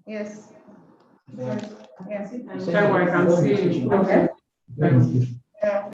Yes. Yes. Yes. Taiwo, I can see you. Okay. Taiwo. Yeah.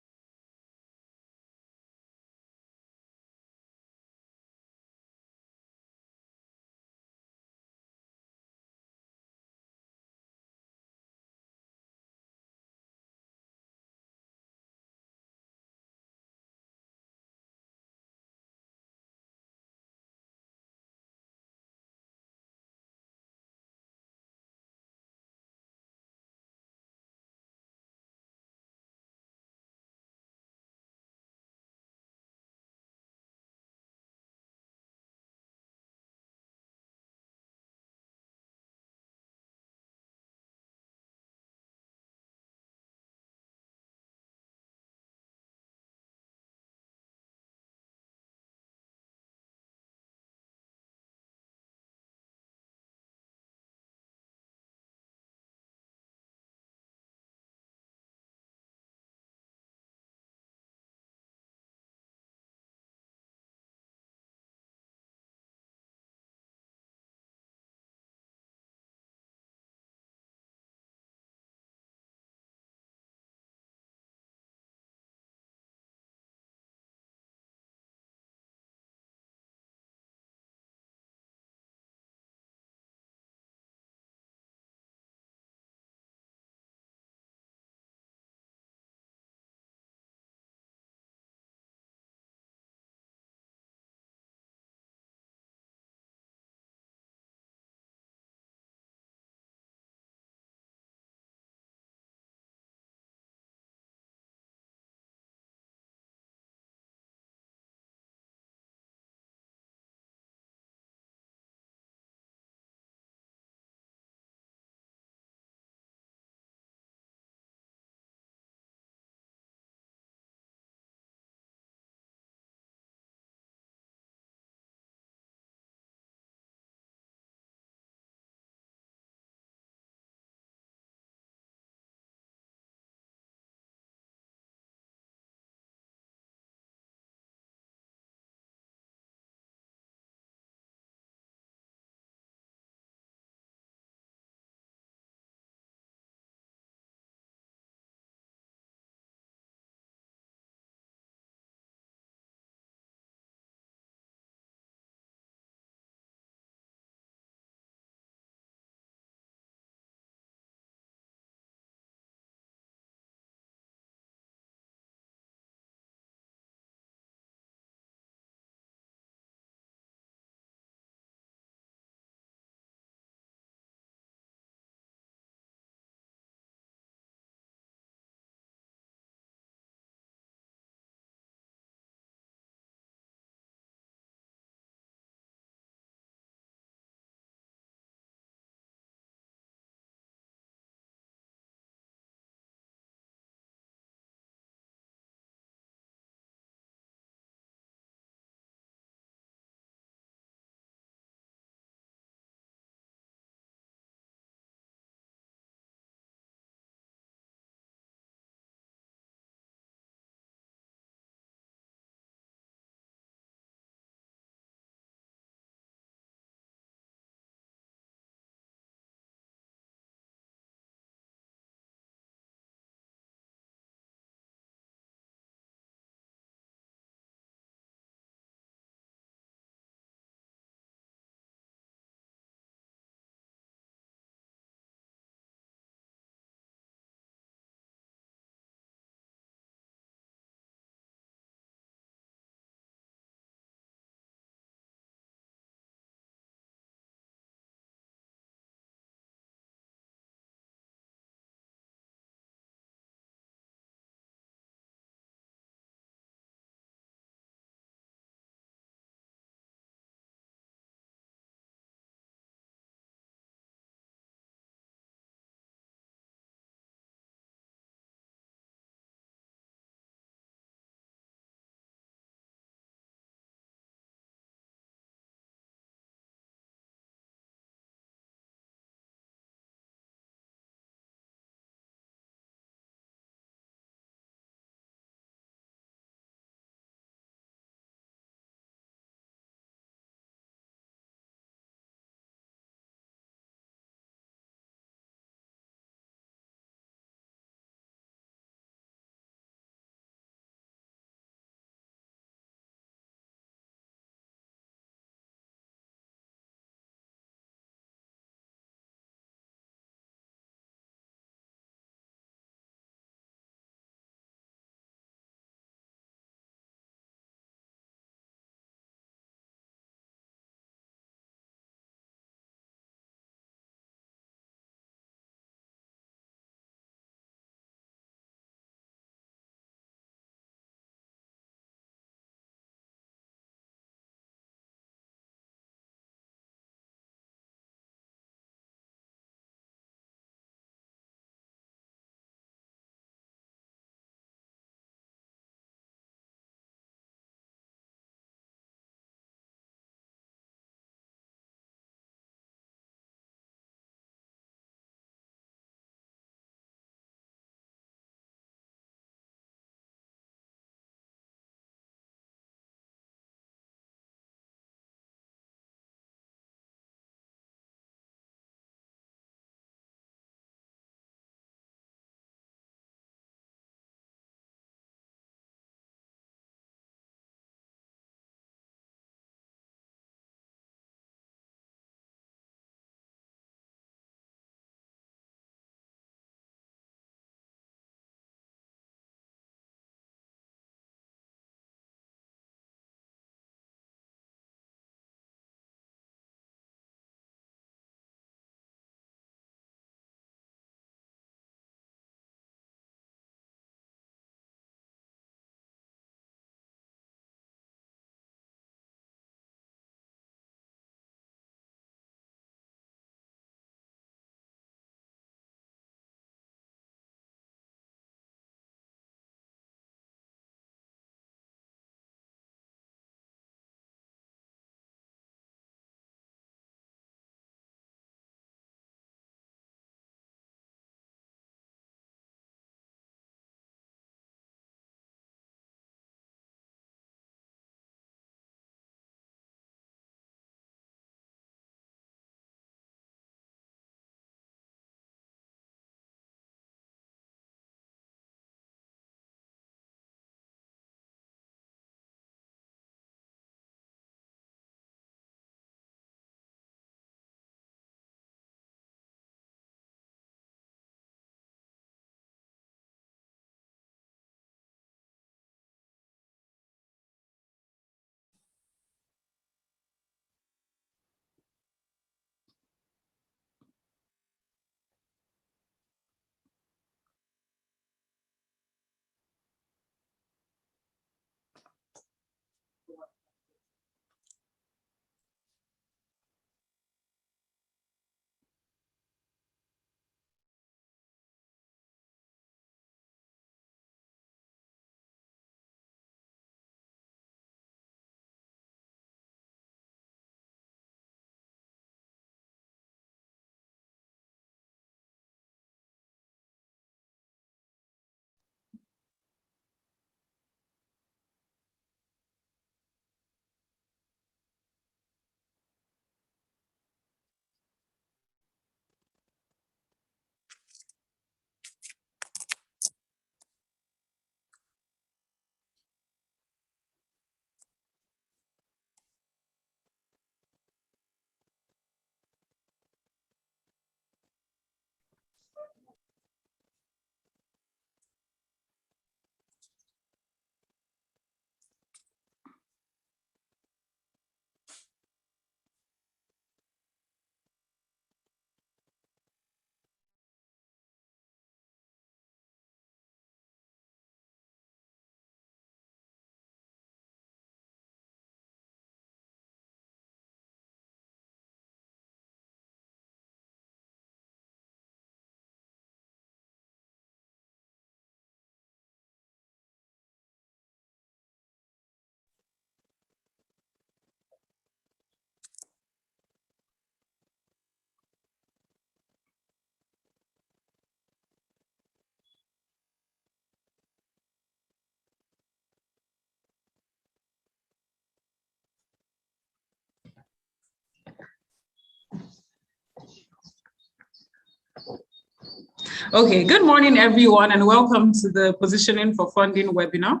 Okay, good morning, everyone, and welcome to the Positioning for Funding webinar.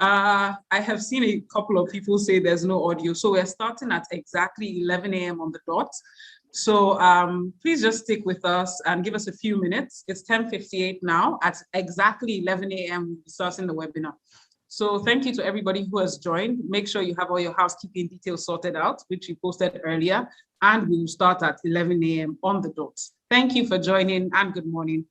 I have seen a couple of people say there's no audio, so we're starting at exactly 11 a.m. on the dot. So please just stick with us and give us a few minutes. It's 10:58 now. At exactly 11 a.m. we'll be starting the webinar. So thank you to everybody who has joined. Make sure you have all your housekeeping details sorted out, which we posted earlier, and we will start at 11 a.m. on the dot. Thank you for joining and good morning.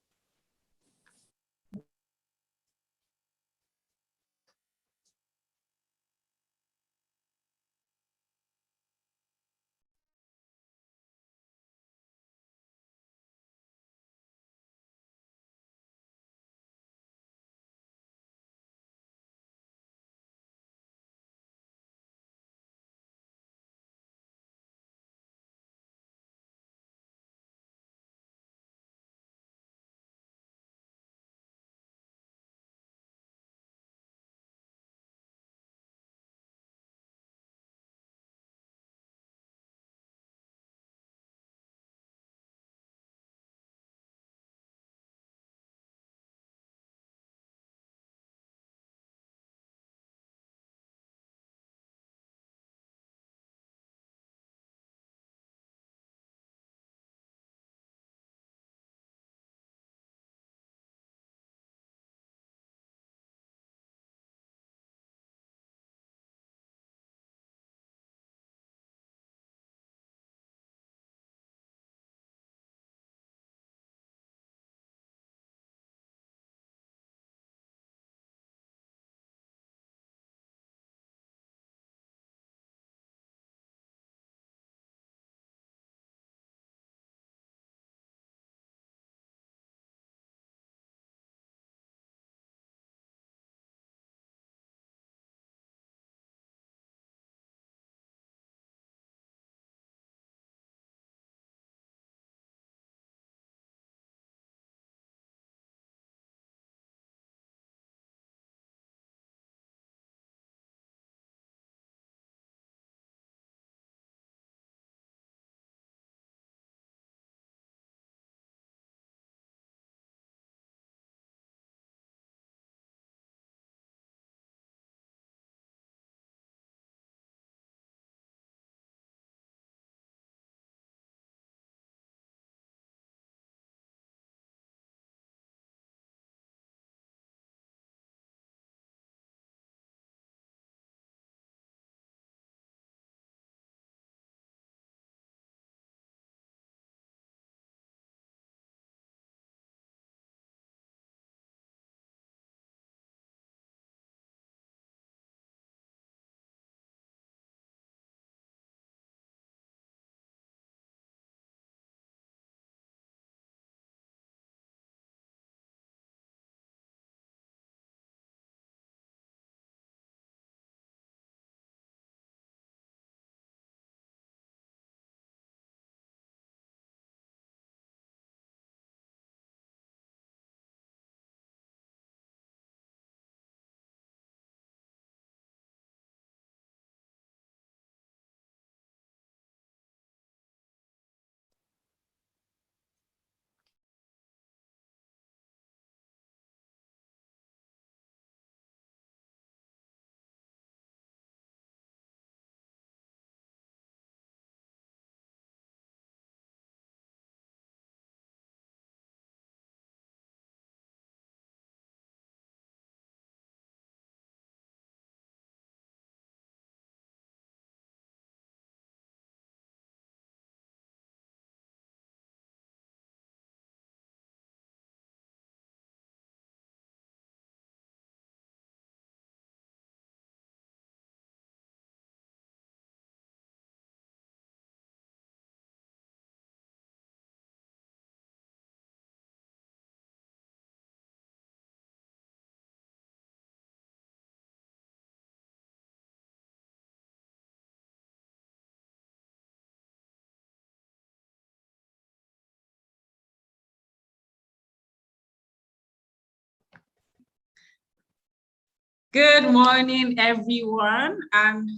Good morning, everyone, and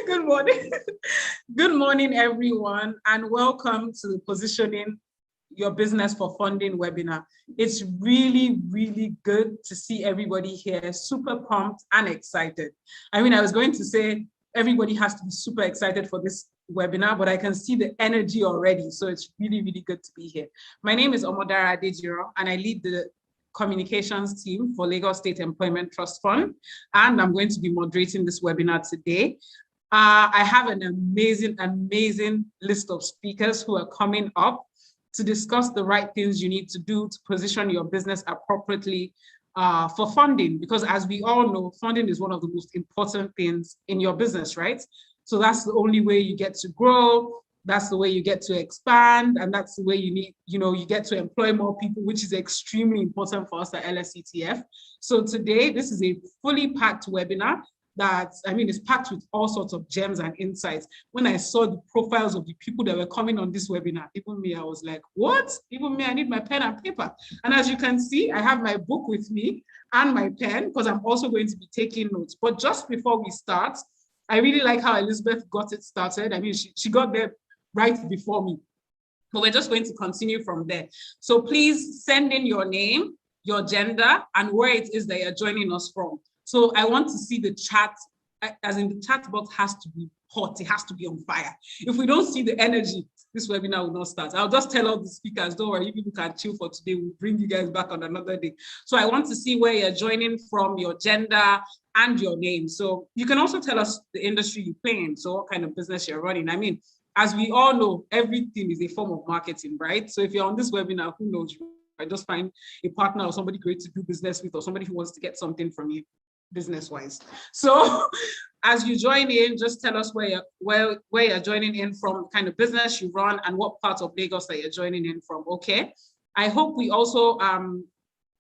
good morning. Good morning, everyone, and welcome to Positioning Your Business for Funding webinar. It's really, really good to see everybody here, super pumped and excited. I mean, I was going to say everybody has to be super excited for this webinar, but I can see the energy already. So it's really, really good to be here. My name is Omodara Adejiro, and I lead the communications team for Lagos State Employment Trust Fund, and I'm going to be moderating this webinar today. I have an amazing list of speakers who are coming up to discuss the right things you need to do to position your business appropriately for funding, because as we all know, funding is one of the most important things in your business, right? So that's the only way you get to grow, that's the way you get to expand, and that's the way you need, you get to employ more people, which is extremely important for us at LSETF. So today, this is a fully packed webinar that, it's packed with all sorts of gems and insights. When I saw the profiles of the people that were coming on this webinar, even me, I was like, what? Even me, I need my pen and paper. And as you can see, I have my book with me and my pen, because I'm also going to be taking notes. But just before we start, I really like how Elizabeth got it started. She got there right before me. But we're just going to continue from there. So please send in your name, your gender, and where it is that you're joining us from. So I want to see the chat, as in the chat box has to be hot, it has to be on fire. If we don't see the energy, this webinar will not start. I'll just tell all the speakers, don't worry, you can chill for today, we'll bring you guys back on another day. So I want to see where you're joining from, your gender and your name. So you can also tell us the industry you play in, so what kind of business you're running. As we all know, everything is a form of marketing, right? So if you're on this webinar, who knows, I just find a partner or somebody great to do business with, or somebody who wants to get something from you business-wise. So as you join in, just tell us where you're joining in from, kind of business you run, and what part of Lagos that you're joining in from, okay? I hope we also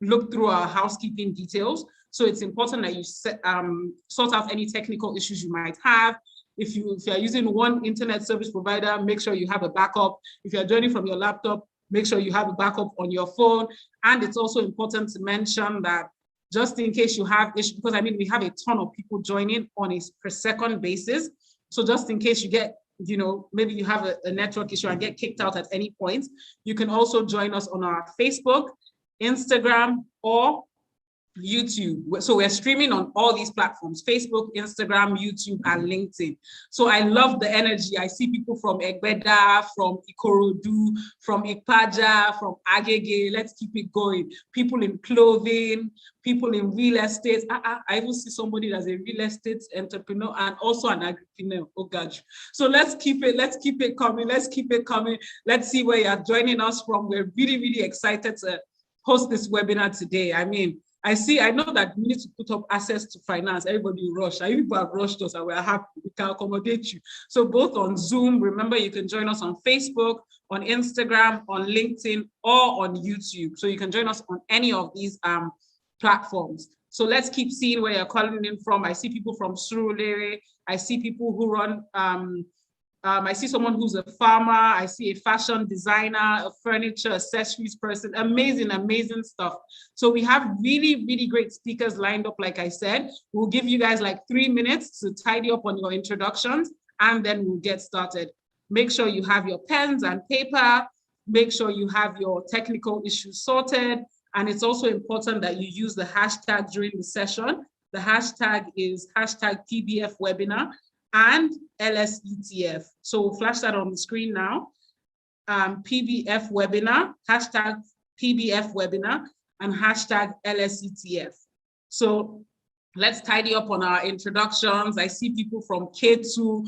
look through our housekeeping details. So it's important that you sort out any technical issues you might have. If you're using one internet service provider, make sure you have a backup. If you're joining from your laptop, make sure you have a backup on your phone. And it's also important to mention that just in case you have issues, because we have a ton of people joining on a per second basis. So just in case you get, maybe you have a network issue and get kicked out at any point, you can also join us on our Facebook, Instagram, or YouTube. So we're streaming on all these platforms: Facebook, Instagram, YouTube, and LinkedIn. So I love the energy. I see people from Egbeda, from Ikorodu, from Ikpaja, from Agege. Let's keep it going. People in clothing, people in real estate. I even see somebody that's a real estate entrepreneur and also an agripreneur. Oh God. So let's keep it coming. Let's see where you're joining us from. We're really, really excited to host this webinar today. I know that we need to put up access to finance. Everybody will rush. You people have rushed us and we're happy. We can accommodate you. So both on Zoom, remember you can join us on Facebook, on Instagram, on LinkedIn, or on YouTube. So you can join us on any of these platforms. So let's keep seeing where you're calling in from. I see people from Surulere. I see people who run, I see someone who's a farmer. I see a fashion designer, a furniture, accessories person. Amazing stuff. So we have really, really great speakers lined up. Like I said, we'll give you guys like 3 minutes to tidy up on your introductions, and then we'll get started. Make sure you have your pens and paper. Make sure you have your technical issues sorted. And it's also important that you use the hashtag during the session. The hashtag is #PBF webinar and LSETF. So we'll flash that on the screen now. PBF webinar, #PBF webinar, and #LSETF. So let's tidy up on our introductions. I see people from K2.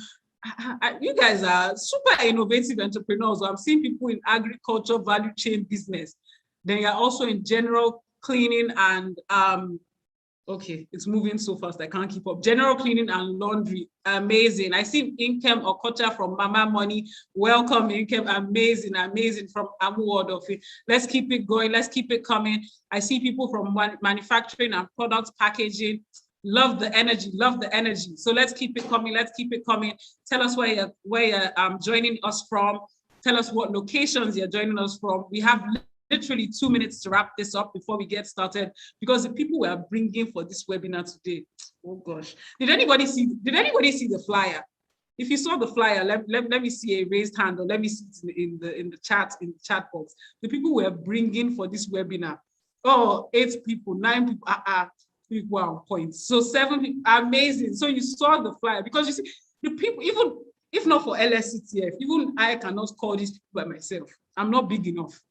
You guys are super innovative entrepreneurs. I'm seeing people in agriculture, value chain business. Then you're also in general cleaning and okay, it's moving so fast, I can't keep up. General cleaning and laundry, amazing. I see Inkem Okocha from Mama Money. Welcome, Inkem, amazing from Amuodofi. Let's keep it going, let's keep it coming. I see people from manufacturing and product packaging. Love the energy. So let's keep it coming, Tell us where you're joining us from. Tell us what locations you're joining us from. We have literally 2 minutes to wrap this up before we get started, because the people we are bringing for this webinar today, oh gosh. Did anybody see the flyer? If you saw the flyer, let me see a raised hand, or let me see it in the chat box. The people we're bringing for this webinar. Oh, 8 people, 9 people. People are on point. So 7 people, amazing. So you saw the flyer, because you see the people, even if not for LSCTF, even I cannot call these people by myself. I'm not big enough.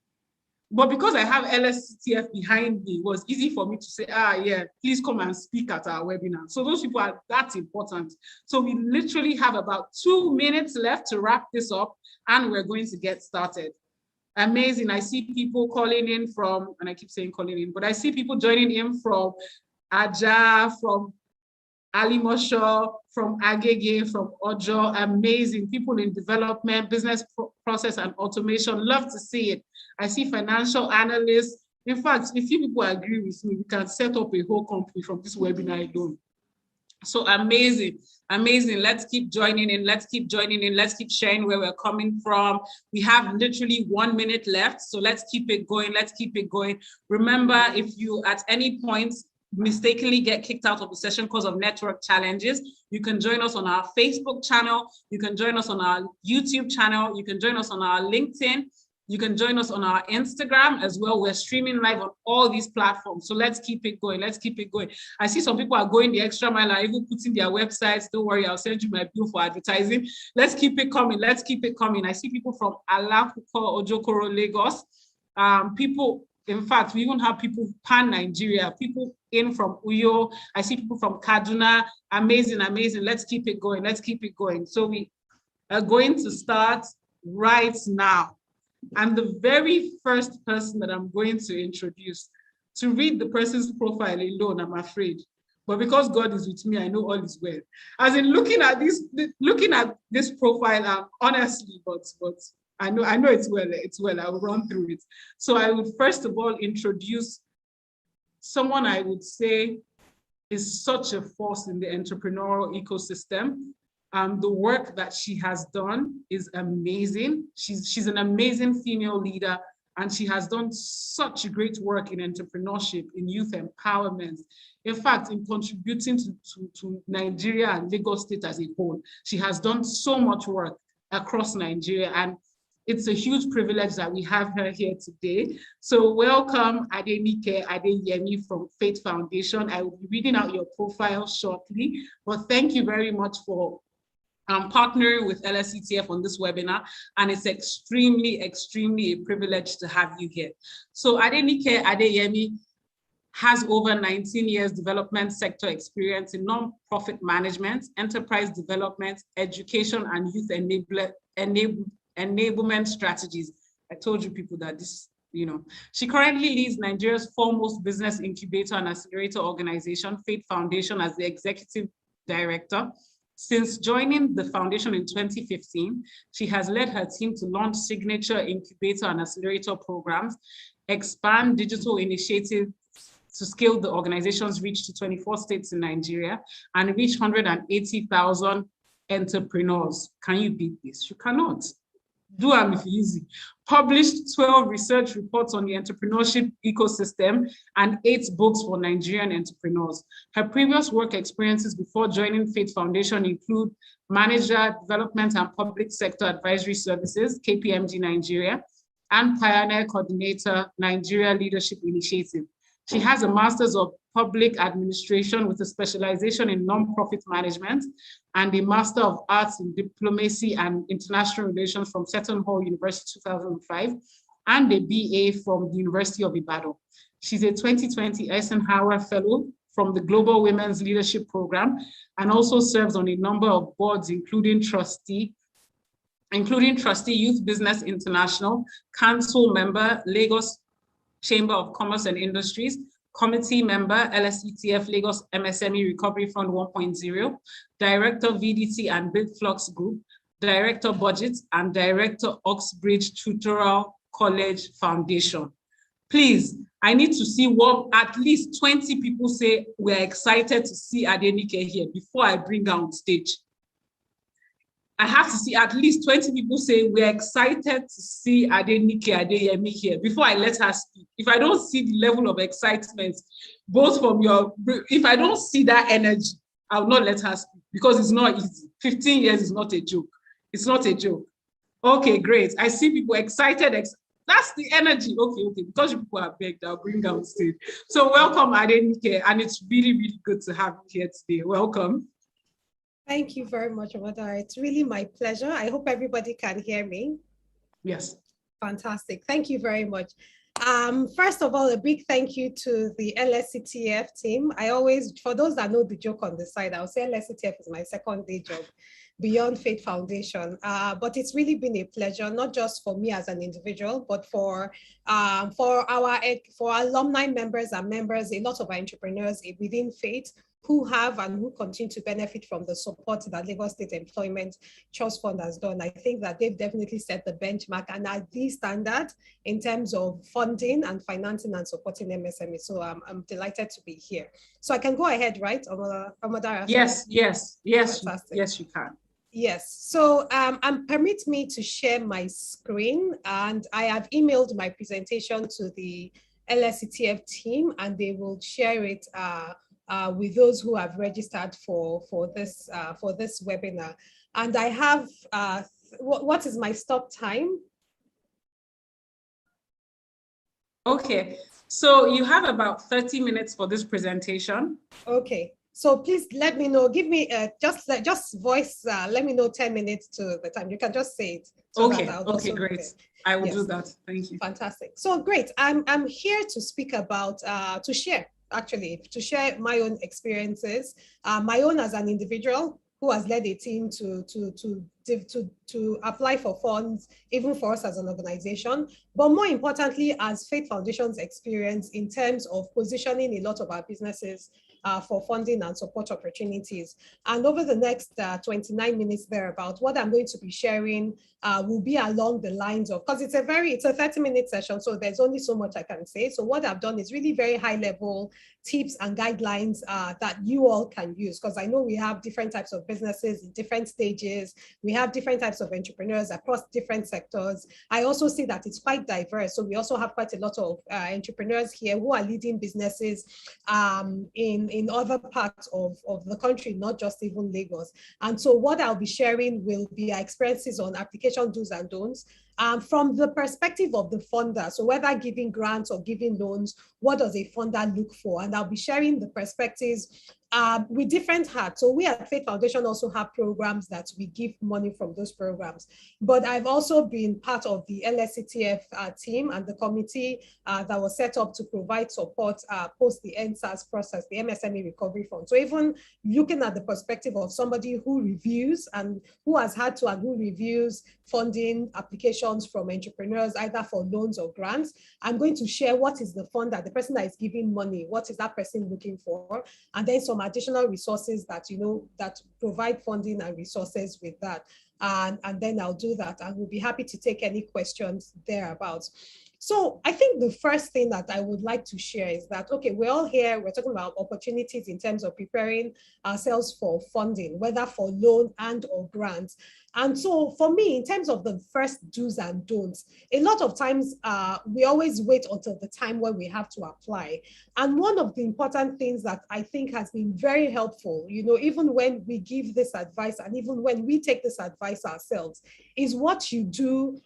But because I have LSCTF behind me, it was easy for me to say, yeah, please come and speak at our webinar. So those people are that important. So we literally have about 2 minutes left to wrap this up, and we're going to get started. Amazing. I see people calling in from, and I keep saying calling in, but I see people joining in from Aja, from Alimosho, from Agege, from Ojo. Amazing. People in development, business process and automation. Love to see it. I see financial analysts. In fact, if you people agree with me, we can set up a whole company from this webinar alone. So amazing, amazing. Let's keep joining in. Let's keep joining in. Let's keep sharing where we're coming from. We have literally 1 minute left. So let's keep it going. Let's keep it going. Remember, if you at any point mistakenly get kicked out of the session because of network challenges, you can join us on our Facebook channel. You can join us on our YouTube channel. You can join us on our LinkedIn. You can join us on our Instagram as well. We're streaming live on all these platforms. So let's keep it going. Let's keep it going. I see some people are going the extra mile and even putting their websites. Don't worry, I'll send you my bill for advertising. Let's keep it coming. Let's keep it coming. I see people from Alakuko, Ojokoro, Lagos. People, in fact, we even have people pan-Nigeria, people in from Uyo. I see people from Kaduna. Amazing, amazing. Let's keep it going. Let's keep it going. So we are going to start right now. And the very first person that I'm going to introduce, to read the person's profile alone, I'm afraid. But because God is with me, I know all is well. As in looking at this profile, honestly, but I know it's well, I will run through it. So I would first of all introduce someone I would say is such a force in the entrepreneurial ecosystem. The work that she has done is amazing. She's an amazing female leader, and she has done such great work in entrepreneurship, in youth empowerment. In fact, in contributing to Nigeria and Lagos State as a whole. She has done so much work across Nigeria, and it's a huge privilege that we have her here today. So welcome Adenike Adeyemi from Faith Foundation. I will be reading out your profile shortly, but thank you very much for partnering with LSCTF on this webinar, and it's extremely a privilege to have you here. So Adenike Adeyemi has over 19 years development sector experience in non-profit management, enterprise development, education, and youth enablement strategies. I told you people that this, she currently leads Nigeria's foremost business incubator and accelerator organization, Faith Foundation, as the executive director. Since joining the foundation in 2015, she has led her team to launch signature incubator and accelerator programs, expand digital initiatives to scale the organization's reach to 24 states in Nigeria, and reach 180,000 entrepreneurs. Can you beat this? You cannot. Do them if easy. Published 12 research reports on the entrepreneurship ecosystem and 8 books for Nigerian entrepreneurs. Her previous work experiences before joining Faith Foundation include Manager Development and Public Sector Advisory Services, KPMG Nigeria, and Pioneer Coordinator, Nigeria Leadership Initiative. She has a Master's of Public Administration with a specialization in nonprofit management and a Master of Arts in Diplomacy and International Relations from Seton Hall University 2005 and a BA from the University of Ibadan. She's a 2020 Eisenhower Fellow from the Global Women's Leadership Program and also serves on a number of boards, including trustee Youth Business International, council member, Lagos Chamber of Commerce and Industries, committee member, LSCTF Lagos MSME Recovery Fund 1.0, director VDT and Big Flux Group, director budget, and director Oxbridge Tutorial College Foundation. Please, I need to see at least 20 people say we're excited to see Adenike here before I bring her on stage. I have to see at least 20 people say we're excited to see Adenike Adeyemi here before I let her speak. If I don't see the level of excitement, both from if I don't see that energy, I'll not let her speak because it's not easy. 15 years is not a joke. It's not a joke. Okay, great. I see people excited. That's the energy. Okay. Because you people are begged, I'll bring out stage. So welcome, Adenike, and it's really, really good to have you here today. Welcome. Thank you very much, Amada. It's really my pleasure. I hope everybody can hear me. Yes. Fantastic. Thank you very much. First of all, a big thank you to the LSCTF team. I always, for those that know the joke on the side, I'll say LSCTF is my second day job beyond Faith Foundation. But it's really been a pleasure, not just for me as an individual, but for our alumni members and members, a lot of our entrepreneurs within Faith who have and who continue to benefit from the support that Lagos State Employment Trust Fund has done. I think that they've definitely set the benchmark and are the standard in terms of funding and financing and supporting MSME. So I'm delighted to be here. So I can go ahead, right, Amadara? Yes, Fantastic. yes, you can. Yes, so permit me to share my screen, and I have emailed my presentation to the LSCTF team, and they will share it with those who have registered for this webinar. And I have, what is my stop time? Okay. So you have about 30 minutes for this presentation. Okay. So please let me know, give me just voice, let me know 10 minutes to the time. You can just say it. So okay, great. I will do that. Thank you. Fantastic. So great. I'm here to speak about, to share my own experiences, my own as an individual who has led a team to apply for funds, even for us as an organization, but more importantly, as Faith Foundation's experience in terms of positioning a lot of our businesses for funding and support opportunities. And over the next 29 minutes thereabout, what I'm going to be sharing will be along the lines of, because it's a 30-minute session, so there's only so much I can say. So what I've done is really very high level tips and guidelines that you all can use, because I know we have different types of businesses in different stages. We have different types of entrepreneurs across different sectors. I also see that it's quite diverse. So we also have quite a lot of entrepreneurs here who are leading businesses in other parts of the country, not just even Lagos. And so what I'll be sharing will be our experiences on application do's and don'ts. From the perspective of the funder, so whether giving grants or giving loans, what does a funder look for? And I'll be sharing the perspectives with different hats. So we at Faith Foundation also have programs that we give money from those programs. But I've also been part of the LSCTF team and the committee that was set up to provide support post the NSAS process, the MSME Recovery Fund. So even looking at the perspective of somebody who reviews and who has had to and who reviews funding applications from entrepreneurs, either for loans or grants, I'm going to share what is the fund that the person that is giving money, what is that person looking for, and then some additional resources that, that provide funding and resources with that. And then I'll do that, and we'll be happy to take any questions thereabouts. So I think the first thing that I would like to share is that, okay, we're all here, we're talking about opportunities in terms of preparing ourselves for funding, whether for loan and or grants. And so for me, in terms of the first do's and don'ts, a lot of times we always wait until the time when we have to apply. And one of the important things that I think has been very helpful, even when we give this advice and even when we take this advice ourselves, is what you do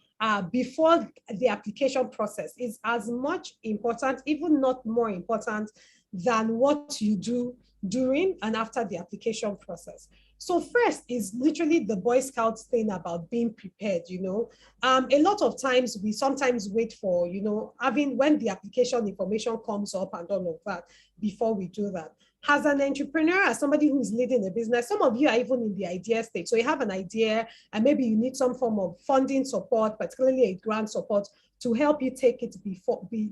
before the application process is as much important, even not more important, than what you do during and after the application process. So first is literally the Boy Scouts thing about being prepared, A lot of times we sometimes wait for, when the application information comes up and all of that before we do that. As an entrepreneur, as somebody who's leading a business, some of you are even in the idea stage. So you have an idea and maybe you need some form of funding support, particularly a grant support, to help you take it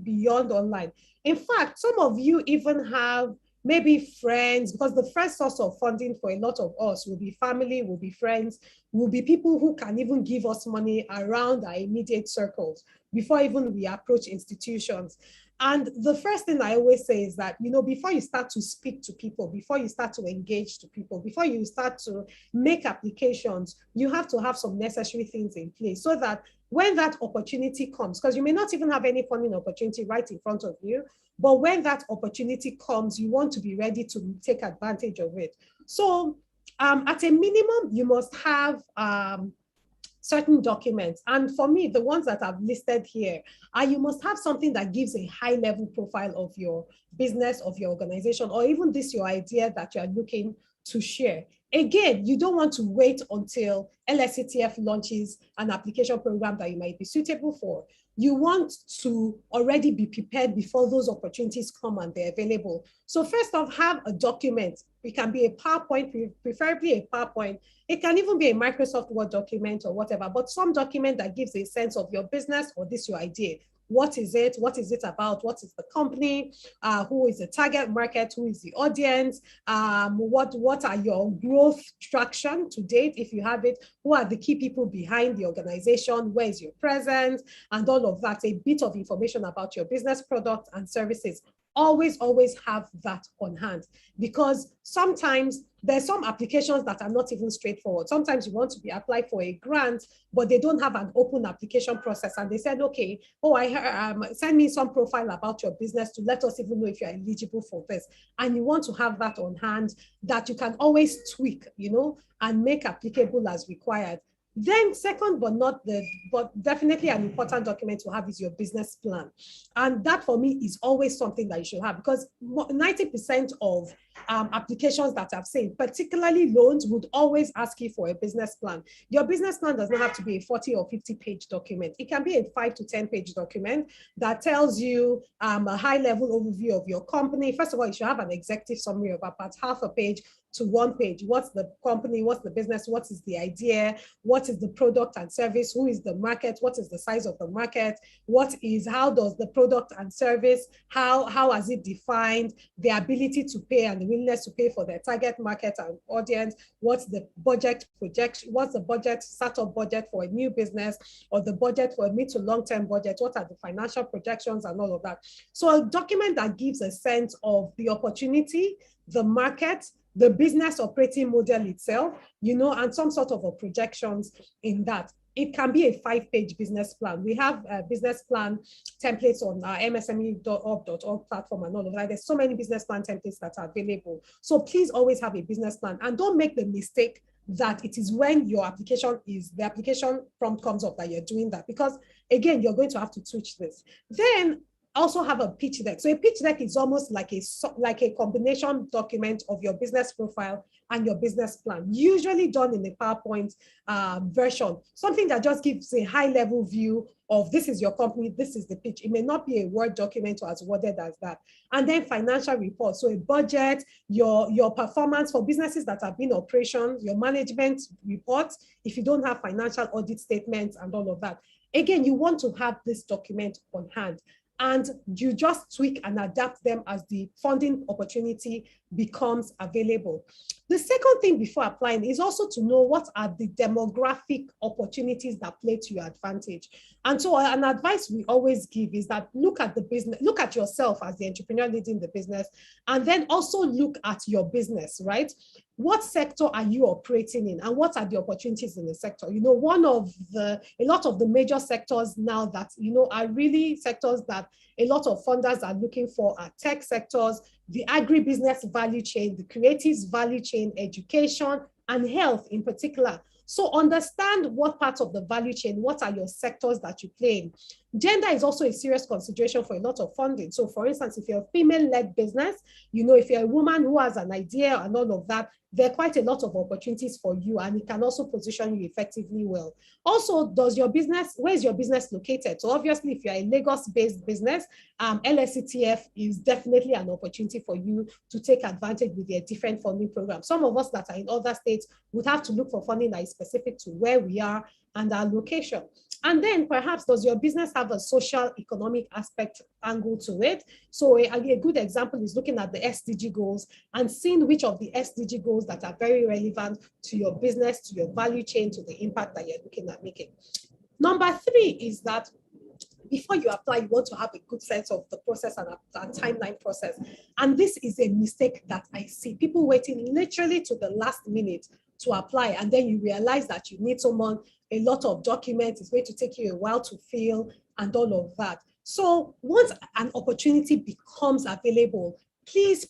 beyond online. In fact, some of you even have maybe friends, because the first source of funding for a lot of us will be family, will be friends, will be people who can even give us money around our immediate circles before even we approach institutions. And the first thing I always say is that, before you start to speak to people, before you start to engage to people, before you start to make applications, you have to have some necessary things in place so that when that opportunity comes, because you may not even have any funding opportunity right in front of you, but when that opportunity comes, you want to be ready to take advantage of it. So at a minimum, you must have certain documents. And for me, the ones that I've listed here are you must have something that gives a high level profile of your business, of your organization, or even this your idea that you're looking to share. Again, you don't want to wait until LSETF launches an application program that you might be suitable for. You want to already be prepared before those opportunities come and they're available. So first off, have a document. It can be a PowerPoint, preferably a PowerPoint. It can even be a Microsoft Word document or whatever, but some document that gives a sense of your business or this your idea. What is it? What is it about? What is the company? Who is the target market? Who is the audience? What are your growth traction to date, if you have it? Who are the key people behind the organization? Where is your presence? And all of that, a bit of information about your business product and services. Always have that on hand, because sometimes there's some applications that are not even straightforward. Sometimes you want to apply for a grant, but they don't have an open application process. And they said, okay, send me some profile about your business to let us even know if you're eligible for this. And you want to have that on hand that you can always tweak, and make applicable as required. Then second, but definitely an important document to have is your business plan. And that for me is always something that you should have, because 90% of applications that I've seen, particularly loans, would always ask you for a business plan. Your business plan does not have to be a 40 or 50 page document. It can be a 5 to 10 page document that tells you a high level overview of your company. First of all, you should have an executive summary of about half a page to 1 page. What's the company? What's the business? What is the idea? What is the product and service? Who is the market? What is the size of the market? How does the product and service, how has it defined? The ability to pay and the willingness to pay for their target market and audience. What's the budget projection? What's the budget, startup budget for a new business, or the budget for a mid to long-term budget? What are the financial projections and all of that? So a document that gives a sense of the opportunity, the market, the business operating model itself, and some sort of a projections in that. It can be a 5-page business plan. We have business plan templates on our msme.org platform and all of that. There's so many business plan templates that are available. So please always have a business plan, and don't make the mistake that it is when the application prompt comes up that you're doing that, because again, you're going to have to switch this. Then also have a pitch deck. So a pitch deck is almost like a combination document of your business profile and your business plan, usually done in a PowerPoint version, something that just gives a high level view of this is your company, this is the pitch. It may not be a Word document or as worded as that. And then financial reports, so a budget, your performance for businesses that have been operations, your management reports, if you don't have financial audit statements and all of that. Again, you want to have this document on hand, and you just tweak and adapt them as the funding opportunity becomes available. The second thing before applying is also to know what are the demographic opportunities that play to your advantage. And so an advice we always give is that look at the business, look at yourself as the entrepreneur leading the business, and then also look at your business, right? What sector are you operating in, and what are the opportunities in the sector? A lot of the major sectors now that, are really sectors that a lot of funders are looking for are tech sectors, the agribusiness value chain, the creatives value chain, education, and health in particular. So understand what parts of the value chain, what are your sectors that you play in. Gender is also a serious consideration for a lot of funding. So for instance, if you're a female-led business, if you're a woman who has an idea and all of that, there are quite a lot of opportunities for you, and it can also position you effectively well. Also, where is your business located? So obviously, if you're a Lagos-based business, LSETF is definitely an opportunity for you to take advantage with their different funding programs. Some of us that are in other states would have to look for funding that is specific to where we are and our location. And then perhaps, does your business have a social economic aspect angle to it? So a good example is looking at the SDG goals and seeing which of the SDG goals that are very relevant to your business, to your value chain, to the impact that you're looking at making. Number 3 is that before you apply, you want to have a good sense of the process and timeline process. And this is a mistake that I see. People waiting literally to the last minute to apply, and then you realize that you need a lot of documents, it's going to take you a while to fill and all of that. So once an opportunity becomes available, please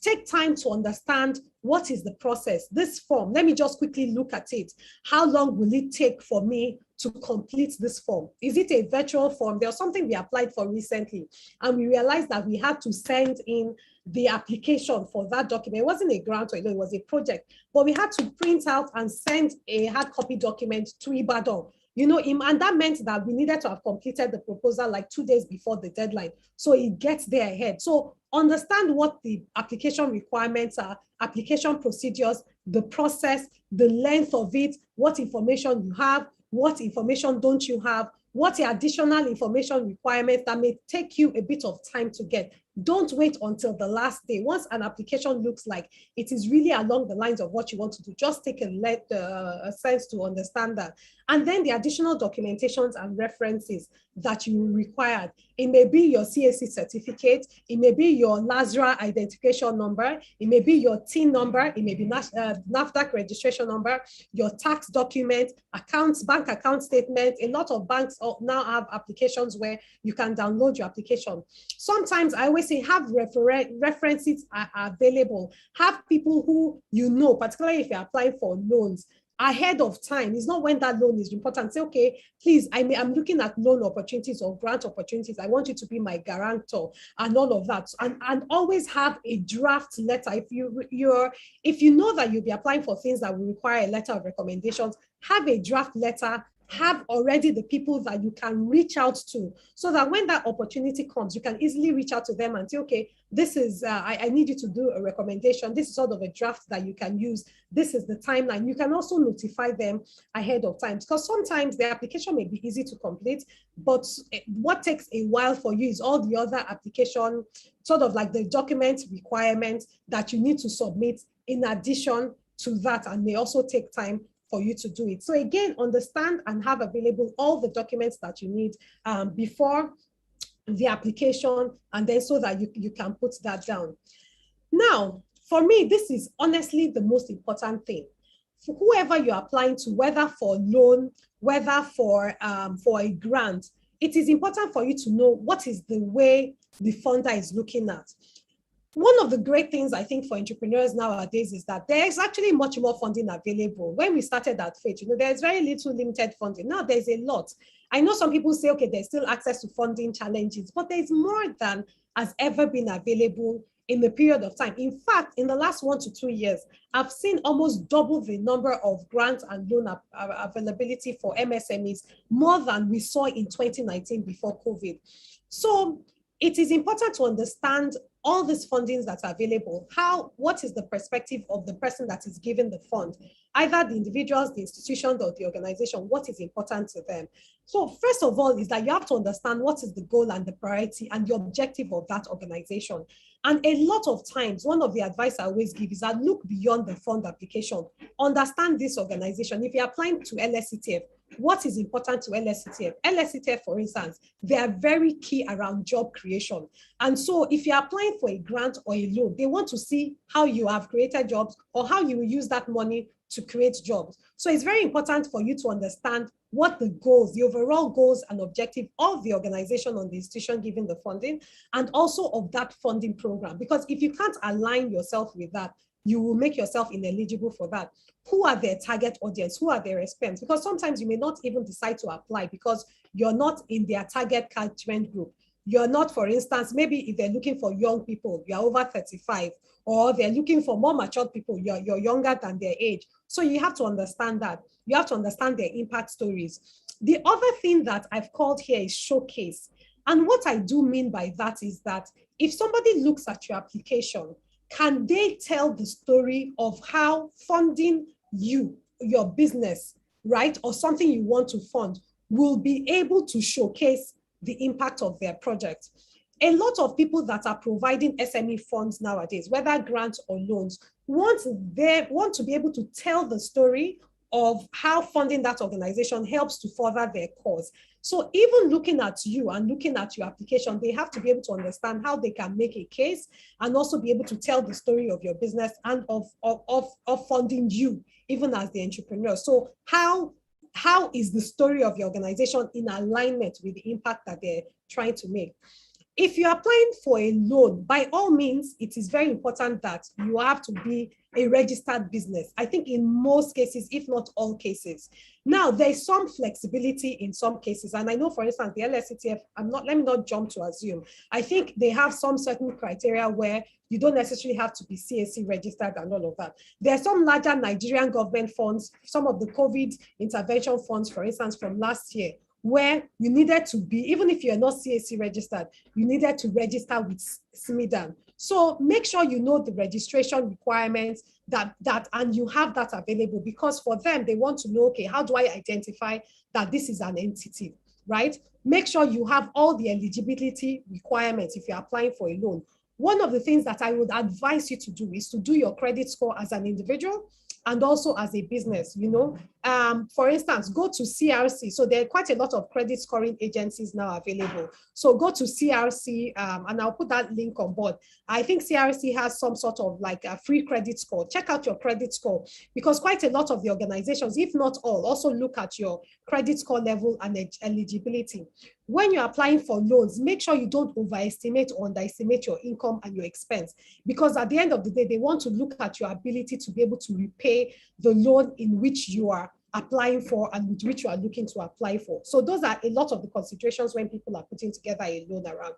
Take time to understand what is the process. This form, let me just quickly look at it. How long will it take for me to complete this form? Is it a virtual form? There's something we applied for recently, and we realized that we had to send in the application for that document. It wasn't a grant or it was a project, but we had to print out and send a hard copy document to Ibadan. And that meant that we needed to have completed the proposal like 2 days before the deadline. So it gets there ahead. So understand what the application requirements are, application procedures, the process, the length of it, what information you have, what information don't you have, what the additional information requirements that may take you a bit of time to get. Don't wait until the last day. Once an application looks like it is really along the lines of what you want to do, just take a sense to understand that. And then the additional documentations and references that you required. It may be your CAC certificate, it may be your LASRA identification number, it may be your TIN number, it may be NAFDAC registration number, your tax document, accounts, bank account statement. A lot of banks now have applications where you can download your application. Sometimes I always say have references are available. Have people who particularly if you're applying for loans, ahead of time. It's not when that loan is important. Say, okay, please, I'm looking at loan opportunities or grant opportunities. I want you to be my guarantor and all of that. And always have a draft letter. If you know that you'll be applying for things that will require a letter of recommendations, have a draft letter. Have already the people that you can reach out to, so that when that opportunity comes, you can easily reach out to them and say, okay, this is, I need you to do a recommendation. This is sort of a draft that you can use. This is the timeline. You can also notify them ahead of time, because sometimes the application may be easy to complete, but what takes a while for you is all the other application, sort of like the document requirements that you need to submit in addition to that, and may also take time for you to do it. So again, understand and have available all the documents that you need before the application, and then so that you can put that down. Now, for me, this is honestly the most important thing. For whoever you're applying to, whether for loan, whether for a grant, it is important for you to know what is the way the funder is looking at. One of the great things I think for entrepreneurs nowadays is that there is actually much more funding available. When we started at Fate, there's very little limited funding. Now there's a lot. I know some people say, okay, there's still access to funding challenges, but there's more than has ever been available in the period of time. In fact, in the last 1 to 2 years, I've seen almost double the number of grants and loan availability for MSMEs, more than we saw in 2019 before COVID. So it is important to understand all these fundings that are available. What is the perspective of the person that is given the fund? Either the individuals, the institutions, or the organization, what is important to them? So first of all is that you have to understand what is the goal and the priority and the objective of that organization. And a lot of times, one of the advice I always give is that look beyond the fund application. Understand this organization. If you're applying to LSCTF, what is important to LSCTF? LSCTF, for instance, they are very key around job creation. And so if you're applying for a grant or a loan, they want to see how you have created jobs or how you will use that money to create jobs. So it's very important for you to understand what the goals, the overall goals and objective of the organization or the institution giving the funding, and also of that funding program. Because if you can't align yourself with that, you will make yourself ineligible for that. Who are their target audience? Who are their recipients? Because sometimes you may not even decide to apply because you're not in their target catchment group. You're not, for instance, maybe if they're looking for young people, you're over 35, or they're looking for more mature people, you're younger than their age. So you have to understand that. You have to understand their impact stories. The other thing that I've called here is showcase. And what I do mean by that is that if somebody looks at your application, can they tell the story of how funding your business, right, or something you want to fund will be able to showcase the impact of their project? A lot of people that are providing SME funds nowadays, whether grants or loans, want to be able to tell the story of how funding that organization helps to further their cause. So even looking at you and looking at your application, they have to be able to understand how they can make a case and also be able to tell the story of your business and of funding you, even as the entrepreneur. So how is the story of your organization in alignment with the impact that they're trying to make? if you're applying for a loan, by all means, it is very important that you have to be a registered business. I think in most cases, if not all cases. Now, there's some flexibility in some cases. And I know, for instance, the LSCTF, let me not jump to assume. I think they have some certain criteria where you don't necessarily have to be CAC registered and all of that. There are some larger Nigerian government funds, some of the COVID intervention funds, for instance, from last year, where you needed to be, even if you're not CAC registered, you needed to register with SMIDAN. So make sure you know the registration requirements and you have that available, because for them, they want to know, okay, how do I identify that this is an entity, right? Make sure you have all the eligibility requirements if you're applying for a loan. One of the things that I would advise you to do is to do your credit score as an individual and also as a business, for instance, go to CRC. So there are quite a lot of credit scoring agencies now available. So go to CRC, and I'll put that link on board. I think CRC has some sort of like a free credit score. Check out your credit score, because quite a lot of the organizations, if not all, also look at your credit score level and eligibility. When you're applying for loans, make sure you don't overestimate or underestimate your income and your expense, because at the end of the day, they want to look at your ability to be able to repay the loan in which you are applying for and with which you are looking to apply for. So those are a lot of the considerations when people are putting together a loan around.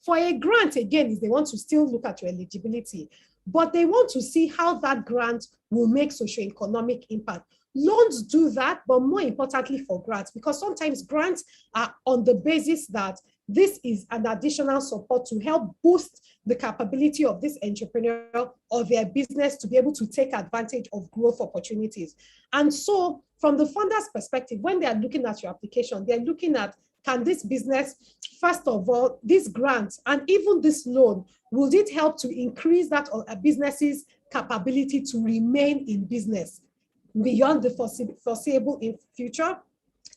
For a grant, again, is they want to still look at your eligibility, but they want to see how that grant will make socioeconomic impact. Loans do that, but more importantly for grants, because sometimes grants are on the basis that this is an additional support to help boost the capability of this entrepreneur or their business to be able to take advantage of growth opportunities. And so from the funder's perspective, when they are looking at your application, they're looking at, can this business, first of all, this grant and even this loan, will it help to increase that business's capability to remain in business beyond the foreseeable in future?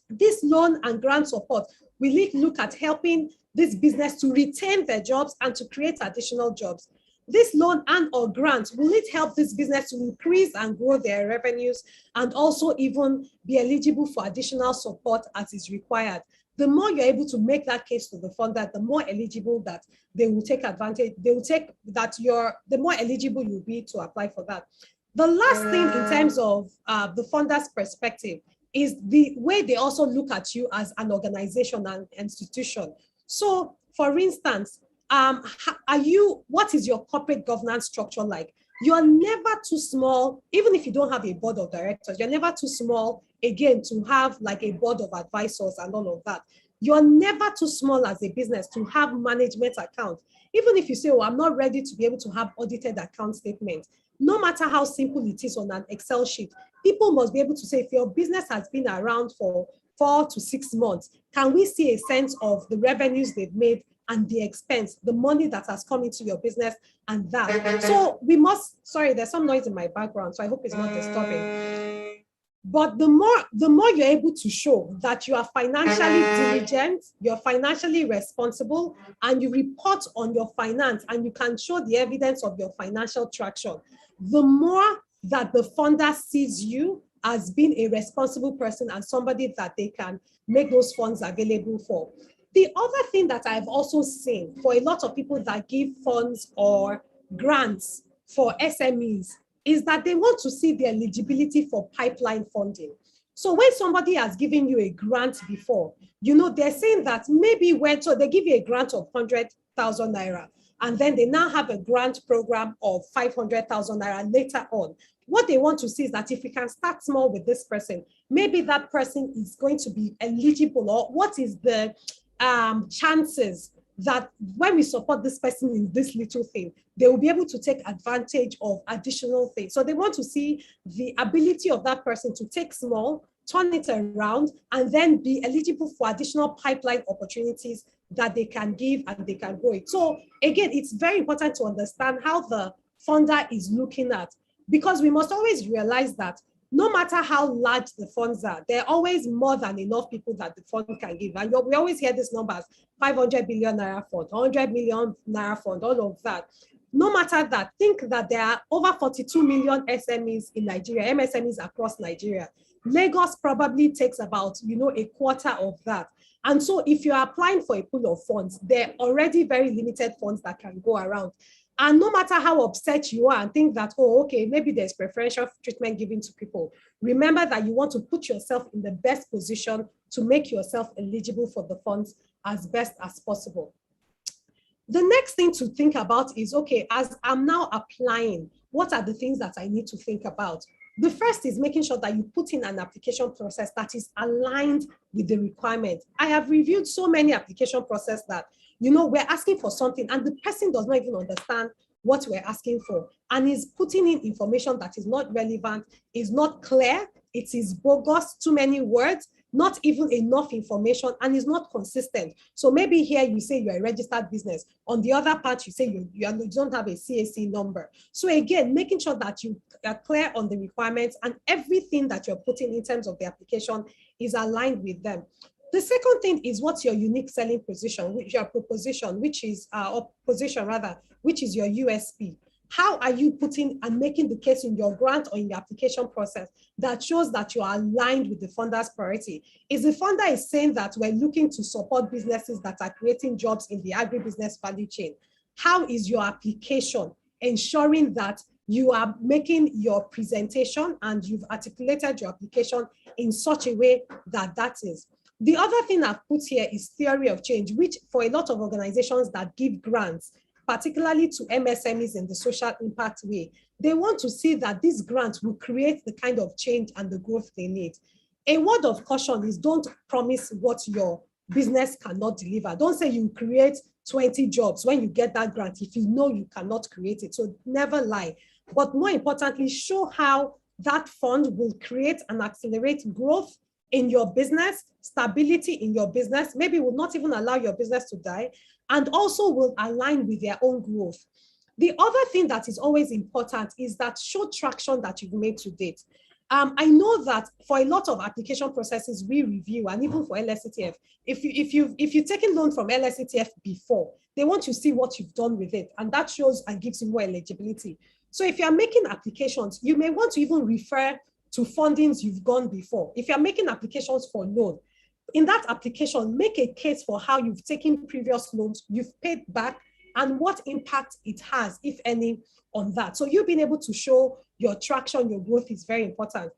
This loan and grant support will look at helping this business to retain their jobs and to create additional jobs. This loan and or grant, will it help this business to increase and grow their revenues and also even be eligible for additional support as is required? The more you're able to make that case to the funder, the more eligible that they will take advantage, the more eligible you'll be to apply for that. The last thing in terms of the funder's perspective is the way they also look at you as an organization and institution. So for instance, what is your corporate governance structure like? You're never too small, even if you don't have a board of directors, you're never too small, again, to have like a board of advisors and all of that. You're never too small as a business to have management accounts. Even if you say, oh, I'm not ready to be able to have audited account statements, no matter how simple it is on an Excel sheet, people must be able to say, if your business has been around for 4 to 6 months, can we see a sense of the revenues they've made and the expense, the money that has come into your business and that. So we must, sorry, there's some noise in my background, so I hope it's not disturbing. But the more you're able to show that you are financially diligent, you're financially responsible, and you report on your finance, and you can show the evidence of your financial traction, the more that the funder sees you as being a responsible person and somebody that they can make those funds available for. The other thing that I've also seen for a lot of people that give funds or grants for SMEs is that they want to see the eligibility for pipeline funding. So when somebody has given you a grant before, they're saying that maybe so they give you a grant of 100,000 naira, and then they now have a grant program of 500,000 naira later on. What they want to see is that if we can start small with this person, maybe that person is going to be eligible, or what is the chances that when we support this person in this little thing, they will be able to take advantage of additional things. So they want to see the ability of that person to take small, turn it around, and then be eligible for additional pipeline opportunities that they can give and they can grow it. So again, it's very important to understand how the funder is looking at, because we must always realize that no matter how large the funds are, there are always more than enough people that the fund can give. And we always hear these numbers, 500 billion naira fund, 100 million naira fund, all of that. No matter that, think that there are over 42 million SMEs in Nigeria, MSMEs across Nigeria. Lagos probably takes about, a quarter of that. And so if you're applying for a pool of funds, there are already very limited funds that can go around. And no matter how upset you are and think that, oh, okay, maybe there's preferential treatment given to people, remember that you want to put yourself in the best position to make yourself eligible for the funds as best as possible. The next thing to think about is, okay, as I'm now applying, what are the things that I need to think about? The first is making sure that you put in an application process that is aligned with the requirement. I have reviewed so many application processes that, we're asking for something and the person does not even understand what we're asking for and is putting in information that is not relevant, is not clear, it is bogus, too many words, not even enough information, and is not consistent. So maybe here you say you're a registered business. On the other part, you say you don't have a CAC number. So again, making sure that you are clear on the requirements and everything that you're putting in terms of the application is aligned with them. The second thing is what's your unique selling position, your proposition, which is, or position rather, which is your USP. How are you putting and making the case in your grant or in the application process that shows that you are aligned with the funder's priority? Is the funder is saying that we're looking to support businesses that are creating jobs in the agribusiness value chain? How is your application ensuring that you are making your presentation and you've articulated your application in such a way that that is? The other thing I've put here is theory of change, which for a lot of organizations that give grants, particularly to MSMEs in the social impact way, they want to see that these grants will create the kind of change and the growth they need. A word of caution is don't promise what your business cannot deliver. Don't say you create 20 jobs when you get that grant if you know you cannot create it. So never lie. But more importantly, show how that fund will create and accelerate growth in your business, stability in your business, maybe will not even allow your business to die, and also will align with their own growth. The other thing that is always important is that show traction that you've made to date. I know that for a lot of application processes we review, and even for LSCTF, if you've taken loan from LSCTF before, they want to see what you've done with it, and that shows and gives you more eligibility. So if you're making applications, you may want to even refer to fundings you've gone before. If you're making applications for loan, in that application, make a case for how you've taken previous loans, you've paid back, and what impact it has, if any, on that. So you being able to show your traction, your growth is very important.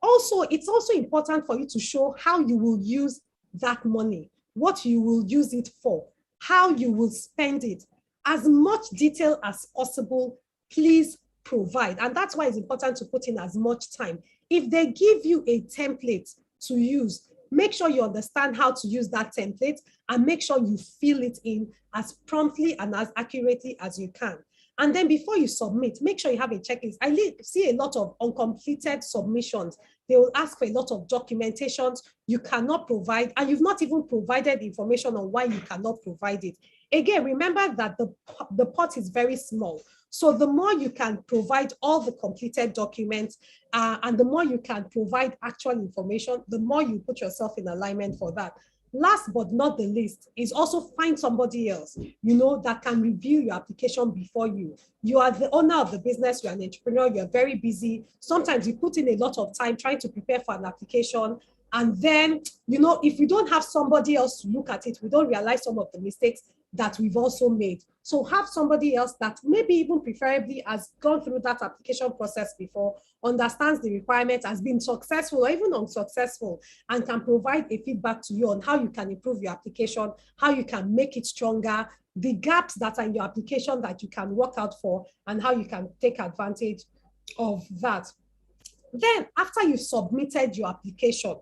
Also, it's also important for you to show how you will use that money, what you will use it for, how you will spend it. As much detail as possible, please provide. And that's why it's important to put in as much time. If they give you a template to use, make sure you understand how to use that template and make sure you fill it in as promptly and as accurately as you can. And then before you submit, make sure you have a checklist. I see a lot of uncompleted submissions. They will ask for a lot of documentations you cannot provide, and you've not even provided information on why you cannot provide it. Again, remember that the pot is very small. So the more you can provide all the completed documents and the more you can provide actual information, the more you put yourself in alignment for that. Last but not the least is also find somebody else, that can review your application before you. You are the owner of the business, you're an entrepreneur, you're very busy. Sometimes you put in a lot of time trying to prepare for an application. And then, if we don't have somebody else to look at it, we don't realize some of the mistakes that we've also made. So have somebody else that maybe even preferably has gone through that application process before, understands the requirements, has been successful or even unsuccessful, and can provide a feedback to you on how you can improve your application, how you can make it stronger, the gaps that are in your application that you can work out for, and how you can take advantage of that. Then after you've submitted your application,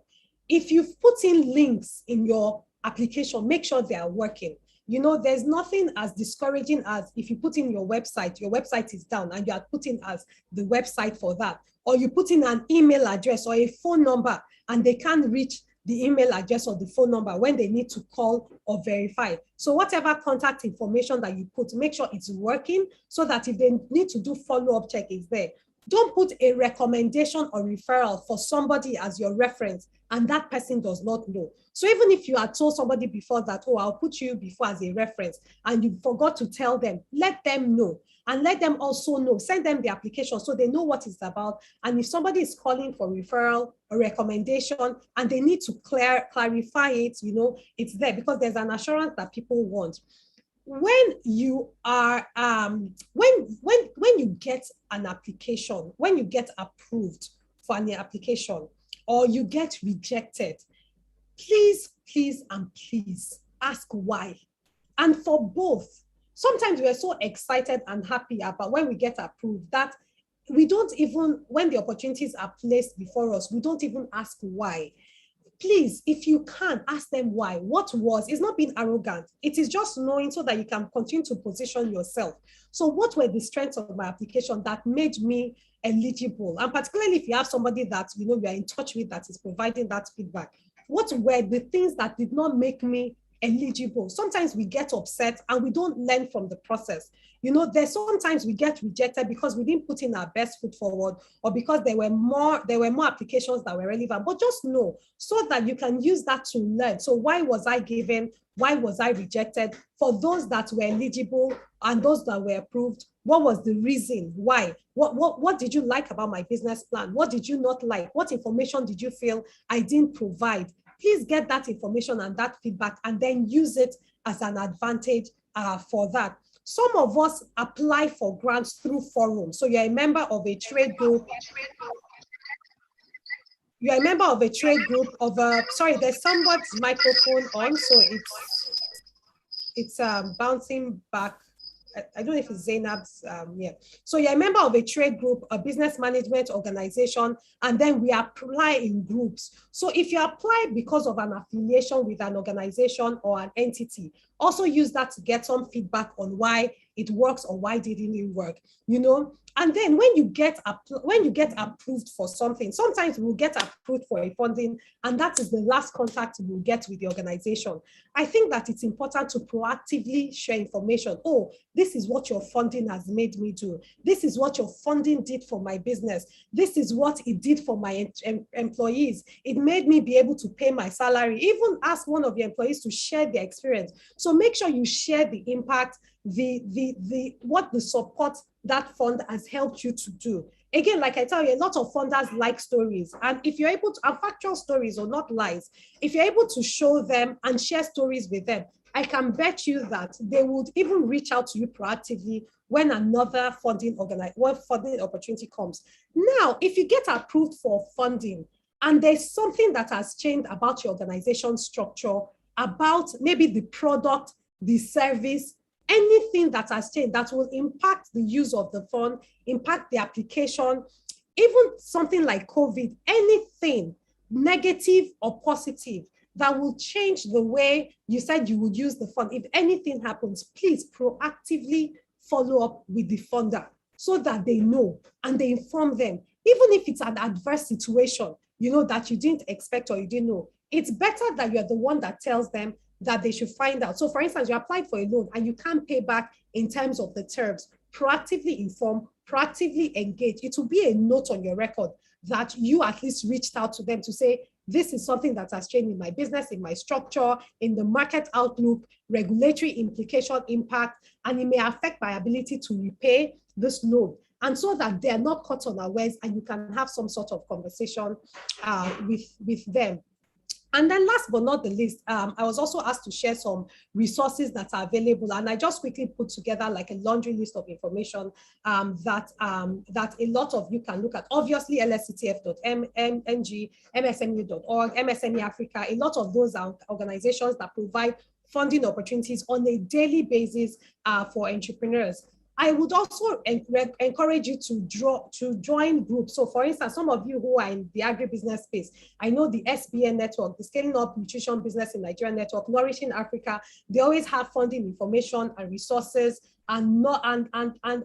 if you've put in links in your application, make sure they are working. There's nothing as discouraging as if you put in your website is down and you are putting as the website for that, or you put in an email address or a phone number and they can't reach the email address or the phone number when they need to call or verify. So whatever contact information that you put, make sure it's working so that if they need to do follow-up check, it's there. Don't put a recommendation or referral for somebody as your reference and that person does not know. So even if you had told somebody before that, oh, I'll put you before as a reference, and you forgot to tell them, let them know. And let them also know, send them the application so they know what it's about. And if somebody is calling for referral or recommendation and they need to clarify it, you know, it's there because there's an assurance that people want. When you are, when you get an application, when you get approved for an application or you get rejected, please, please, and please ask why. And for both, sometimes we're so excited and happy about when we get approved that we don't even, when the opportunities are placed before us, we don't even ask why. Please, if you can, ask them why. What was, it's not being arrogant. It is just knowing so that you can continue to position yourself. So what were the strengths of my application that made me eligible? And particularly if you have somebody that, you know, you are in touch with that is providing that feedback. What were the things that did not make me eligible? Sometimes we get upset and we don't learn from the process. You know, there's sometimes we get rejected because we didn't put in our best foot forward or because there were more applications that were relevant. But just know so that you can use that to learn. So why was I given? Why was I rejected? For those that were eligible and those that were approved, what was the reason why? What did you like about my business plan? What did you not like? What information did you feel I didn't provide? Please get that information and that feedback and then use it as an advantage for that. Some of us apply for grants through forums. So you're a member of a trade group. You're a member of a trade group of a, sorry, there's somebody's microphone on, so it's bouncing back. I don't know if it's Zainab's, yeah. So you're a member of a trade group, a business management organization, and then we apply in groups. So if you apply because of an affiliation with an organization or an entity, also use that to get some feedback on why it works or why didn't it work, you know? And then when you get approved for something, sometimes we'll get approved for a funding, and that is the last contact we'll get with the organization. I think that it's important to proactively share information. Oh, this is what your funding has made me do. This is what your funding did for my business. This is what it did for my employees. It made me be able to pay my salary. Even ask one of your employees to share their experience. So make sure you share the impact, what the support that fund has helped you to do. Again, like I tell you, a lot of funders like stories. And if you're able to, and factual stories or not lies, if you're able to show them and share stories with them, I can bet you that they would even reach out to you proactively when another funding opportunity comes. Now, if you get approved for funding and there's something that has changed about your organization structure, about maybe the product, the service, anything that has changed that will impact the use of the fund, impact the application, even something like COVID, anything negative or positive that will change the way you said you would use the fund. If anything happens, please proactively follow up with the funder so that they know and they inform them. Even if it's an adverse situation, you know, that you didn't expect or you didn't know, it's better that you're the one that tells them that they should find out. So for instance, you applied for a loan and you can't pay back in terms of the terms. Proactively inform, proactively engage. It will be a note on your record that you at least reached out to them to say, this is something that has changed in my business, in my structure, in the market outlook, regulatory implication impact, and it may affect my ability to repay this loan. And so that they're not caught unawares and you can have some sort of conversation with them. And then last but not the least, I was also asked to share some resources that are available. And I just quickly put together like a laundry list of information that a lot of you can look at. Obviously, lsctf.ng, msmu.org, MSME Africa, a lot of those are organizations that provide funding opportunities on a daily basis for entrepreneurs. I would also encourage you to join groups. So for instance, some of you who are in the agribusiness space, I know the SBN network, the Scaling Up Nutrition Business in Nigeria network, Nourishing Africa, they always have funding information and resources and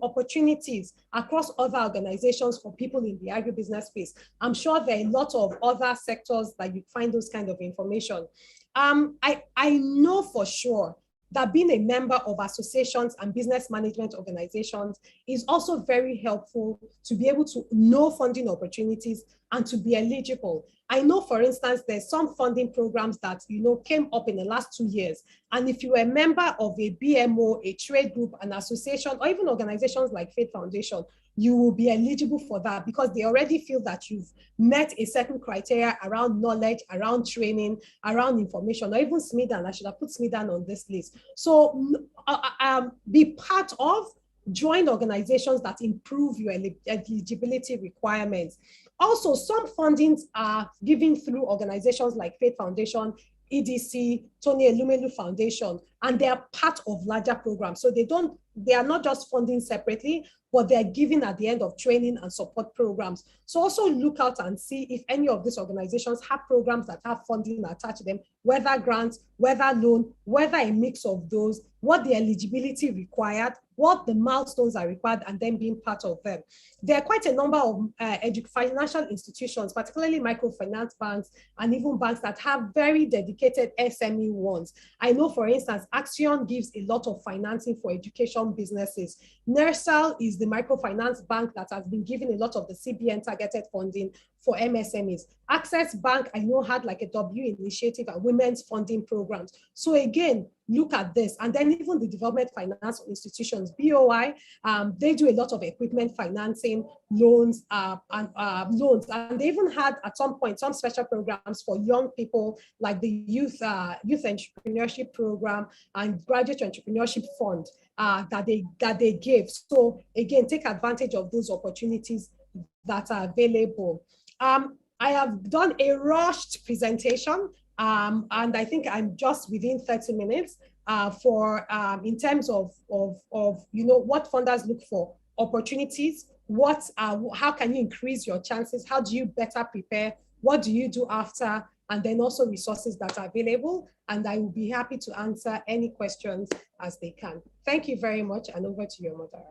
opportunities across other organizations for people in the agribusiness space. I'm sure there are a lot of other sectors that you find those kind of information. I know for sure that being a member of associations and business management organizations is also very helpful to be able to know funding opportunities and to be eligible. I know, for instance, there's some funding programs that, came up in the last 2 years. And if you are a member of a BMO, a trade group, an association, or even organizations like Faith Foundation, you will be eligible for that because they already feel that you've met a certain criteria around knowledge, around training, around information, or even SMIDAN. I should have put SMIDAN on this list. So be part of, join organizations that improve your eligibility requirements. Also, some fundings are given through organizations like Faith Foundation, EDC, Tony Elumelu Foundation, and they are part of larger programs. So they are not just funding separately, but they're given at the end of training and support programs. So also look out and see if any of these organizations have programs that have funding attached to them, whether grants, whether loan, whether a mix of those, what the eligibility required, what the milestones are required, and then being part of them. There are quite a number of financial institutions, particularly microfinance banks, and even banks that have very dedicated SME ones. I know, for instance, Axion gives a lot of financing for education businesses. NERSAL is the microfinance bank that has been giving a lot of the CBN targeted funding for MSMEs. Access Bank, I know, had like a W initiative and women's funding programs. So again, look at this. And then even the development finance institutions, BOI, they do a lot of equipment financing, loans, and they even had at some point some special programs for young people, like the youth entrepreneurship program and graduate entrepreneurship fund that they give. So again, take advantage of those opportunities that are available. I have done a rushed presentation, and I think I'm just within 30 minutes in terms of what funders look for, opportunities, how can you increase your chances, how do you better prepare, what do you do after, and then also resources that are available. And I will be happy to answer any questions as they can. Thank you very much, and over to your moderator.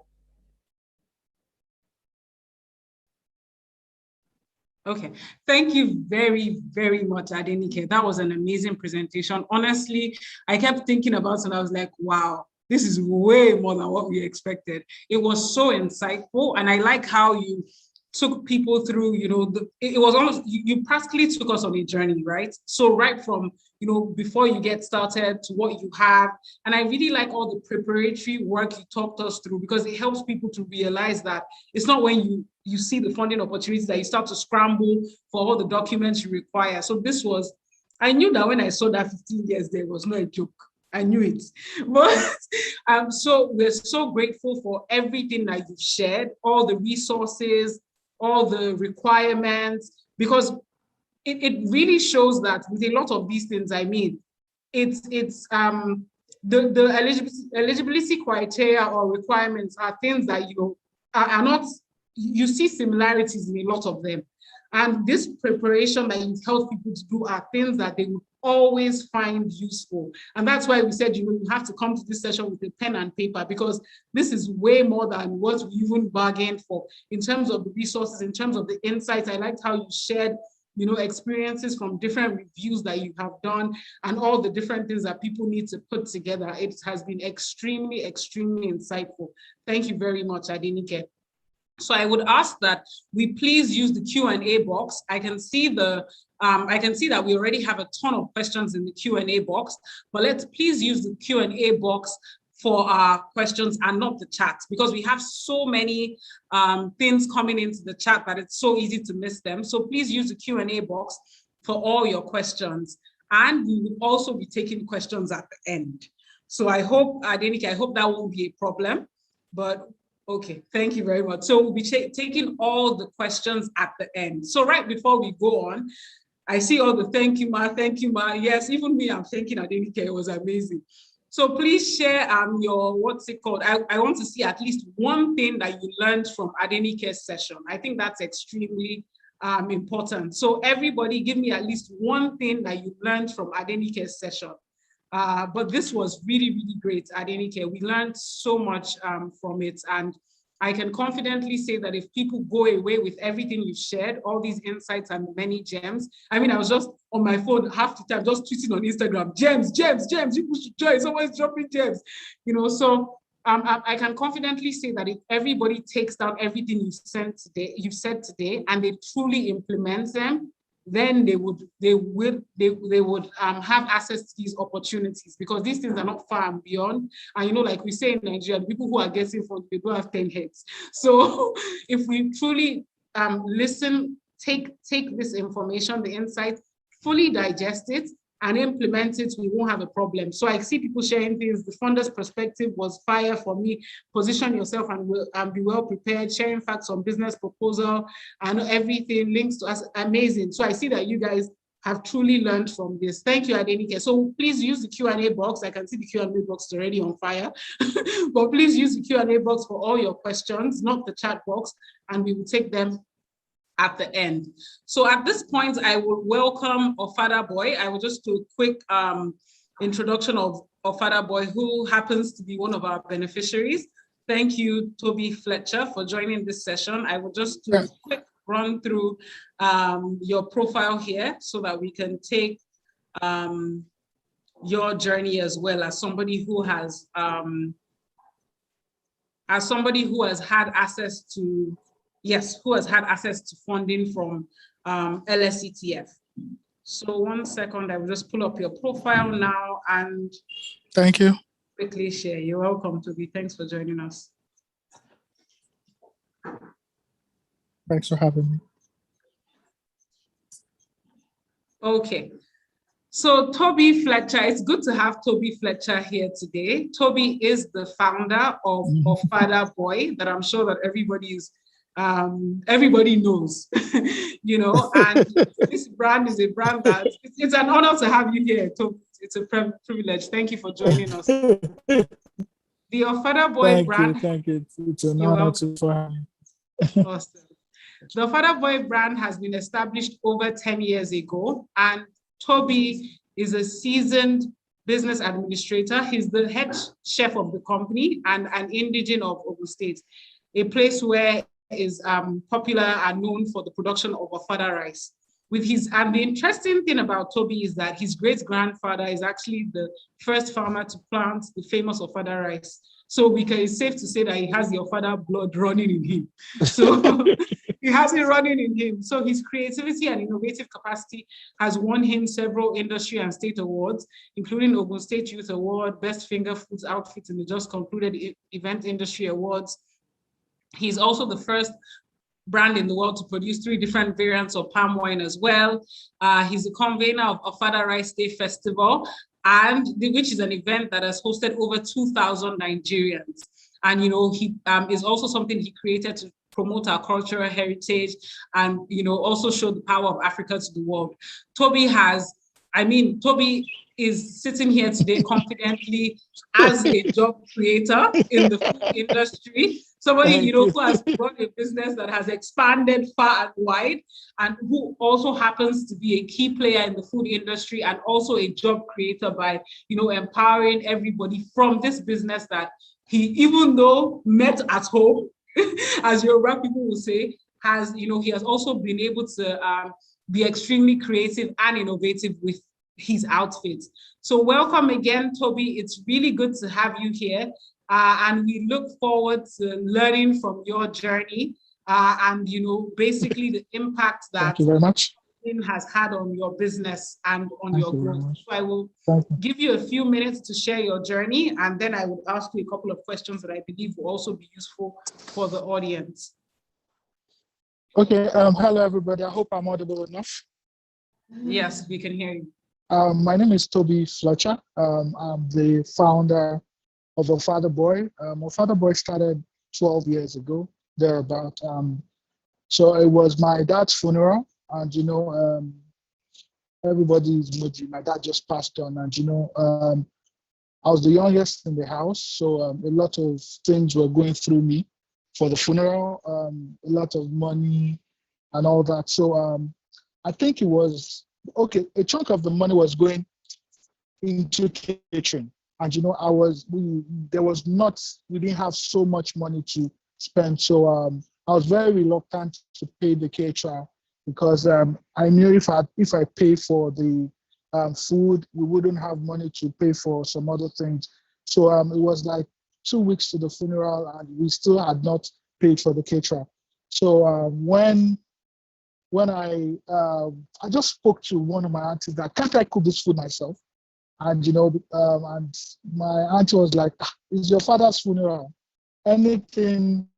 Okay, thank you very, very much, Adenike. That was an amazing presentation. Honestly, I kept thinking about it and I was like, wow, this is way more than what we expected. It was so insightful, and I like how you took people through, it was almost, you practically took us on a journey, right? So right from, before you get started to what you have. And I really like all the preparatory work you talked us through, because it helps people to realize that it's not when you see the funding opportunities that you start to scramble for all the documents you require. So I knew that when I saw that 15 years there was not a joke. I knew it. But so we're so grateful for everything that you've shared, all the resources, all the requirements, because it really shows that with a lot of these things, I mean, it's the eligibility criteria or requirements are things that are not, you see similarities in a lot of them. And this preparation that you help people to do are things that they will always find useful. And that's why we said, you have to come to this session with a pen and paper, because this is way more than what we even bargained for in terms of the resources, in terms of the insights. I liked how you shared, experiences from different reviews that you have done and all the different things that people need to put together. It has been extremely, extremely insightful. Thank you very much, Adenike. So I would ask that we please use the Q&A box. I can see that we already have a ton of questions in the Q&A box, but let's please use the Q&A box for our questions and not the chat, because we have so many things coming into the chat that it's so easy to miss them. So please use the Q&A box for all your questions. And we will also be taking questions at the end. So I hope, Adenike, I hope that won't be a problem, but okay, thank you very much. So we'll be taking all the questions at the end. So right before we go on, I see all the thank you, ma. Yes, even me, I'm thanking Adenike, it was amazing. So please share your, what's it called? I want to see at least one thing that you learned from Adenike's session. I think that's extremely important. So everybody give me at least one thing that you learned from Adenike's session. But this was really, really great, Adenike. We learned so much from it. And I can confidently say that if people go away with everything you've shared, all these insights and many gems. I mean, I was just on my phone half the time, just tweeting on Instagram, gems, gems, gems, people should join, someone's dropping gems, so I can confidently say that if everybody takes down everything you've said today, and they truly implement them, then they would have access to these opportunities, because these things are not far and beyond. And like we say in Nigeria, the people who are getting funded, they don't have 10 heads. So if we truly listen, take this information, the insights, fully digest it and implement it, we won't have a problem. So I see people sharing things. The funder's perspective was fire for me. Position yourself and be well prepared. Sharing facts on business proposal and everything, links to us, amazing. So I see that you guys have truly learned from this. Thank you, Adenike. So please use the Q&A box. I can see the Q&A box is already on fire, but please use the Q&A box for all your questions, not the chat box, and we will take them at the end. So at this point, I will welcome Ofada Boy. I will just do a quick introduction of Ofada Boy, who happens to be one of our beneficiaries. Thank you, Toby Fletcher, for joining this session. I will just do a quick run through your profile here so that we can take your journey as well, as somebody who has had access to funding from LSETF. So 1 second, I will just pull up your profile now and thank you. Quickly share. You're welcome, Toby. Thanks for joining us. Thanks for having me. Okay. So Toby Fletcher, it's good to have Toby Fletcher here today. Toby is the founder of Ofada Boy, that I'm sure that everybody knows, and this brand is a brand that it's an honor to have you here, Toby. It's a privilege. Thank you for joining us. The Ofada Boy brand. Thank you. It's an honor to have you. Awesome. The Ofada Boy brand has been established over 10 years ago, and Toby is a seasoned business administrator. He's the head chef of the company and an indigene of Ogun State, a place where is popular and known for the production of Ofada rice. And the interesting thing about Toby is that his great-grandfather is actually the first farmer to plant the famous Ofada rice. So it's safe to say that he has the Ofada blood running in him. So he has it running in him. So his creativity and innovative capacity has won him several industry and state awards, including Ogun State Youth Award, Best Finger Foods Outfit in the just concluded Event Industry Awards. He's also the first brand in the world to produce 3 different variants of palm wine as well. He's the convener of Ofada Rice Day Festival, which is an event that has hosted over 2,000 Nigerians. And he is also something he created to promote our cultural heritage and also show the power of Africa to the world. Toby is sitting here today confidently as a job creator in the food industry. Somebody who has run a business that has expanded far and wide, and who also happens to be a key player in the food industry and also a job creator by empowering everybody from this business that he, even though met at home, as Yoruba people will say, he has also been able to be extremely creative and innovative with his outfits. So welcome again, Toby. It's really good to have you here. And we look forward to learning from your journey and, basically the impact that Thank you very much. has had on your business and on your growth. So I will give you a few minutes to share your journey, and then I will ask you a couple of questions that I believe will also be useful for the audience. Okay. Hello, everybody. I hope I'm audible enough. Yes, we can hear you. My name is Toby Fletcher. I'm the founder of Ofada Boy. Ofada Boy started 12 years ago, thereabout. So it was my dad's funeral, and everybody's emoji. My dad just passed on, and I was the youngest in the house, so a lot of things were going through me for the funeral, a lot of money and all that. So I think it was okay. A chunk of the money was going into catering. And we didn't have so much money to spent. So I was very reluctant to pay the caterer because I knew if I pay for the food, we wouldn't have money to pay for some other things. So it was like 2 weeks to the funeral, and we still had not paid for the caterer. So when I just spoke to one of my aunties that can't I cook this food myself? And and my auntie was like, "It's your father's funeral. Anything,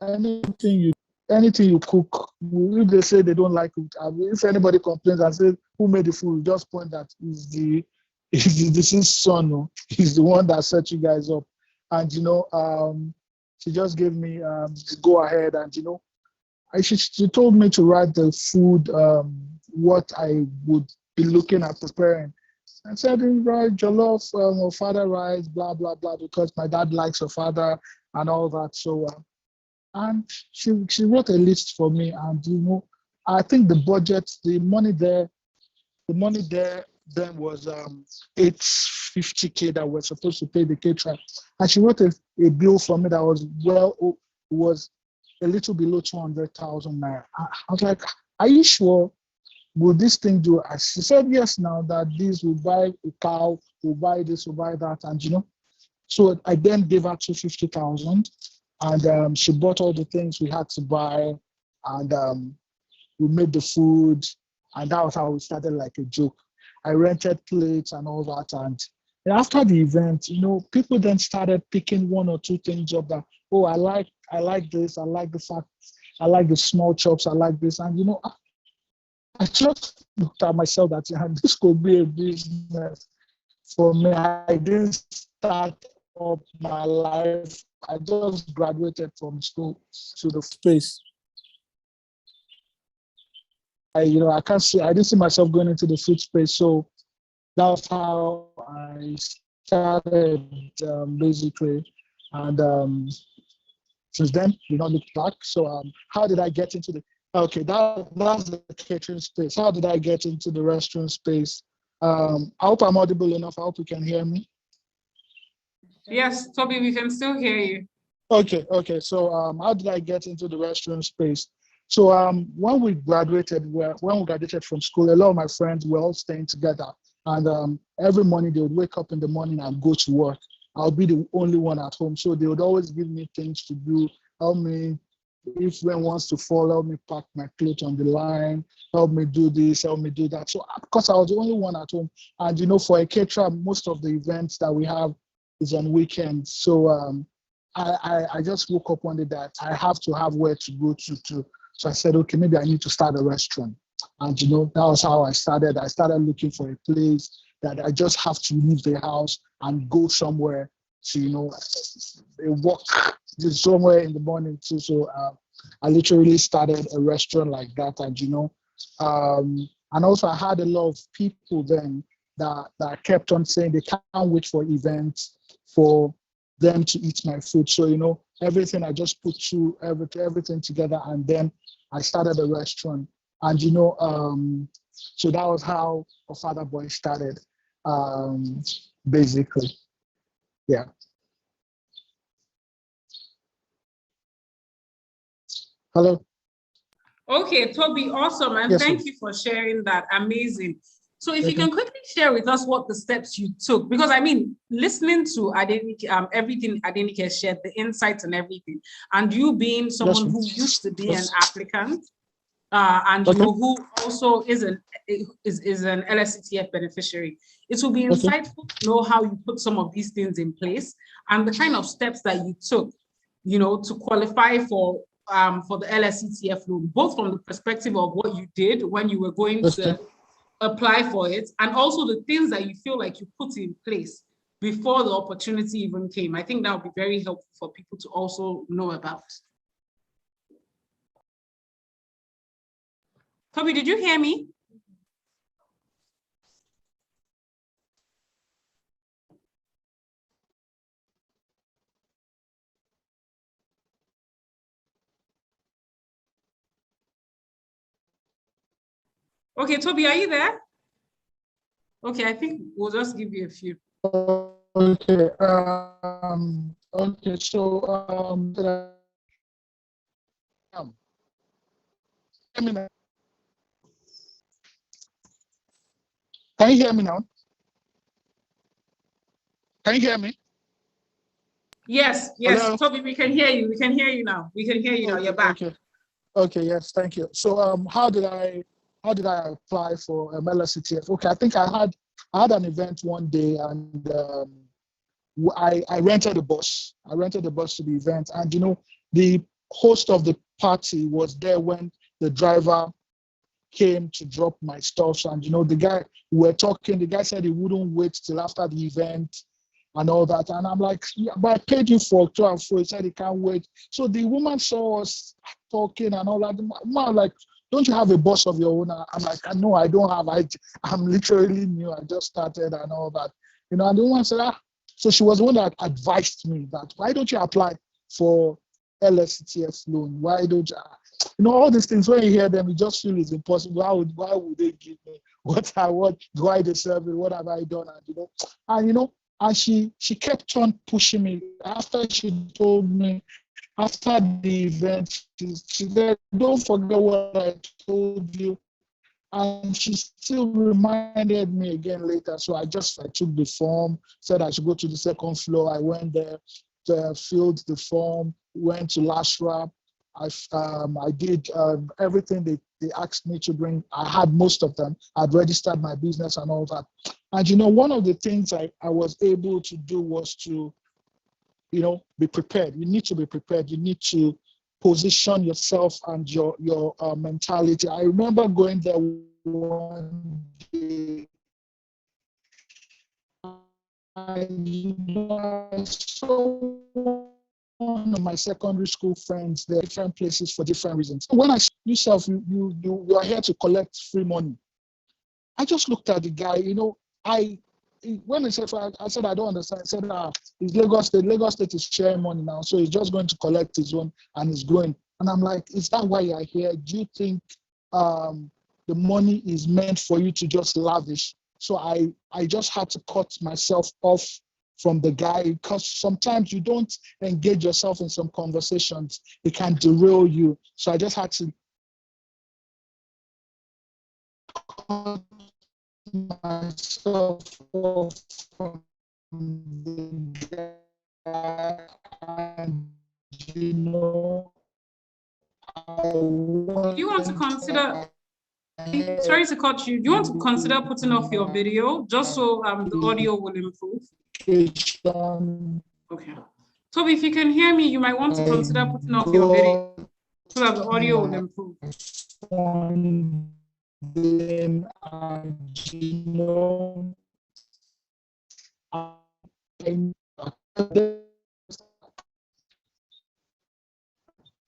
anything you cook, if they say they don't like it, if anybody complains and says who made the food, just point that is the deceased son. No? He's the one that set you guys up." And she just gave me the go ahead, and she told me to write the food, what I would be looking at preparing. I said, right, jollof, or father rice, blah, blah, blah, because my dad likes her father and all that. So, and she wrote a list for me. And, I think the money there then was 850K that we're supposed to pay the caterer. And she wrote a bill for me that was a little below 200,000 naira. I was like, are you sure? Will this thing do? She said, yes, now that this will buy a cow, will buy this, will buy that. And, so I then gave her 250,000, and she bought all the things we had to buy, and we made the food, and that was how we started like a joke. I rented plates and all that. And after the event, people then started picking one or two things up that, oh, I like this, I like the fact, I like the small chops, I like this. And, I just looked at myself that this could be a business for me. I didn't start up my life. I just graduated from school to the space. I didn't see myself going into the food space. So that's how I started, basically. And since then, we not look back. So how did I get into that's the catering space. How did I get into the restaurant space? I hope I'm audible enough. I hope you can hear me. Yes, Toby, we can still hear you. Okay. So how did I get into the restaurant space? So when we graduated from school, a lot of my friends were all staying together. And every morning they would wake up in the morning and go to work. I'll be the only one at home. So they would always give me things to do, help me. If rain wants to fall, help me pack my clothes on the line, help me do this, help me do that. So, because I was the only one at home, and for a caterer, most of the events that we have is on weekends. So, I just woke up one day that I have to have where to go to. So I said, okay, maybe I need to start a restaurant. And that was how I started. I started looking for a place that I just have to leave the house and go somewhere to, walk somewhere in the morning too. So I literally started a restaurant like that. And also I had a lot of people then that kept on saying they can't wait for events for them to eat my food. So, everything I just put through everything together, and then I started a restaurant. And, so that was how a Father Boy started, basically. Yeah. Hello. Okay, Toby, awesome. And Yes, thank you for sharing that. Amazing. So if you Okay. can quickly share with us what the steps you took, because listening to Adenike, everything Adenike shared, the insights and everything, and you being someone who used to be an applicant, and who also is an LSCTF beneficiary, it will be insightful to know how you put some of these things in place and the kind of steps that you took, to qualify for the LSCTF loan, both from the perspective of what you did when you were going to apply for it, and also the things that you feel like you put in place before the opportunity even came. I think that would be very helpful for people to also know about. Toby, did you hear me? Okay, Toby, are you there? Okay, I think we'll just give you a few. Okay. Okay, so hear me now? Can you hear me now? Can you hear me? Yes, Hello? Toby, we can hear you. We can hear you now. We can hear you now. You're back. Okay, yes, thank you. So how did I apply for LSCTF? Okay, I think I had an event one day, and I rented a bus. I rented a bus to the event, and the host of the party was there when the driver came to drop my stuff. And the guy, we were talking, the guy said he wouldn't wait till after the event and all that. And I'm like, yeah, but I paid you for 12 for. He said he can't wait. So the woman saw us talking and all that. Man, like, don't you have a boss of your own? I'm like, no, I don't have. I'm literally new. I just started and all that. And the woman said, so she was the one that advised me that, why don't you apply for LSCTF loan? Why don't you? All these things, when you hear them, you just feel it's impossible. Why would they give me what I want? Do I deserve it? What have I done? And she kept on pushing me. After she told me, after the event, she said, don't forget what I told you. And she still reminded me again later. So I took the form, said I should go to the second floor. I went there, filled the form, went to LASRA. I did everything they asked me to bring. I had most of them. I'd registered my business and all that. And one of the things I was able to do was to, be prepared. You need to be prepared. You need to position yourself and your mentality. I remember going there one day, I saw one of my secondary school friends. They're different places for different reasons. When I saw yourself, you are here to collect free money. I just looked at the guy. When I said I don't understand. I said, it's Lagos State. Lagos State is sharing money now, so he's just going to collect his own and he's going. And I'm like, is that why you're here? Do you think the money is meant for you to just lavish? So I just had to cut myself off from the guy, because sometimes you don't engage yourself in some conversations. It can derail you. So I just had to cut myself off from the guy, and Do you want to consider, sorry to cut you, do you want to consider putting off your video just so the audio will improve? Okay. Toby, if you can hear me, you might want to consider putting off your video so that the audio will improve.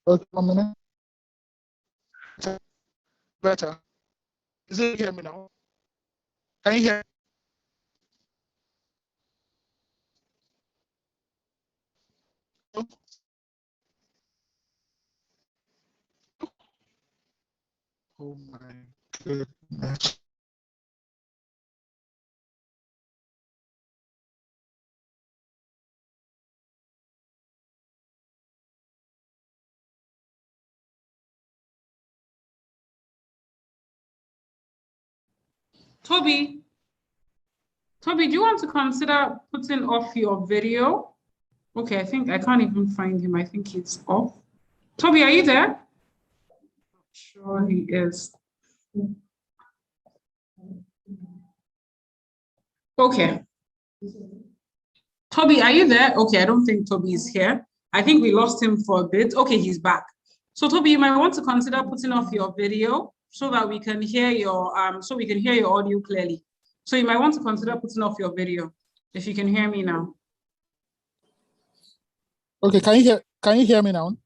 Okay, 1 minute. Better. Is it hear me now? Can you hear? Oh my goodness. Toby, do you want to consider putting off your video? Okay, I think I can't even find him. I think he's off. Toby, are you there? Not sure he is. Okay. Toby, are you there? Okay, I don't think Toby is here. I think we lost him for a bit. Okay, he's back. So Toby, you might want to consider putting off your video so that we can hear your audio clearly. So you might want to consider putting off your video if you can hear me now. Okay, can you hear me now?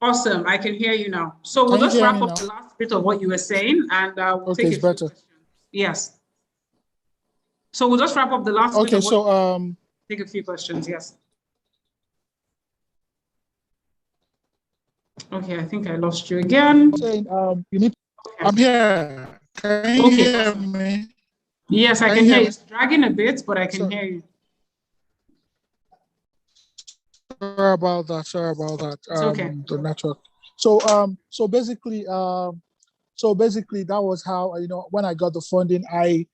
Awesome, I can hear you now. So we'll just wrap up the last bit of what you were saying, and we'll take a few questions. Yes. So we'll just wrap up the last bit of what take a few questions, yes. Okay, I think I lost you again. You need. Okay. I'm here. Can you hear me? Yes, I can hear you. It's dragging a bit, but I can hear you. Sorry about that. Sorry about that. It's okay. The network. So basically, that was how, when I got the funding, I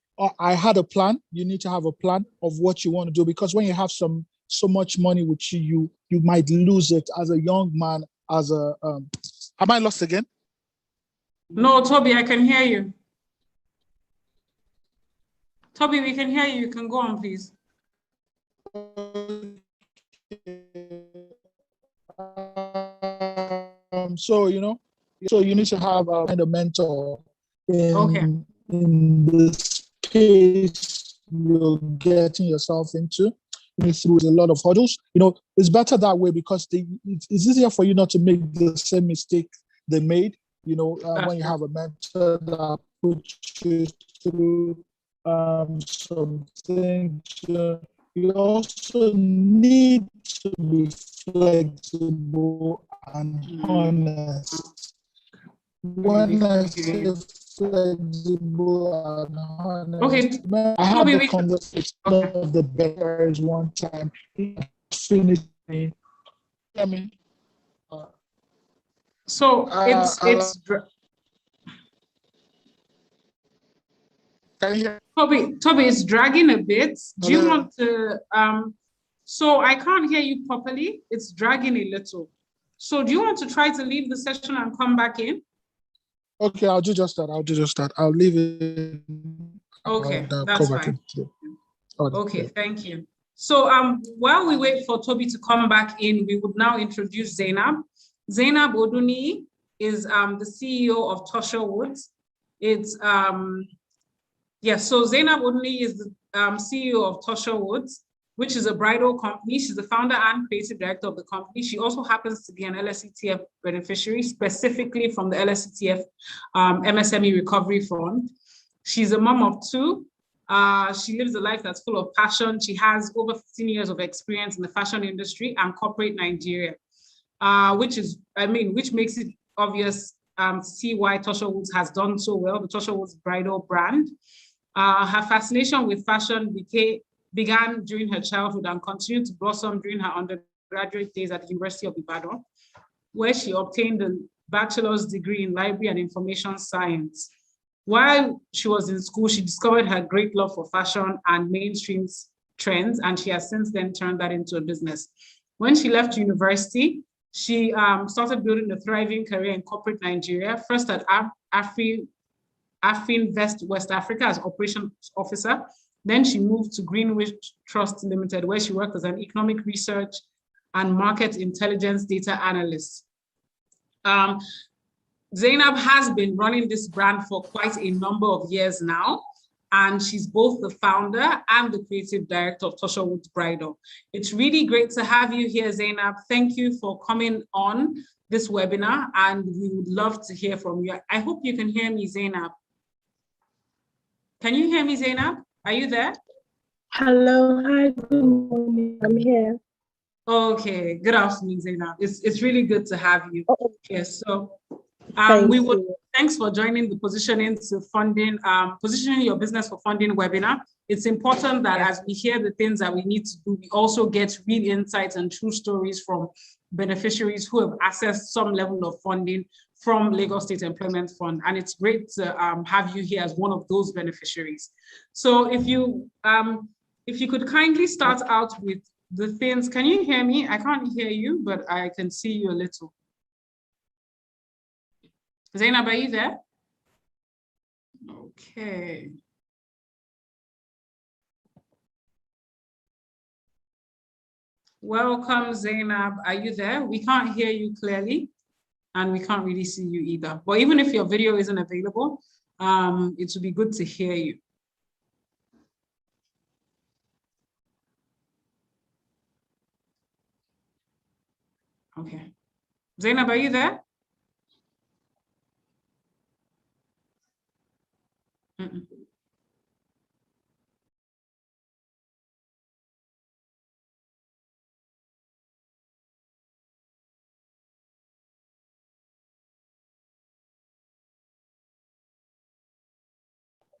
had a plan. You need to have a plan of what you want to do, because when you have so much money with you might lose it as a young man. Am I lost again? No, Toby, I can hear you. Toby, we can hear you. You can go on, please. So you need to have a kind of mentor Okay. in the space you're getting yourself into. Through a lot of hurdles, it's better that way, because it's easier for you not to make the same mistake they made. When you have a mentor that puts you through some things. You also need to be flexible and honest. When I say flexible and honest, okay. I had the conversation of the bears one time. Finished me. I mean, so it's can you hear? Toby, it's dragging a bit. Do you want to so I can't hear you properly. It's dragging a little. So do you want to try to leave the session and come back in? Okay, I'll do just that. I'll leave it. Okay, that's fine. Okay, Okay, thank you. So while we wait for Toby to come back in, we would now introduce Zainab. Zainab Oduni is the CEO of Tosha Woods. It's so Zainab Oduni is the CEO of Tosha Woods, which is a bridal company. She's the founder and creative director of the company. She also happens to be an LSETF beneficiary, specifically from the LSETF MSME Recovery Fund. She's a mom of two. She lives a life that's full of passion. She has over 15 years of experience in the fashion industry and corporate Nigeria, which makes it obvious to see why Tosha Woods has done so well, the Tosha Woods bridal brand. Her fascination with fashion began during her childhood and continued to blossom during her undergraduate days at the University of Ibadan, where she obtained a bachelor's degree in library and information science. While she was in school, she discovered her great love for fashion and mainstream trends, and she has since then turned that into a business. When she left university, she started building a thriving career in corporate Nigeria, first at Afrinvest West Africa as operations officer. Then she moved to Greenwich Trust Limited, where she worked as an economic research and market intelligence data analyst. Zainab has been running this brand for quite a number of years now, and she's both the founder and the creative director of Tosha Woods Bridal. It's really great to have you here, Zainab. Thank you for coming on this webinar, and we would love to hear from you. I hope you can hear me, Zainab. Can you hear me, Zainab? Are you there? Hello, hi, good morning. I'm here. Okay, good afternoon, Zainab. It's really good to have you here. So thanks for joining the Positioning Your Business for Funding webinar. It's important that as we hear the things that we need to do, we also get real insights and true stories from beneficiaries who have accessed some level of funding from Lagos State Employment Fund. And it's great to have you here as one of those beneficiaries. So if you could kindly start out with the things. Can you hear me? I can't hear you, but I can see you a little. Zainab, are you there? Okay. Welcome, Zainab. Are you there? We can't hear you clearly, and we can't really see you either. But even if your video isn't available, it would be good to hear you. Okay. Zainab, are you there? Mm-mm.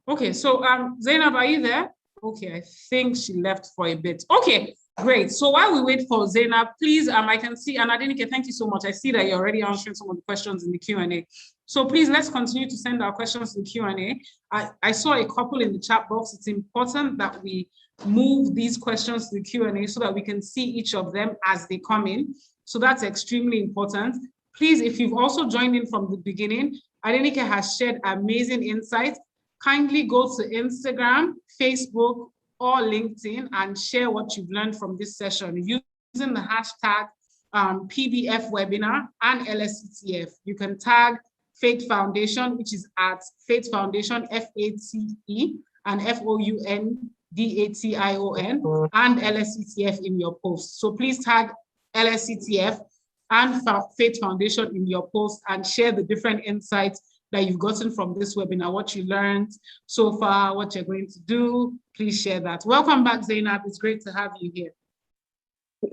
Okay, so Zainab, are you there? Okay, I think she left for a bit. Okay, Great. So while we wait for Zainab, please, I can see, and Adenike, thank you so much. I see that you're already answering some of the questions in the Q&A. So please, let's continue to send our questions to the Q&A. I saw a couple in the chat box. It's important that we move these questions to the Q&A so that we can see each of them as they come in. So that's extremely important. Please, if you've also joined in from the beginning, Adenike has shared amazing insights. Kindly go to Instagram, Facebook, or LinkedIn and share what you've learned from this session using the hashtag PBF webinar and LSCTF. You can tag Faith Foundation, which is at Faith Foundation, FATE and FOUNDATION and LSCTF in your post. So please tag LSCTF and Faith Foundation in your post and share the different insights that you've gotten from this webinar, what you learned so far, what you're going to do. Please share that. Welcome back, Zainab. It's great to have you here.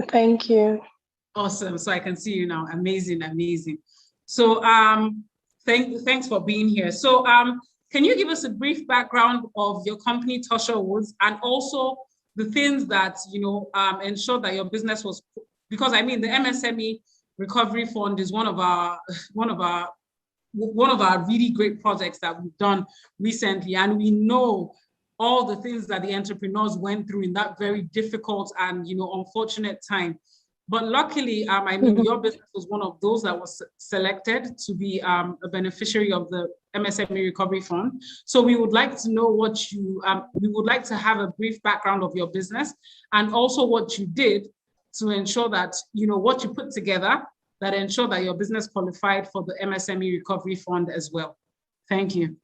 Thank you. Awesome. So I can see you now. Amazing, amazing. So thanks for being here. So can you give us a brief background of your company, Tosha Woods, and also the things that ensure that your business was, because I mean the MSME Recovery Fund is one of our really great projects that we've done recently, and we know all the things that the entrepreneurs went through in that very difficult and unfortunate time. But luckily, I mean, your business was one of those that was selected to be a beneficiary of the MSME Recovery Fund. So we would like to know what you, we would like to have a brief background of your business and also what you did to ensure that, what you put together that ensure that your business qualified for the MSME Recovery Fund as well. Thank you.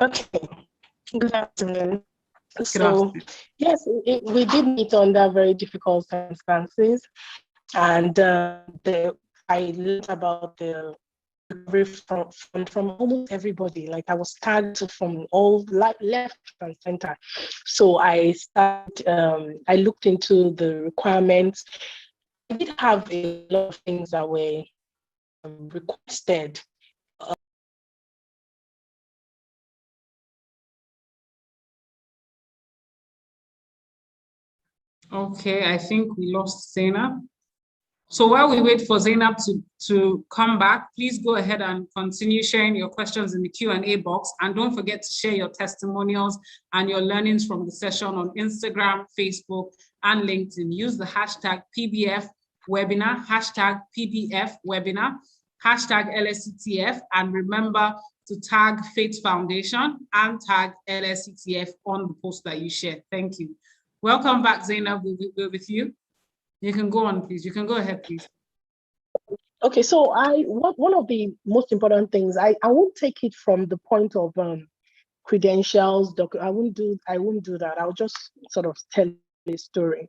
Okay. Good afternoon. So, yes, we did meet under very difficult circumstances, and I learned about the recovery from almost everybody. Like I was tagged from all left and center. So I started. I looked into the requirements. I did have a lot of things that were requested. Okay, I think we lost Zainab. So while we wait for Zainab to come back, please go ahead and continue sharing your questions in the Q&A box. And don't forget to share your testimonials and your learnings from the session on Instagram, Facebook, and LinkedIn. Use the hashtag PBF webinar, hashtag PBF webinar, hashtag LSCTF, and remember to tag Faith Foundation and tag LSCTF on the post that you share. Thank you. Welcome back, Zainab. We're with you. You can go on, please. You can go ahead, please. Okay, so one of the most important things, I won't take it from the point of credentials. I won't do that. I'll just sort of tell a story.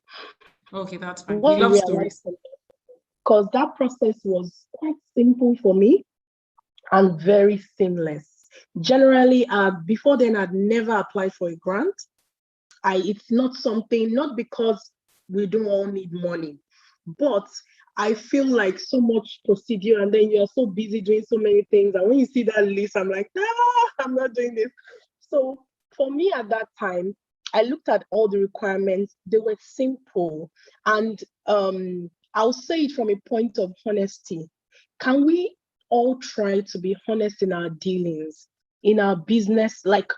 Okay, that's fine. We love stories. Because that process was quite simple for me and very seamless. Generally, before then, I'd never applied for a grant. It's not something, not because we don't all need money, but I feel like so much procedure and then you're so busy doing so many things. And when you see that list, I'm like, I'm not doing this. So for me at that time, I looked at all the requirements. They were simple. And I'll say it from a point of honesty. Can we all try to be honest in our dealings, in our business? Like,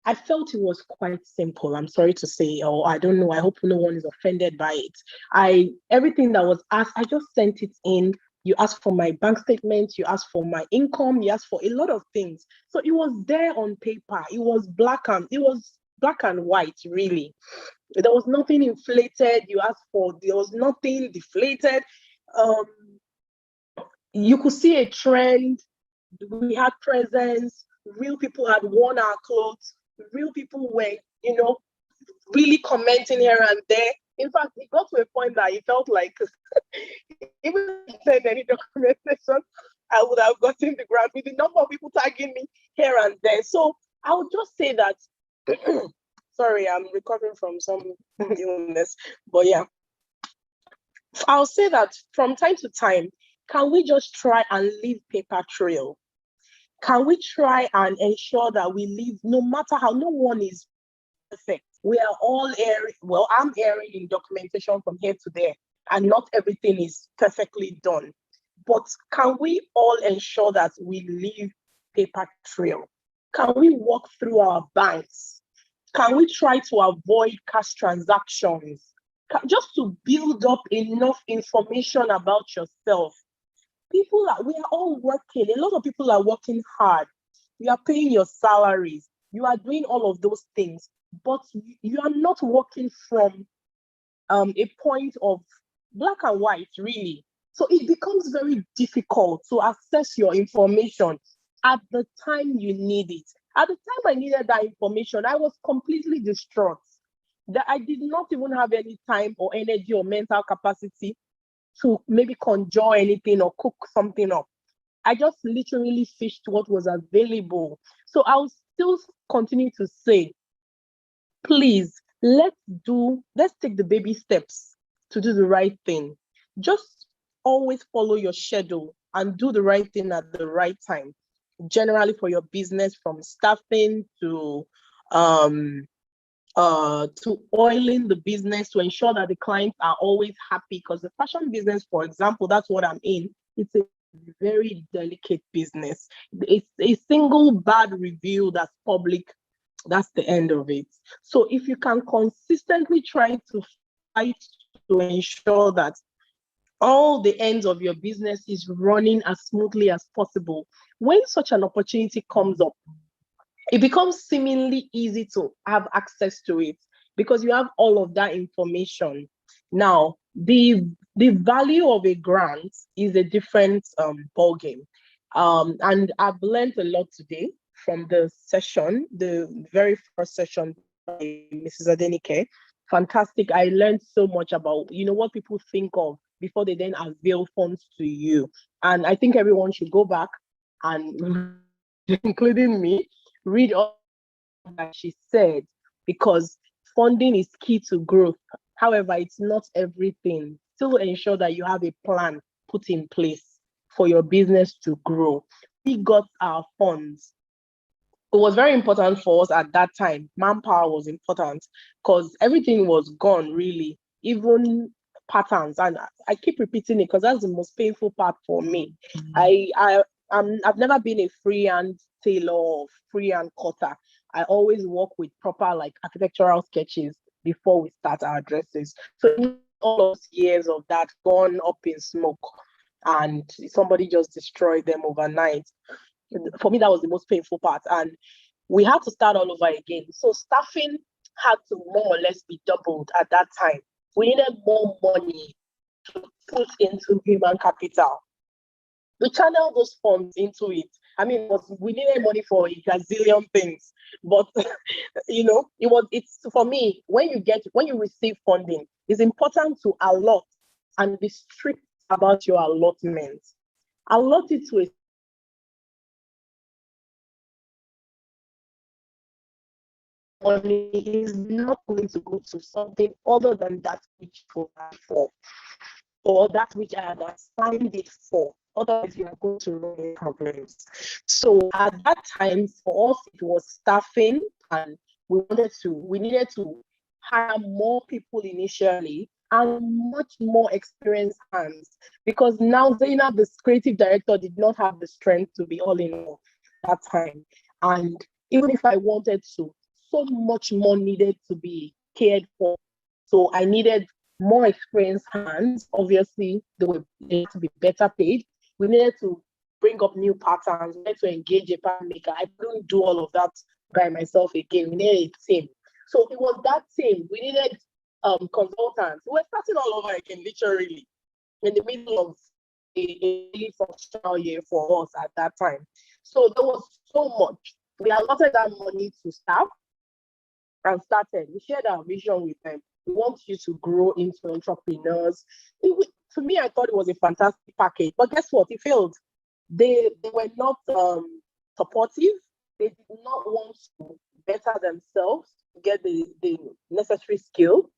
I felt it was quite simple. I'm sorry to say, or I don't know. I hope no one is offended by it. Everything that was asked, I just sent it in. You asked for my bank statement. You asked for my income. You asked for a lot of things. So it was there on paper. It was black and white, really. There was nothing inflated. You asked for. There was nothing deflated. You could see a trend. We had presence. Real people had worn our clothes. Real people were, really commenting here and there. In fact, it got to a point that it felt like even if I sent any documentation, I would have gotten the grant with the number of people tagging me here and there. So I would just say that, sorry, I'm recovering from some illness, but yeah. I'll say that from time to time, can we just try and leave paper trail? Can we try and ensure that we leave, no matter how, no one is perfect. We are all erring. Well, I'm erring in documentation from here to there, and not everything is perfectly done. But can we all ensure that we leave paper trail? Can we walk through our banks? Can we try to avoid cash transactions? Just to build up enough information about yourself. We are all working. A lot of people are working hard. You are paying your salaries. You are doing all of those things, but you are not working from a point of black and white, really. So it becomes very difficult to access your information at the time you need it. At the time I needed that information, I was completely distraught. That I did not even have any time or energy or mental capacity to maybe conjure anything or cook something up. I just literally fished what was available. So I'll still continue to say, please, let's take the baby steps to do the right thing. Just always follow your schedule and do the right thing at the right time. Generally for your business, from staffing to oiling the business to ensure that the clients are always happy, because the fashion business, for example, that's what I'm in. It's a very delicate business. It's a single bad review that's public. That's the end of it. So if you can consistently try to fight to ensure that all the ends of your business is running as smoothly as possible, when such an opportunity comes up, it becomes seemingly easy to have access to it because you have all of that information. Now, the value of a grant is a different ballgame. And I've learned a lot today from the session, the very first session by Mrs. Adenike. Fantastic. I learned so much about, what people think of before they then avail funds to you. And I think everyone should go back and, including me, read all that she said, because funding is key to growth. However, it's not everything. Still ensure that you have a plan put in place for your business to grow. We got our funds. It was very important for us at that time. Manpower was important because everything was gone, really, even patterns. And I keep repeating it because that's the most painful part for me. I've never been a freehand tailor or freehand cutter. I always work with proper architectural sketches before we start our dresses. So all those years of that gone up in smoke, and somebody just destroyed them overnight. For me, that was the most painful part. And we had to start all over again. So staffing had to more or less be doubled at that time. We needed more money to put into human capital. We channeled those funds into it. I mean, we needed money for a gazillion things, but it's for me, when you receive funding, it's important to allot and be strict about your allotment. Allot it to a money is not going to go to something other than that which you provide for, or that which I had assigned it for. Otherwise, you are going to run into problems. So at that time, for us, it was staffing, and we needed to hire more people initially and much more experienced hands, because now Zainab, the creative director, did not have the strength to be all in all that time. And even if I wanted to, so much more needed to be cared for. So I needed more experienced hands. Obviously, they needed to be better paid. We needed to bring up new patterns. We needed to engage a pattern maker. I couldn't do all of that by myself again. We needed a team. So it was that team. We needed consultants. We were starting all over again, literally, in the middle of a functional year for us at that time. So there was so much. We allotted that money to staff and started. We shared our vision with them. We want you to grow into entrepreneurs. To me, I thought it was a fantastic package, but guess what? It failed. They were not supportive. They did not want to better themselves, to get the necessary skill.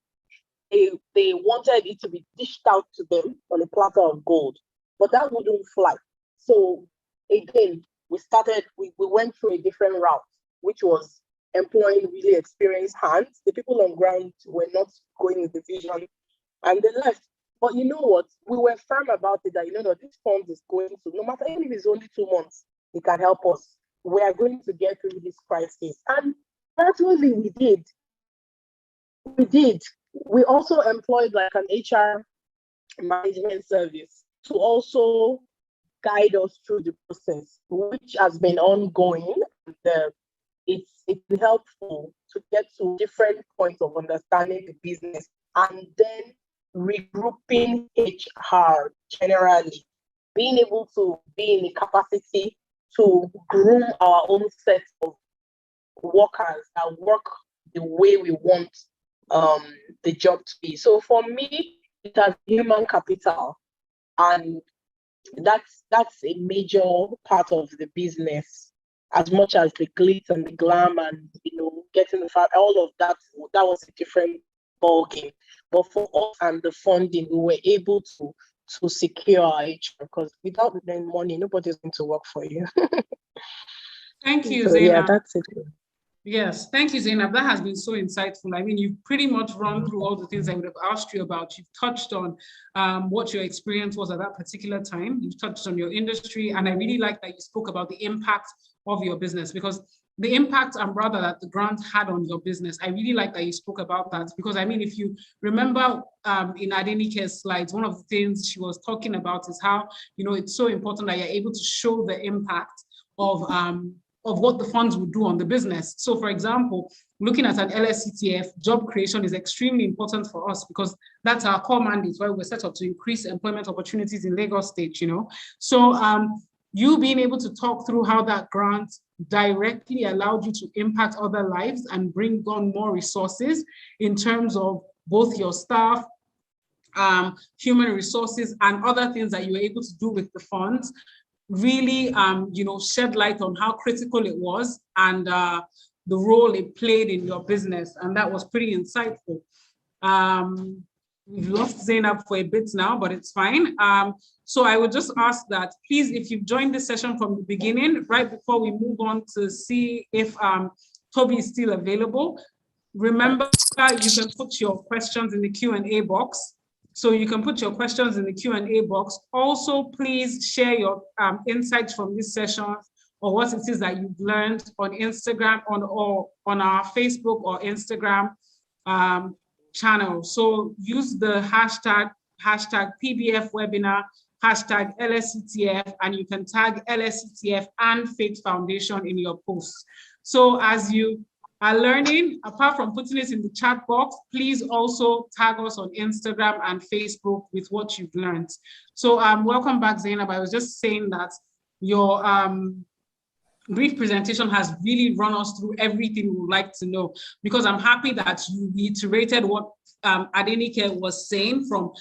They wanted it to be dished out to them on a platter of gold, but that wouldn't fly. So again, we went through a different route, which was employing really experienced hands. The people on ground were not going with the vision, and they left. But you know what? We were firm about it that, this fund is going to, no matter even if it's only 2 months, it can help us. We are going to get through this crisis. And gradually we did. We also employed like an HR management service to also guide us through the process, which has been ongoing. It's helpful to get to different points of understanding the business and then regrouping HR generally, being able to be in the capacity to groom our own set of workers that work the way we want the job to be. So for me, it has human capital, and that's a major part of the business, as much as the glitz and the glam and getting the fact, all of that was a different ballgame. But for us and the funding, we were able to secure our HR, because without the money, nobody's going to work for you. Thank you, So, Zainab. yeah, that's it. Yes, thank you, Zainab. That has been so insightful. I mean, you've pretty much run through all the things I would have asked you about. You've touched on what your experience was at that particular time. You've touched on your industry, and I really like that you spoke about the impact of your business, because the impact rather that the grant had on your business. I really like that you spoke about that, because I mean, if you remember in Adenike's slides, one of the things she was talking about is how, it's so important that you're able to show the impact of what the funds would do on the business. So for example, looking at an LSCTF, job creation is extremely important for us, because that's our core mandate, where we're set up to increase employment opportunities in Lagos State, So you being able to talk through how that grant directly allowed you to impact other lives and bring on more resources in terms of both your staff, human resources, and other things that you were able to do with the funds, really, shed light on how critical it was and the role it played in your business. And that was pretty insightful. We've lost Zainab for a bit now, but it's fine. So I would just ask that, please, if you've joined this session from the beginning, right before we move on to see if Toby is still available, remember you can put your questions in the Q&A box. So you can put your questions in the Q&A box. Also, please share your insights from this session, or what it is that you've learned on Instagram or on our Facebook or Instagram channel. So use the hashtag PBF webinar, hashtag LSCTF, and you can tag LSCTF and Faith Foundation in your posts. So as you are learning, apart from putting it in the chat box, please also tag us on Instagram and Facebook with what you've learned. So welcome back, Zainab. I was just saying that your brief presentation has really run us through everything we would like to know, because I'm happy that you reiterated what Adenike was saying, from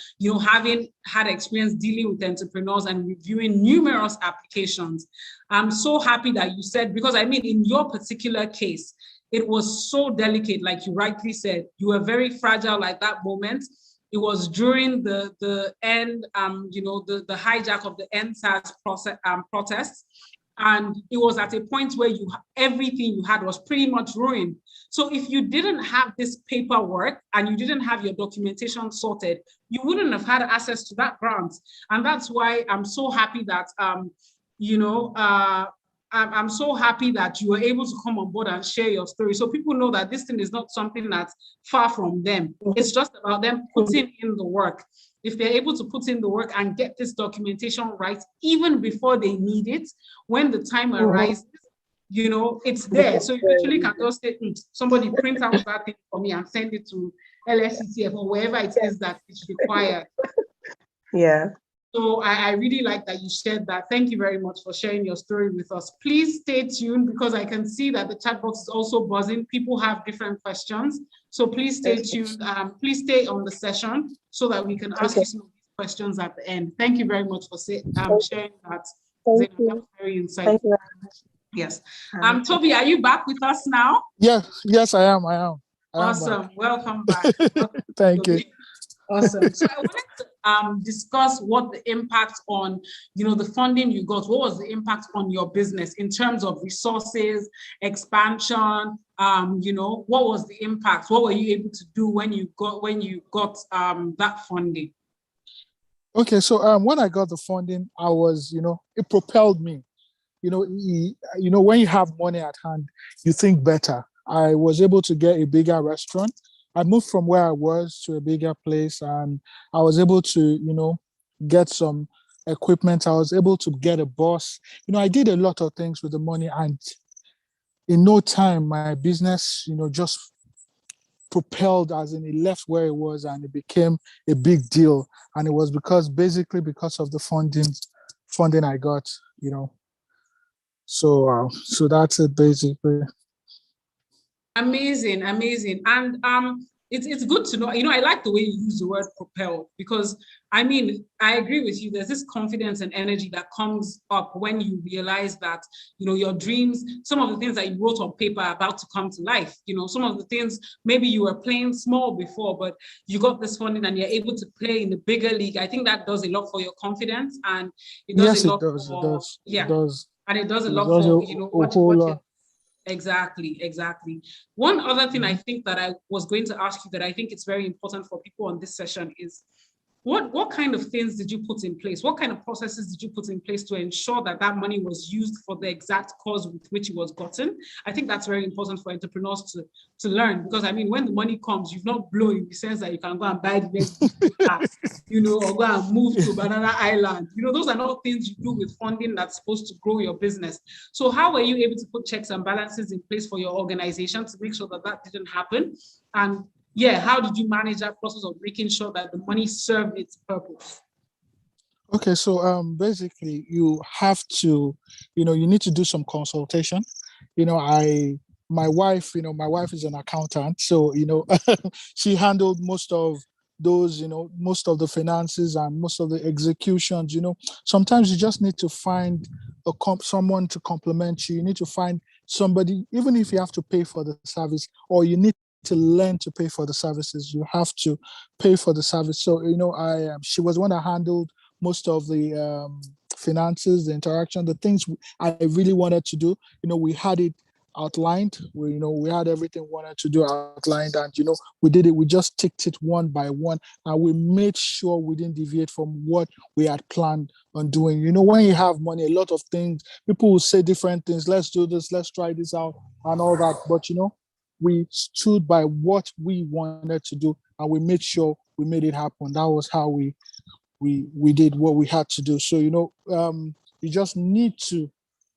having had experience dealing with entrepreneurs and reviewing numerous applications. I'm so happy that you said, because I mean, in your particular case, it was so delicate, like you rightly said. You were very fragile at that moment. It was during the end, the hijack of the EndSARS protests. And it was at a point where everything you had was pretty much ruined. So if you didn't have this paperwork and you didn't have your documentation sorted, you wouldn't have had access to that grant. And that's why I'm so happy that, I'm so happy that you were able to come on board and share your story, so people know that this thing is not something that's far from them. It's just about them putting in the work. If they're able to put in the work and get this documentation right, even before they need it, when the time arises, it's there. So you literally can just say, somebody print out that thing for me and send it to LSCTF or wherever it is that it's required. Yeah. So I really like that you shared that. Thank you very much for sharing your story with us. Please stay tuned, because I can see that the chat box is also buzzing. People have different questions. So please stay tuned. Please stay on the session so that we can ask you some of these questions at the end. Thank you very much for sharing that. That was very insightful. Thank you. Yes. Toby, are you back with us now? Yes, I am. Awesome. Welcome back. Thank you. Awesome. So discuss what the impact on, the funding you got, what was the impact on your business in terms of resources, expansion, what was the impact? What were you able to do when you got that funding? Okay, so when I got the funding, I was, it propelled me. When you have money at hand, you think better. I was able to get a bigger restaurant. I moved from where I was to a bigger place, and I was able to, get some equipment. I was able to get a boss. I did a lot of things with the money, and in no time, my business, just propelled, as in it left where it was and it became a big deal. And it was basically because of the funding I got, So that's it basically. Amazing. And it's good to know. I like the way you use the word propel, because I agree with you. There's this confidence and energy that comes up when you realize that, your dreams, some of the things that you wrote on paper are about to come to life. Some of the things maybe you were playing small before, but you got this funding and you're able to play in the bigger league. I think that does a lot for your confidence, and it does a lot for, yeah. It does. And it does a lot for, whole lot. Exactly. One other thing I think that I was going to ask you that I think it's very important for people on this session is, what kind of things did you put in place? What kind of processes did you put in place to ensure that that money was used for the exact cause with which it was gotten? I think that's very important for entrepreneurs to learn, because when the money comes, you've not blown in the sense that you can go and buy the next car, or go and move to Banana Island. Those are not things you do with funding that's supposed to grow your business. So how were you able to put checks and balances in place for your organization to make sure that that didn't happen? And how did you manage that process of making sure that the money served its purpose? Okay, so basically you have to, you need to do some consultation. My wife is an accountant, so she handled most of those, most of the finances and most of the executions. Sometimes you just need to find someone to complement you. You need to find somebody, even if you have to pay for the service, or you need to learn to pay for the services. You have to pay for the service. So, she was one that handled most of the finances, the interaction, the things I really wanted to do. We had it outlined. We had everything we wanted to do outlined, and we did it. We just ticked it one by one, and we made sure we didn't deviate from what we had planned on doing. When you have money, a lot of things, people will say different things. Let's do this, let's try this out, and all that. But we stood by what we wanted to do, and we made sure we made it happen. That was how we did what we had to do. So you just need to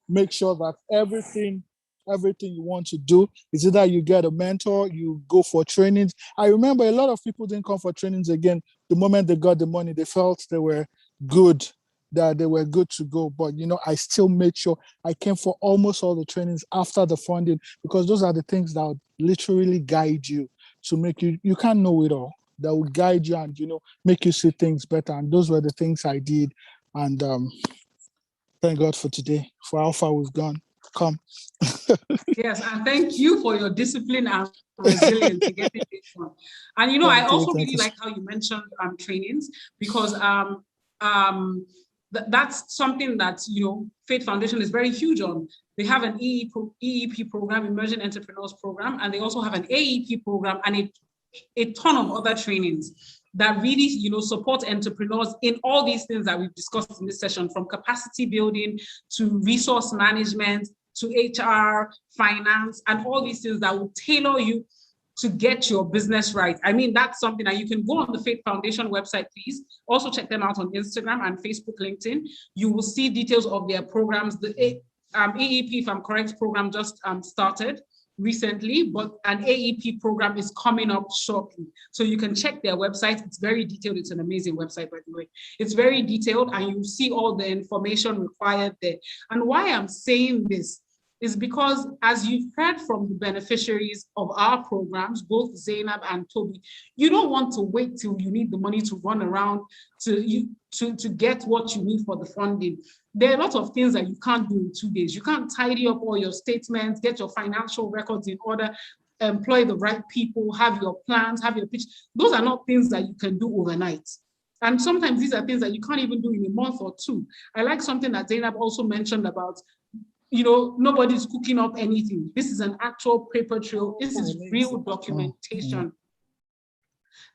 make sure that everything you want to do is either you get a mentor, you go for trainings. I remember a lot of people didn't come for trainings again. The moment they got the money, they felt they were good, that they were good to go. But I still made sure I came for almost all the trainings after the funding, because those are the things that would literally guide you to make you can't know it all. That would guide you and make you see things better. And those were the things I did. And thank God for today, for how far we've come. Yes, and thank you for your discipline and resilience to getting this one. And I also really like how you mentioned trainings, because that's something that Faith Foundation is very huge on. They have an EEP program, Emerging Entrepreneurs Program, and they also have an AEP program and a ton of other trainings that really support entrepreneurs in all these things that we've discussed in this session, from capacity building to resource management to HR, finance, and all these things that will tailor you to get your business right. That's something that you can go on the Faith Foundation website, please. Also check them out on Instagram and Facebook, LinkedIn. You will see details of their programs. The AEP, if I'm correct, program just started recently, but an AEP program is coming up shortly. So you can check their website. It's very detailed. It's an amazing website, by the way. It's very detailed, and you see all the information required there. And why I'm saying this is because, as you've heard from the beneficiaries of our programs, both Zainab and Toby, you don't want to wait till you need the money to run around to get what you need for the funding. There are a lot of things that you can't do in 2 days. You can't tidy up all your statements, get your financial records in order, employ the right people, have your plans, have your pitch. Those are not things that you can do overnight. And sometimes these are things that you can't even do in a month or two. I like something that Zainab also mentioned about, nobody's cooking up anything. This is an actual paper trail. This is real documentation.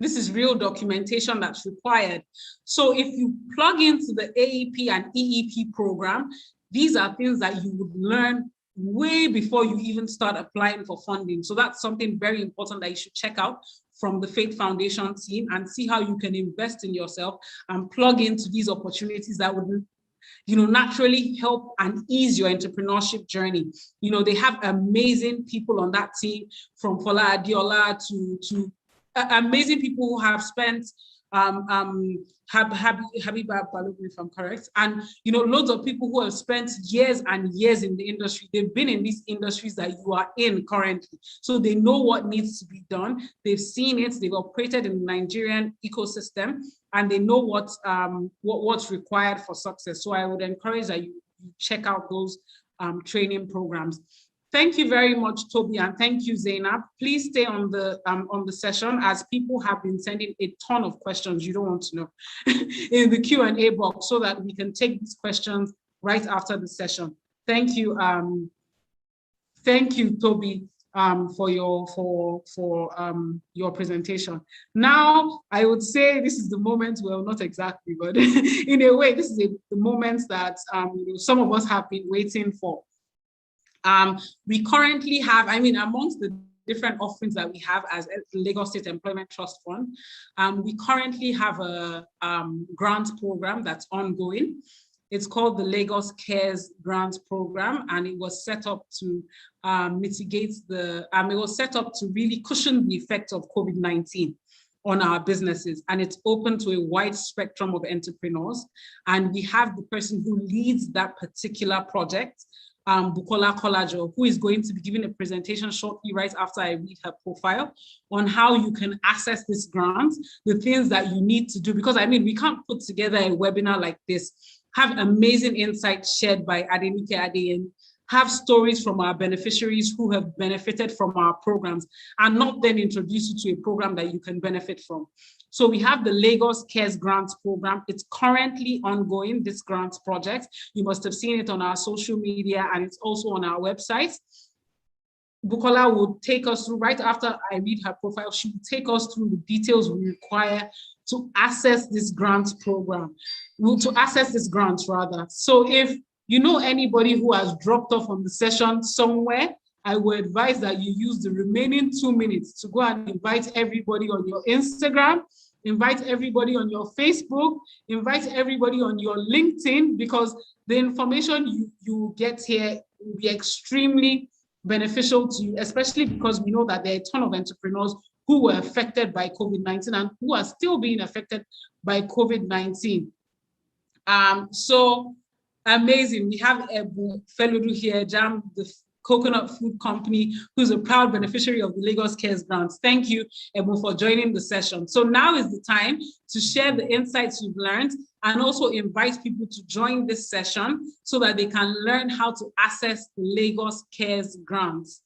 This is real documentation that's required. So if you plug into the AEP and EEP program, these are things that you would learn way before you even start applying for funding. So that's something very important that you should check out from the Faith Foundation team and see how you can invest in yourself and plug into these opportunities that would naturally help and ease your entrepreneurship journey. They have amazing people on that team, from Fola Adiola to amazing people who have spent Habiba Balogun, if I'm correct, and loads of people who have spent years and years in the industry. They've been in these industries that you are in currently, so they know what needs to be done. They've seen it. They've operated in the Nigerian ecosystem, and they know what's required for success. So I would encourage that you check out those training programs. Thank you very much, Toby, and thank you, Zainab. Please stay on the session, as people have been sending a ton of questions you don't want to know in the Q&A box, so that we can take these questions right after the session. Thank you, Toby, for your presentation. Now, I would say this is the moment, well, not exactly, but in a way, this is the moment that some of us have been waiting for. We currently have, amongst the different offerings that we have as Lagos State Employment Trust Fund, we currently have a grant program that's ongoing. It's called the Lagos Cares Grant Program, and it was set up to mitigate it was set up to really cushion the effect of COVID-19 on our businesses, and it's open to a wide spectrum of entrepreneurs. And we have the person who leads that particular project, Bukola Kolajo, who is going to be giving a presentation shortly right after I read her profile on how you can access this grant, the things that you need to do, because we can't put together a webinar like this, have amazing insights shared by Adenike Adeyen, have stories from our beneficiaries who have benefited from our programs, and not then introduce you to a program that you can benefit from. So we have the Lagos Cares Grants Program. It's currently ongoing, this grants project. You must have seen it on our social media, and it's also on our website. Bukola will take us through, right after I read her profile, she will take us through the details we require to access this grants program, to access this grant rather. So if you know anybody who has dropped off on the session somewhere, I would advise that you use the remaining 2 minutes to go and invite everybody on your Instagram, invite everybody on your Facebook, invite everybody on your LinkedIn, because the information you get here will be extremely beneficial to you, especially because we know that there are a ton of entrepreneurs who were affected by COVID-19 and who are still being affected by COVID-19. So amazing. We have Ebu Feludu here, Jam, the coconut food company, who's a proud beneficiary of the Lagos Cares Grants. Thank you, Ebu, for joining the session. So now is the time to share the insights you've learned and also invite people to join this session so that they can learn how to access the Lagos Cares Grants.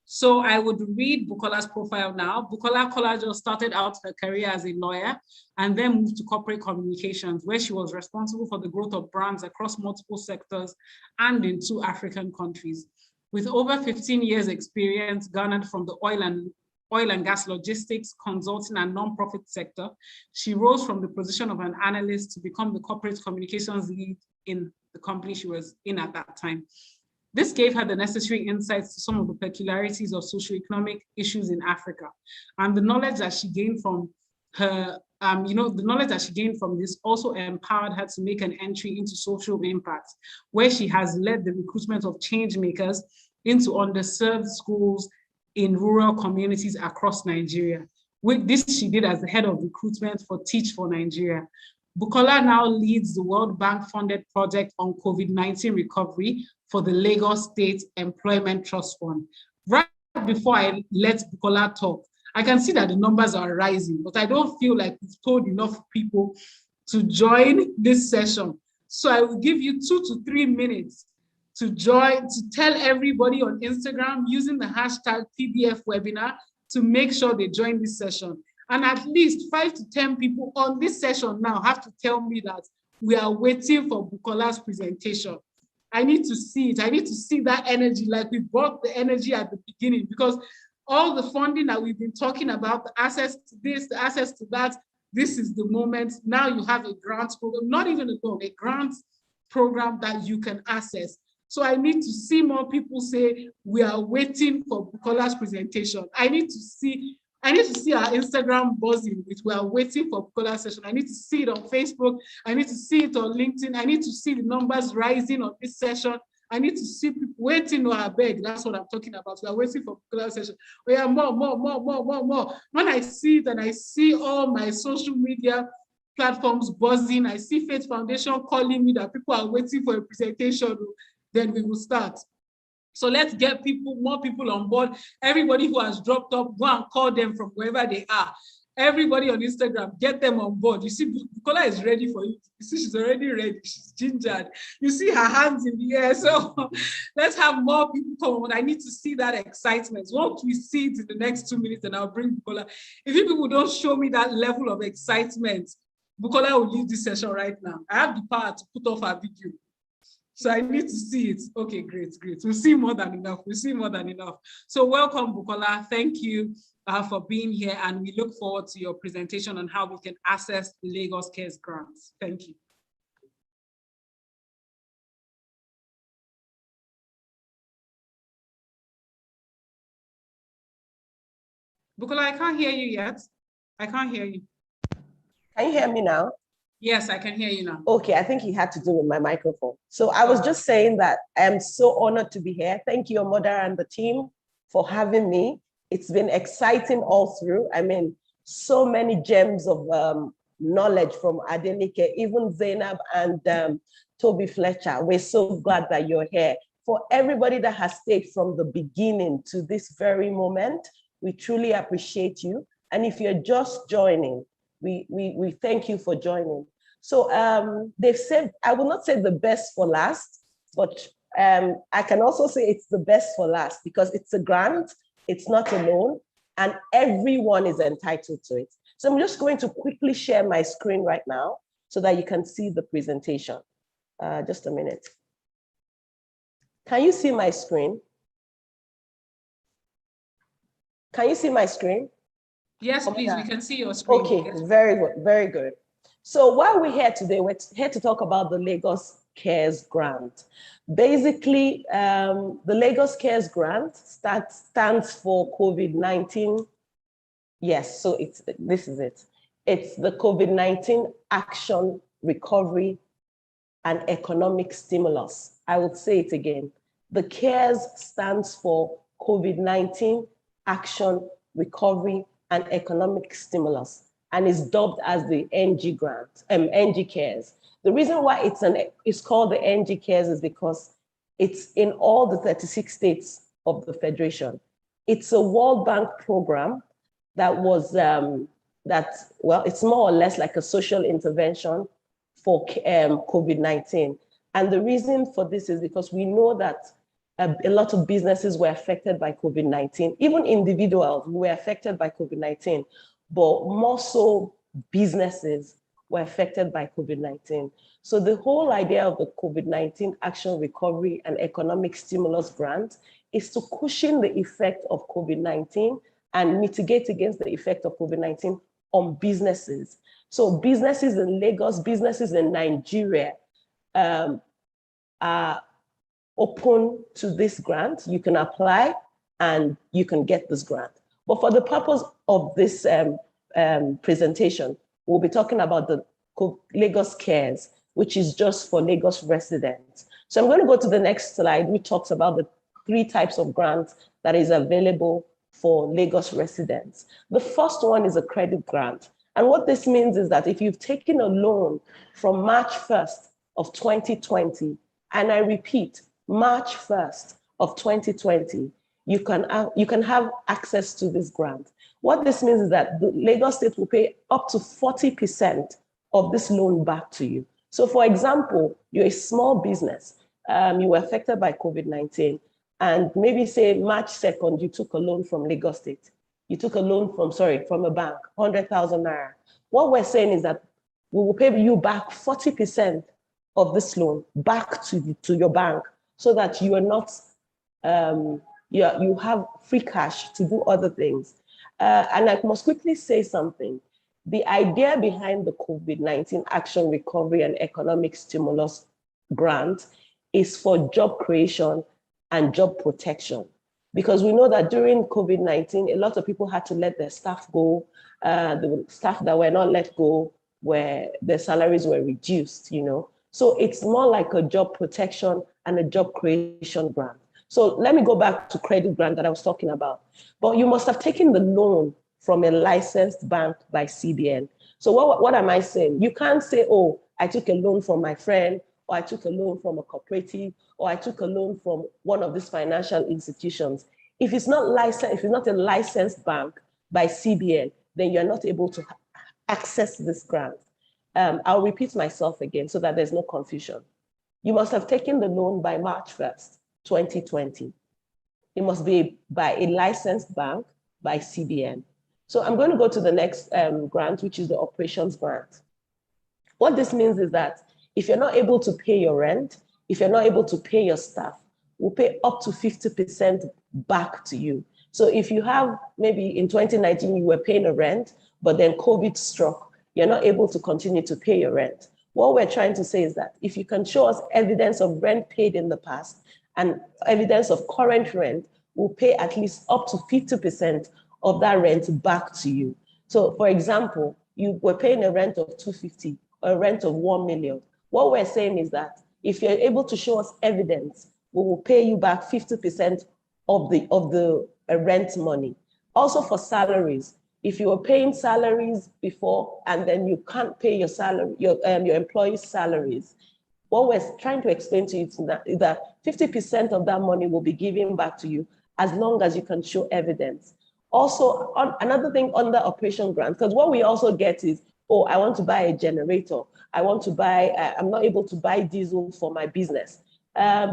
So I would read Bukola's profile now. Bukola Kolajo started out her career as a lawyer and then moved to corporate communications, where she was responsible for the growth of brands across multiple sectors and in 2 African countries. With over 15 years experience garnered from the oil and gas logistics, consulting, and nonprofit sector, she rose from the position of an analyst to become the corporate communications lead in the company she was in at that time. This gave her the necessary insights to some of the peculiarities of socioeconomic issues in Africa. And the knowledge that she gained from her, the knowledge that she gained from this also empowered her to make an entry into social impact, where she has led the recruitment of change makers into underserved schools in rural communities across Nigeria. With this, she did as the head of recruitment for Teach for Nigeria. Bukola now leads the World Bank funded project on COVID-19 recovery for the Lagos State Employment Trust Fund. Right before I let Bukola talk, I can see that the numbers are rising, but I don't feel like we've told enough people to join this session. So I will give you 2 to 3 minutes to join, to tell everybody on Instagram using the hashtag PBF webinar to make sure they join this session. And at least 5 to 10 people on this session now have to tell me that we are waiting for Bukola's presentation. I need to see it. I need to see that energy, like we brought the energy at the beginning, because all the funding that we've been talking about, the access to this, the access to that, this is the moment. Now you have a grant program, not even a loan, a grant program that you can access. So I need to see more people say, we are waiting for Bukola's presentation. I need to see our Instagram buzzing with we are waiting for Bukola's session. I need to see it on Facebook. I need to see it on LinkedIn. I need to see the numbers rising on this session. I need to see people waiting on our beg. That's what I'm talking about. We are waiting for Bukola's session. We are more. When I see it and I see all my social media platforms buzzing, I see Faith Foundation calling me that people are waiting for a presentation, then we will start. So let's get more people on board. Everybody who has dropped off, go and call them from wherever they are. Everybody on Instagram, get them on board. You see, Bukola is ready for you. You see, she's already ready. She's gingered. You see her hands in the air. So let's have more people come on. I need to see that excitement. Once we see it in the next 2 minutes, then I'll bring Bukola. If you people don't show me that level of excitement, Bukola will leave this session right now. I have the power to put off her video. So I need to see it. Okay, great. We'll see more than enough. So welcome, Bukola. Thank you for being here. And we look forward to your presentation on how we can access the Lagos Cares grants. Thank you. Bukola, I can't hear you yet. I can't hear you. Can you hear me now? Yes, I can hear you now. Okay, I think it had to do with my microphone. So I was just saying that I'm so honored to be here. Thank you, your mother and the team, for having me. It's been exciting all through. I mean, so many gems of knowledge from Adenike, even Zainab and Toby Fletcher. We're so glad that you're here. For everybody that has stayed from the beginning to this very moment, we truly appreciate you. And if you're just joining, we thank you for joining. So they've said, I will not say the best for last, but I can also say it's the best for last because it's a grant, it's not a loan, and everyone is entitled to it. So I'm just going to quickly share my screen right now so that you can see the presentation. Just a minute. Can you see my screen? Can you see my screen? Yes, please, we can see your screen. Okay, Yes. very good, very good. So while we're here today, we're here to talk about the Lagos Cares Grant. Basically, the Lagos Cares Grant stands for COVID-19. Yes, so this is it. It's the COVID-19 Action, Recovery, and Economic Stimulus. I will say it again. The CARES stands for COVID-19 Action, Recovery, and Economic Stimulus, and is dubbed as the NG grant, NG Cares. The reason why it's called the NG Cares is because it's in all the 36 states of the Federation. It's a World Bank program that was, well, it's more or less like a social intervention for COVID-19. And the reason for this is because we know that a lot of businesses were affected by COVID-19, even individuals were affected by COVID-19, but more so businesses were affected by COVID-19. So the whole idea of the COVID-19 Action, Recovery, and Economic Stimulus Grant is to cushion the effect of COVID-19 and mitigate against the effect of COVID-19 on businesses. So businesses in Lagos, businesses in Nigeria are open to this grant. You can apply and you can get this grant. But for the purpose of this presentation, we'll be talking about the Lagos Cares, which is just for Lagos residents. So I'm going to go to the next slide, which talks about the 3 types of grants that is available for Lagos residents. The first one is a credit grant. And what this means is that if you've taken a loan from March 1st of 2020, and I repeat, March 1st of 2020, you can have access to this grant. What this means is that the Lagos State will pay up to 40% of this loan back to you. So for example, you're a small business, you were affected by COVID-19, and maybe say March 2nd, you took a loan from Lagos State. you took a loan from a bank, 100,000 naira. What we're saying is that we will pay you back 40% of this loan back to your bank, so that you are not, you have free cash to do other things. And I must quickly say something. The idea behind the COVID-19 Action Recovery and Economic Stimulus Grant is for job creation and job protection. Because we know that during COVID-19, a lot of people had to let their staff go. The staff that were not let go, where their salaries were reduced, So it's more like a job protection and a job creation grant. So let me go back to credit grant that I was talking about. But you must have taken the loan from a licensed bank by CBN. So what am I saying? You can't say, oh, I took a loan from my friend, or I took a loan from a cooperative, or I took a loan from one of these financial institutions. If it's not licensed, if it's not a licensed bank by CBN, then you're not able to access this grant. I'll repeat myself again so that there's no confusion. You must have taken the loan by March 1st, 2020. It must be by a licensed bank by CBN. So I'm going to go to the next grant, which is the operations grant. What this means is that if you're not able to pay your rent, if you're not able to pay your staff, we'll pay up to 50% back to you. So if you have, maybe in 2019, you were paying a rent, but then COVID struck, you're not able to continue to pay your rent. What we're trying to say is that if you can show us evidence of rent paid in the past and evidence of current rent, we'll pay at least up to 50% of that rent back to you. So for example, you were paying a rent of 250 or a rent of 1 million. What we're saying is that if you're able to show us evidence, we will pay you back 50% of the rent money. Also for salaries, if you were paying salaries before and then you can't pay your salary, your employees' salaries, what we're trying to explain to you is that 50% of that money will be given back to you as long as you can show evidence. Also, another thing on the operation grant, because what we also get is, oh, I want to buy a generator. I want to buy, I'm not able to buy diesel for my business.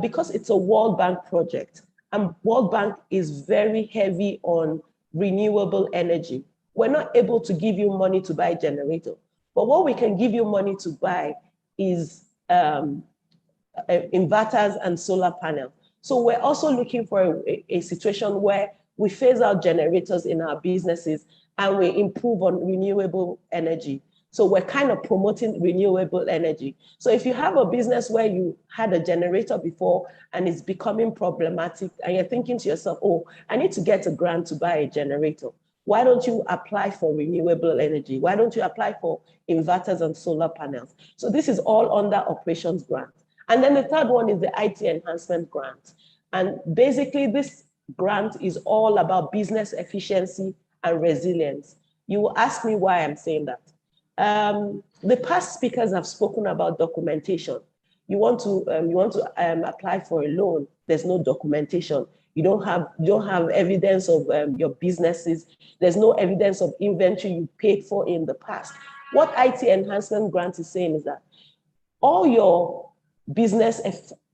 Because it's a World Bank project, and World Bank is very heavy on renewable energy. We're not able to give you money to buy a generator, but what we can give you money to buy is inverters and solar panels. So we're also looking for a situation where we phase out generators in our businesses and we improve on renewable energy. So we're kind of promoting renewable energy. So if you have a business where you had a generator before and it's becoming problematic and you're thinking to yourself, oh, I need to get a grant to buy a generator. Why don't you apply for renewable energy? Why don't you apply for inverters and solar panels? So this is all under operations grant. And then the third one is the IT enhancement grant. And basically this grant is all about business efficiency and resilience. You will ask me why I'm saying that. The past speakers have spoken about documentation. You want to apply for a loan, there's no documentation. You don't have evidence of your businesses. There's no evidence of inventory you paid for in the past. What IT enhancement grant is saying is that all your business,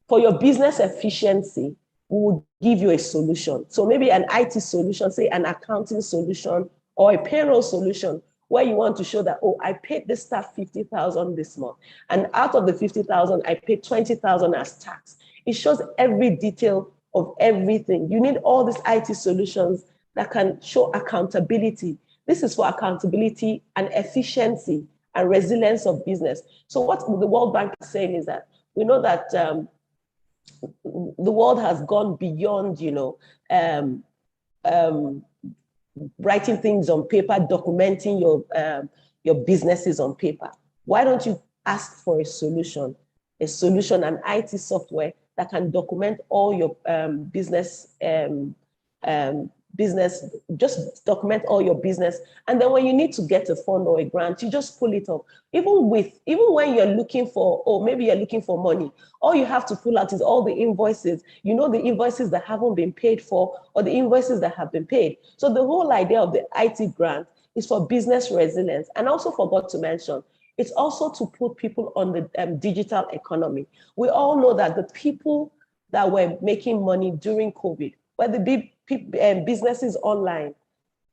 for your business efficiency, we will give you a solution. So maybe an IT solution, say an accounting solution or a payroll solution, where you want to show that, oh, I paid this staff 50,000 this month. And out of the 50,000, I paid 20,000 as tax. It shows every detail of everything. You need all these IT solutions that can show accountability. This is for accountability and efficiency and resilience of business. So what the World Bank is saying is that we know that the world has gone beyond, writing things on paper, documenting your businesses on paper. Why don't you ask for a solution, an IT software that can document all your business, just document all your business. And then when you need to get a fund or a grant, you just pull it up. Even when you're looking for, or maybe you're looking for money, all you have to pull out is all the invoices. You know, the invoices that haven't been paid for or the invoices that have been paid. So the whole idea of the IT grant is for business resilience. And I also forgot to mention, it's also to put people on the digital economy. We all know that the people that were making money during COVID were the big businesses online.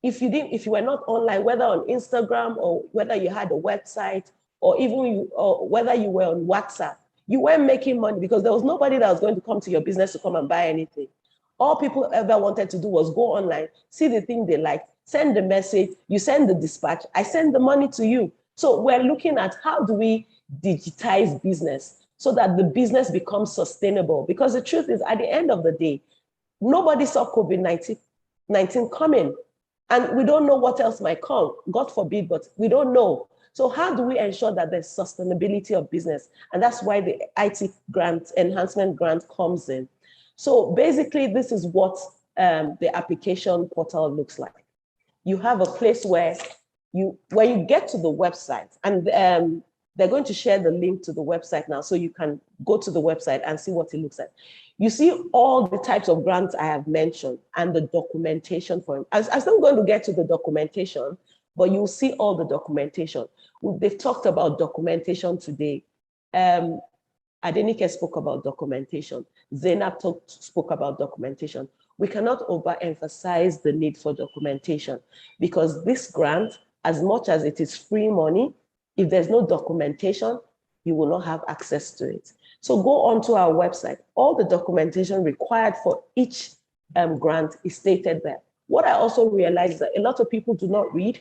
if you were not online, whether on Instagram or whether you had a website or or whether you were on WhatsApp, you weren't making money because there was nobody that was going to come to your business to come and buy anything. All people ever wanted to do was go online, see the thing they like, send the message, you send the dispatch, I send the money to you. So we're looking at how do we digitize business so that the business becomes sustainable? Because the truth is, at the end of the day, nobody saw COVID-19 coming. And we don't know what else might come, God forbid, but we don't know. So how do we ensure that there's sustainability of business? And that's why the IT grant, enhancement grant comes in. So basically, this is what the application portal looks like. You have a place where you get to the website, and they're going to share the link to the website now, so you can go to the website and see what it looks like. You see all the types of grants I have mentioned and the documentation for it. I'm still going to get to the documentation, but you'll see all the documentation. They've talked about documentation today. Adenike spoke about documentation. Zainab spoke about documentation. We cannot overemphasize the need for documentation because this grant, as much as it is free money, if there's no documentation, you will not have access to it. So go onto our website. All the documentation required for each grant is stated there. What I also realized is that a lot of people do not read.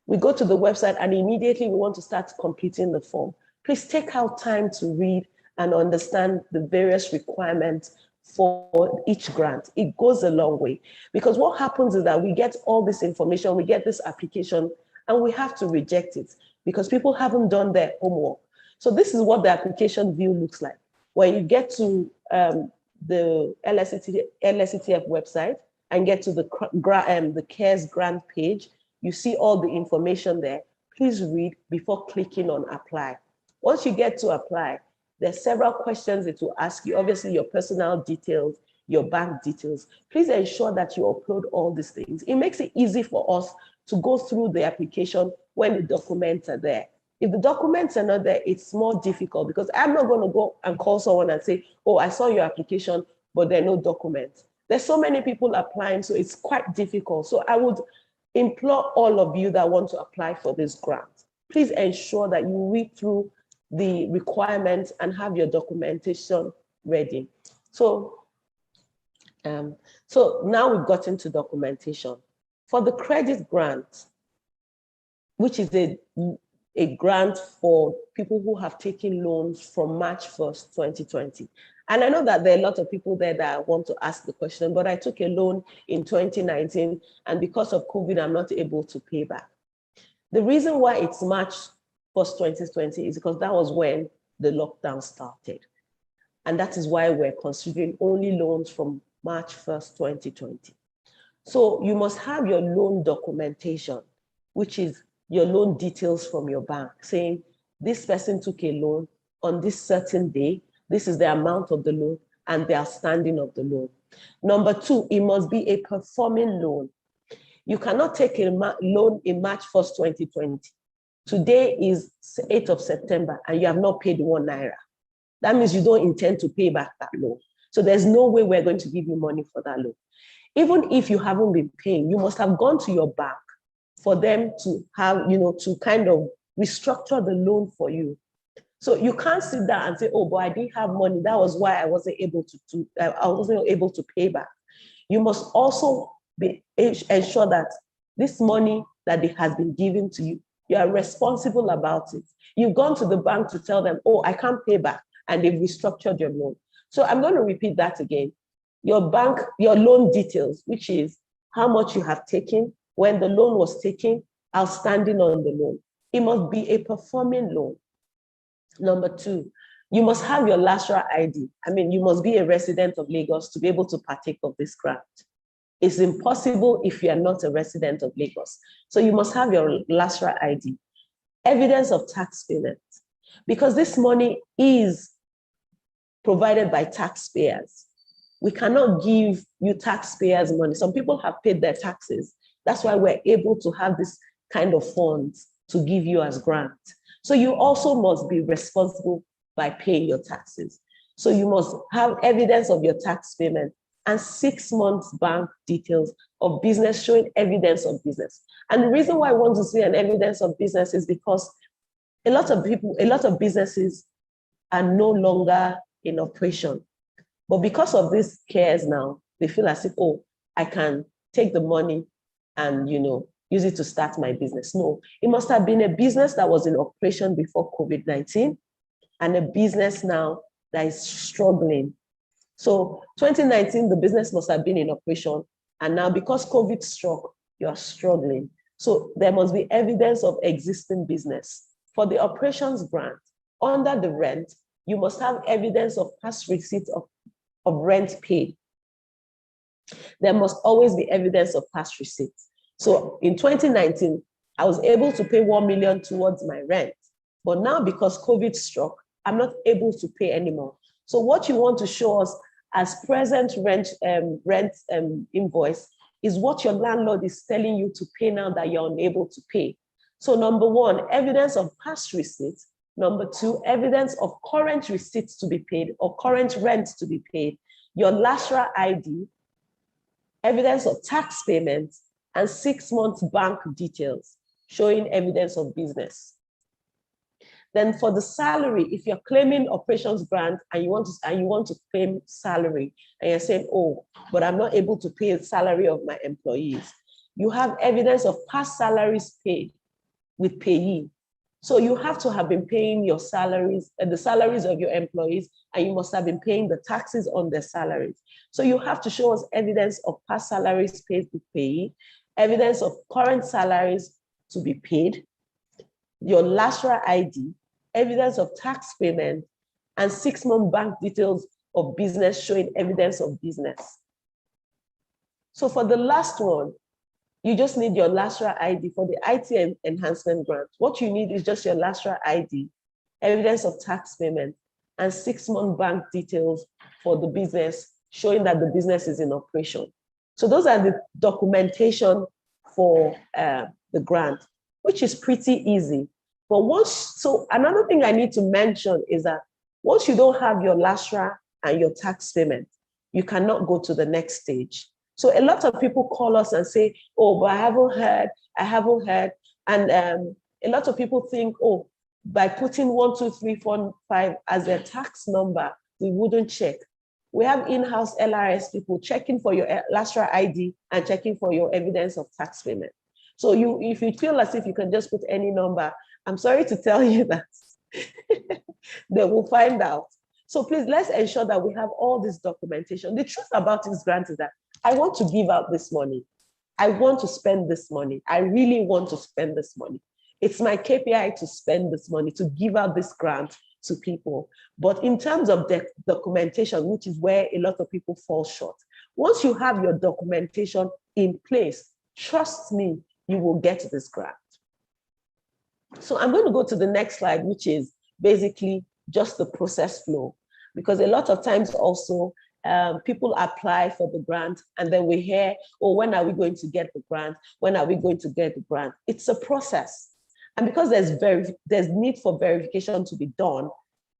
We go to the website and immediately we want to start completing the form. Please take out time to read and understand the various requirements for each grant. It goes a long way because what happens is that we get all this information, we get this application, and we have to reject it because people haven't done their homework. So this is what the application view looks like. When you get to the LSETF website and get to the CARES grant page, you see all the information there. Please read before clicking on apply. Once you get to apply, there's several questions it will ask you. Obviously, your personal details, your bank details. Please ensure that you upload all these things. It makes it easy for us to go through the application when the documents are there. If the documents are not there, it's more difficult because I'm not going to go and call someone and say, oh, I saw your application, but there are no documents. There's so many people applying, so it's quite difficult. So I would implore all of you that want to apply for this grant, please ensure that you read through the requirements and have your documentation ready. So, so now we've got into documentation. For the credit grant, which is a grant for people who have taken loans from March 1st, 2020. And I know that there are a lot of people there that want to ask the question, but I took a loan in 2019, and because of COVID, I'm not able to pay back. The reason why it's March 1st, 2020 is because that was when the lockdown started. And that is why we're considering only loans from March 1st, 2020. So you must have your loan documentation, which is your loan details from your bank saying this person took a loan on this certain day, this is the amount of the loan and the outstanding of the loan. Number two, it must be a performing loan. You cannot take a loan in March 1st, 2020. Today is 8th of September and you have not paid 1 naira. That means you don't intend to pay back that loan. So there's no way we're going to give you money for that loan. Even if you haven't been paying, you must have gone to your bank for them to have, to kind of restructure the loan for you. So you can't sit down and say, oh, but I didn't have money. That was why I wasn't able to pay back. You must also ensure that this money that has been given to you, you are responsible about it. You've gone to the bank to tell them, oh, I can't pay back, and they've restructured your loan. So I'm going to repeat that again. Your bank, your loan details, which is how much you have taken, when the loan was taken, outstanding on the loan. It must be a performing loan. Number two, you must have your LASRA ID. I mean, you must be a resident of Lagos to be able to partake of this grant. It's impossible if you are not a resident of Lagos. So you must have your LASRA ID. Evidence of tax payment, because this money is provided by taxpayers. We cannot give you taxpayers money. Some people have paid their taxes. That's why we're able to have this kind of funds to give you as grant. So you also must be responsible by paying your taxes. So you must have evidence of your tax payment and 6 months bank details of business showing evidence of business. And the reason why I want to see an evidence of business is because a lot of businesses are no longer in operation. But because of these cares now, they feel as if, oh, I can take the money and, use it to start my business. No, it must have been a business that was in operation before COVID-19 and a business now that is struggling. So 2019, the business must have been in operation. And now because COVID struck, you are struggling. So there must be evidence of existing business. For the operations grant, under the rent, you must have evidence of past receipts of rent paid. There must always be evidence of past receipts. So in 2019, I was able to pay 1 million towards my rent. But now because COVID struck, I'm not able to pay anymore. So what you want to show us as present rent invoice is what your landlord is telling you to pay now that you're unable to pay. So number one, evidence of past receipts. Number two, evidence of current receipts to be paid or current rent to be paid. Your LASRA ID, evidence of tax payments, and 6 months bank details showing evidence of business. Then for the salary, if you're claiming operations grant and you want to claim salary, and you're saying, oh, but I'm not able to pay the salary of my employees, you have evidence of past salaries paid with payee. So you have to have been paying your salaries, the salaries of your employees, and you must have been paying the taxes on their salaries. So you have to show us evidence of past salaries paid with payee, evidence of current salaries to be paid, your LASRA ID, evidence of tax payment, and 6 month bank details of business showing evidence of business. So for the last one, you just need your LASRA ID for the IT enhancement grant. What you need is just your LASRA ID, evidence of tax payment, and 6 month bank details for the business showing that the business is in operation. So those are the documentation for the grant, which is pretty easy. But so another thing I need to mention is that once you don't have your LASRA and your tax payment, you cannot go to the next stage. So a lot of people call us and say, oh, but I haven't heard. And a lot of people think, oh, by putting 1, 2, 3, 4, 5 as their tax number, we wouldn't check. We have in-house LRS people checking for your LASRA ID and checking for your evidence of tax payment. So if you feel as if you can just put any number, I'm sorry to tell you that they will find out. So please, let's ensure that we have all this documentation. The truth about this grant is that I want to give out this money. I want to spend this money. I really want to spend this money. It's my KPI to spend this money, to give out this grant to people. But in terms of the documentation, which is where a lot of people fall short, once you have your documentation in place, trust me, you will get this grant. So I'm going to go to the next slide, which is basically just the process flow. Because a lot of times also, people apply for the grant and then we hear, oh, when are we going to get the grant? When are we going to get the grant? It's a process. And because there's need for verification to be done,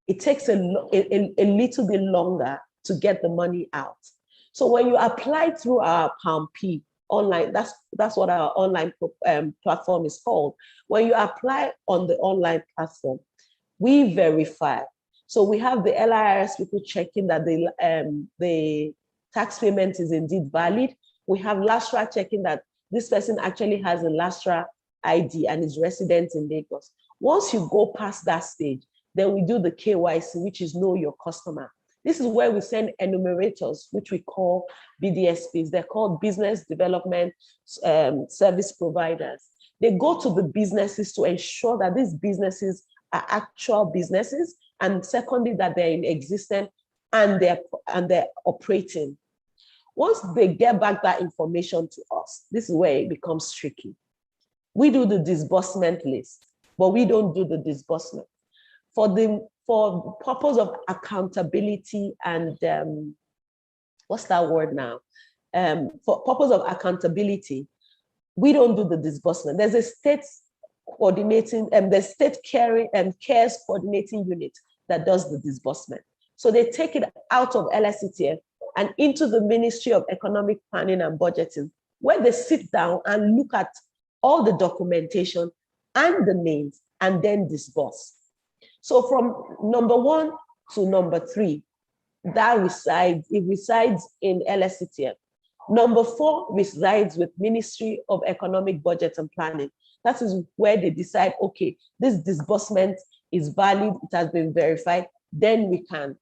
it takes a little bit longer to get the money out. So when you apply through our PalmP online, that's what our online platform is called. When you apply on the online platform, we verify. So we have the LIRS people checking that the tax payment is indeed valid. We have LASRA checking that this person actually has a LASRA ID and is resident in Lagos. Once you go past that stage, then we do the KYC, which is know your customer. This is where we send enumerators, which we call BDSPs. They're called business development service providers. They go to the businesses to ensure that these businesses are actual businesses, and secondly, that they're in existence and they're operating. Once they get back that information to us, this is where it becomes tricky. We do the disbursement list, but we don't do the disbursement. For purpose of accountability and what's that word now? For purpose of accountability, we don't do the disbursement. There's a state coordinating, the state cares coordinating unit that does the disbursement. So they take it out of LSCTF and into the Ministry of Economic Planning and Budgeting, where they sit down and look at all the documentation and the names and then disburse. So from number 1 to number 3, it resides in LSCTF. Number 4 resides with Ministry of Economic Budget and Planning. That is where they decide, okay, this disbursement is valid, it has been verified, then we can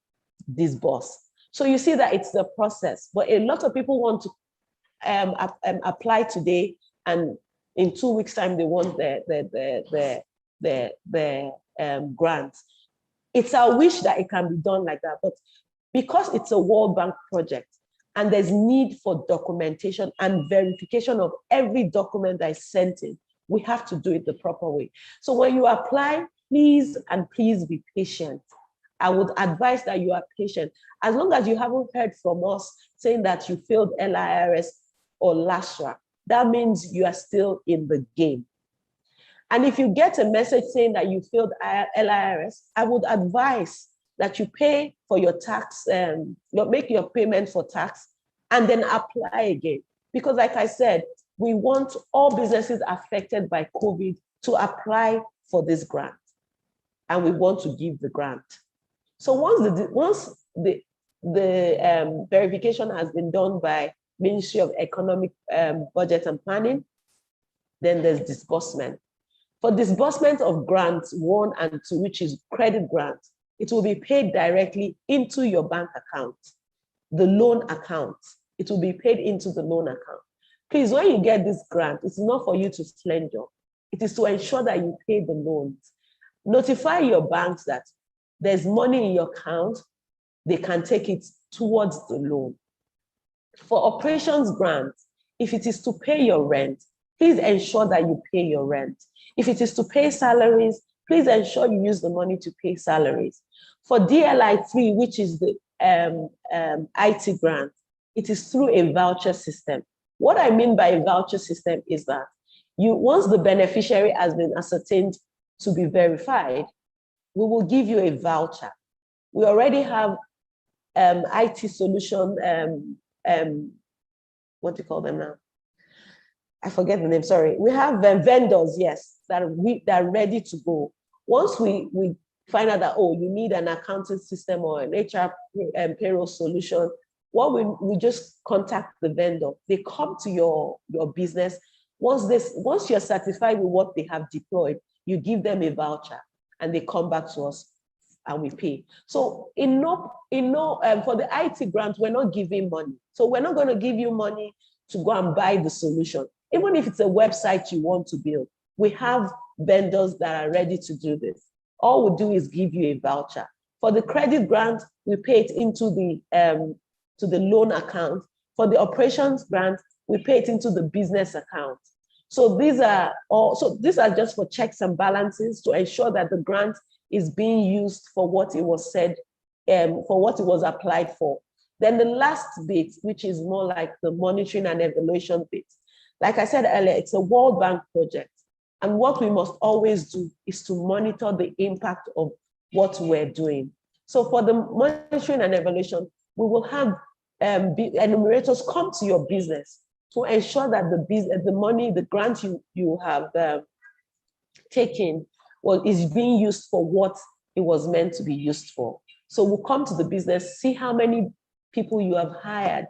disburse. So you see that it's the process, but a lot of people want to apply today, and in 2 weeks' time, they want the grant. It's our wish that it can be done like that, but because it's a World Bank project and there's need for documentation and verification of every document that is sent in, we have to do it the proper way. So when you apply, please be patient. I would advise that you are patient. As long as you haven't heard from us saying that you failed LIRS or LASRA, that means you are still in the game. And if you get a message saying that you failed LIRS, I would advise that you pay for your tax, make your payment for tax, and then apply again. Because like I said, we want all businesses affected by COVID to apply for this grant, and we want to give the grant. So once the verification has been done by Ministry of Economic Budget and Planning, then there's disbursement. For disbursement of grants 1 and 2, which is credit grant, it will be paid directly into your bank account, the loan account. It will be paid into the loan account. Please, when you get this grant, it's not for you to slender. It is to ensure that you pay the loans. Notify your banks that there's money in your account, they can take it towards the loan. For operations grants, if it is to pay your rent, please ensure that you pay your rent. If it is to pay salaries, please ensure you use the money to pay salaries. For DLI3, which is the IT grant, it is through a voucher system. What I mean by a voucher system is that once the beneficiary has been ascertained to be verified, we will give you a voucher. We already have IT solution, what do you call them now? I forget the name, sorry. We have vendors, yes, that are ready to go. Once we find out that, oh, you need an accounting system or an HR payroll solution, we just contact the vendor. They come to your business. Once you're satisfied with what they have deployed, you give them a voucher and they come back to us and we pay. So for the IT grant, we're not giving money. So we're not going to give you money to go and buy the solution. Even if it's a website you want to build, we have vendors that are ready to do this. All we do is give you a voucher. For the credit grant, we pay it into the loan account. For the operations grant, we pay it into the business account. So these are just for checks and balances to ensure that the grant is being used for what it was said, for what it was applied for. Then the last bit, which is more like the monitoring and evaluation bit. Like I said earlier, it's a World Bank project. And what we must always do is to monitor the impact of what we're doing. So for the monitoring and evaluation, we will have enumerators come to your business to ensure that the money, the grant you have taken, is being used for what it was meant to be used for. So we'll come to the business, see how many people you have hired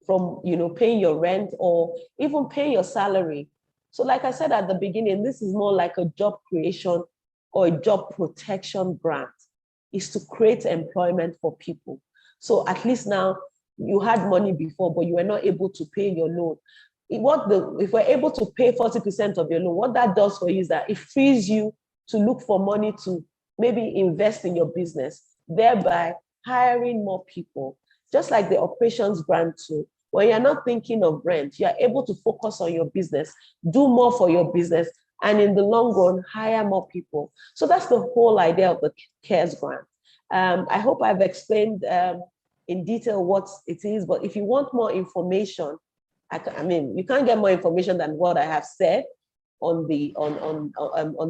from paying your rent or even paying your salary. So like I said at the beginning, this is more like a job creation or a job protection grant. Is to create employment for people. So at least now you had money before, but you were not able to pay your loan. If we're able to pay 40% of your loan, what that does for you is that it frees you to look for money to maybe invest in your business, thereby hiring more people. Just like the operations grant too, when you're not thinking of rent, you're able to focus on your business, do more for your business, and in the long run, hire more people. So that's the whole idea of the CARES grant. I hope I've explained in detail what it is, but if you want more information, you can't get more information than what I have said on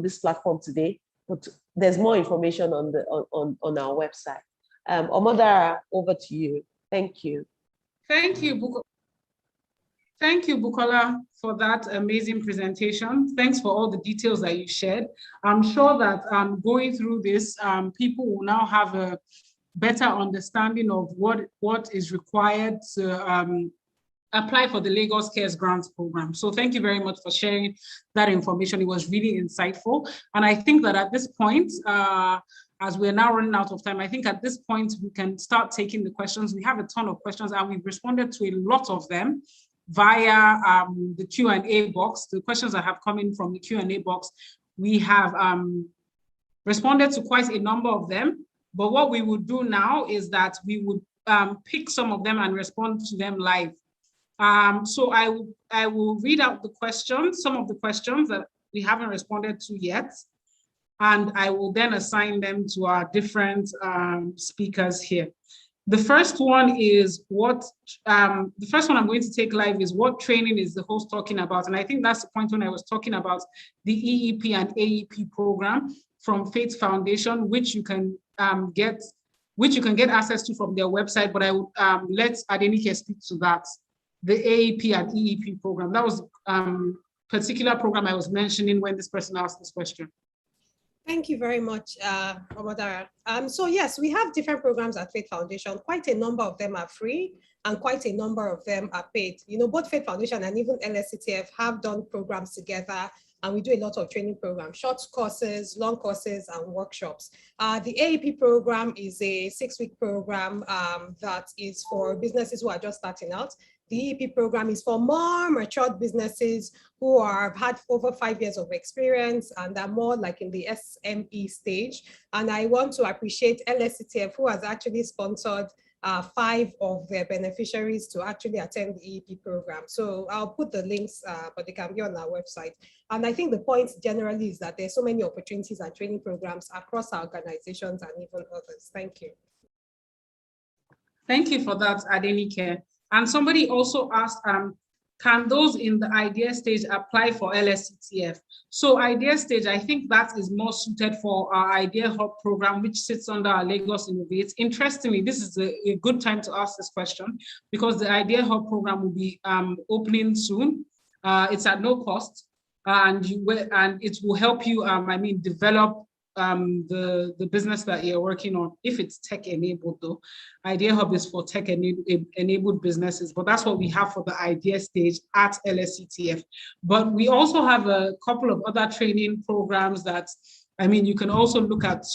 this platform today, but there's more information on our website. Omadara, over to you. Thank you. Thank you, Thank you, Bukola, for that amazing presentation. Thanks for all the details that you shared. I'm sure that going through this, people will now have a better understanding of what is required to apply for the Lagos Cares Grants Program. So thank you very much for sharing that information. It was really insightful. And I think that at this point, as we're now running out of time, I think at this point, we can start taking the questions. We have a ton of questions and we've responded to a lot of them via the Q&A box. The questions that have come in from the Q&A box, we have responded to quite a number of them. But what we would do now is that we would pick some of them and respond to them live. So I will read out the questions, some of the questions that we haven't responded to yet, and I will then assign them to our different speakers here. The first one is the first one I'm going to take live is what training is the host talking about? And I think that's the point when I was talking about the EEP and AEP program from Faith Foundation, which you can get access to from their website, but I would let Adenike speak to that. The AEP and EEP program. That was particular program I was mentioning when this person asked this question. Thank you very much, Omadara. So yes, we have different programs at Faith Foundation. Quite a number of them are free and quite a number of them are paid. You know, both Faith Foundation and even LSCTF have done programs together, and we do a lot of training programs, short courses, long courses, and workshops. The AEP program is a 6-week program that is for businesses who are just starting out. The EEP program is for more matured businesses who have had over 5 years of experience and are more like in the SME stage. And I want to appreciate LSCTF, who has actually sponsored 5 of their beneficiaries to actually attend the EEP program. So I'll put the links, but they can be on our website. And I think the point generally is that there's so many opportunities and training programs across our organizations and even others. Thank you. Thank you for that, Adenike. And somebody also asked, can those in the idea stage apply for LSCTF? So idea stage, I think that is more suited for our Idea Hub program, which sits under our Lagos Innovates. Interestingly, this is a good time to ask this question because the Idea Hub program will be opening soon. It's at no cost, and it will help you, develop the business that you're working on, if it's tech enabled though. Idea Hub is for tech enabled businesses, but that's what we have for the idea stage at LSCTF. But we also have a couple of other training programs that, you can also look at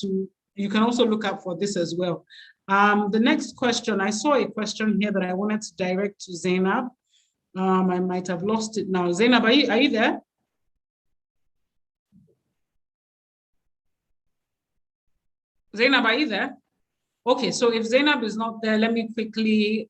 for this as well. The next question, I saw a question here that I wanted to direct to Zainab. I might have lost it now. Zainab, are you there? Zainab, are you there? Okay, so if Zainab is not there, let me quickly,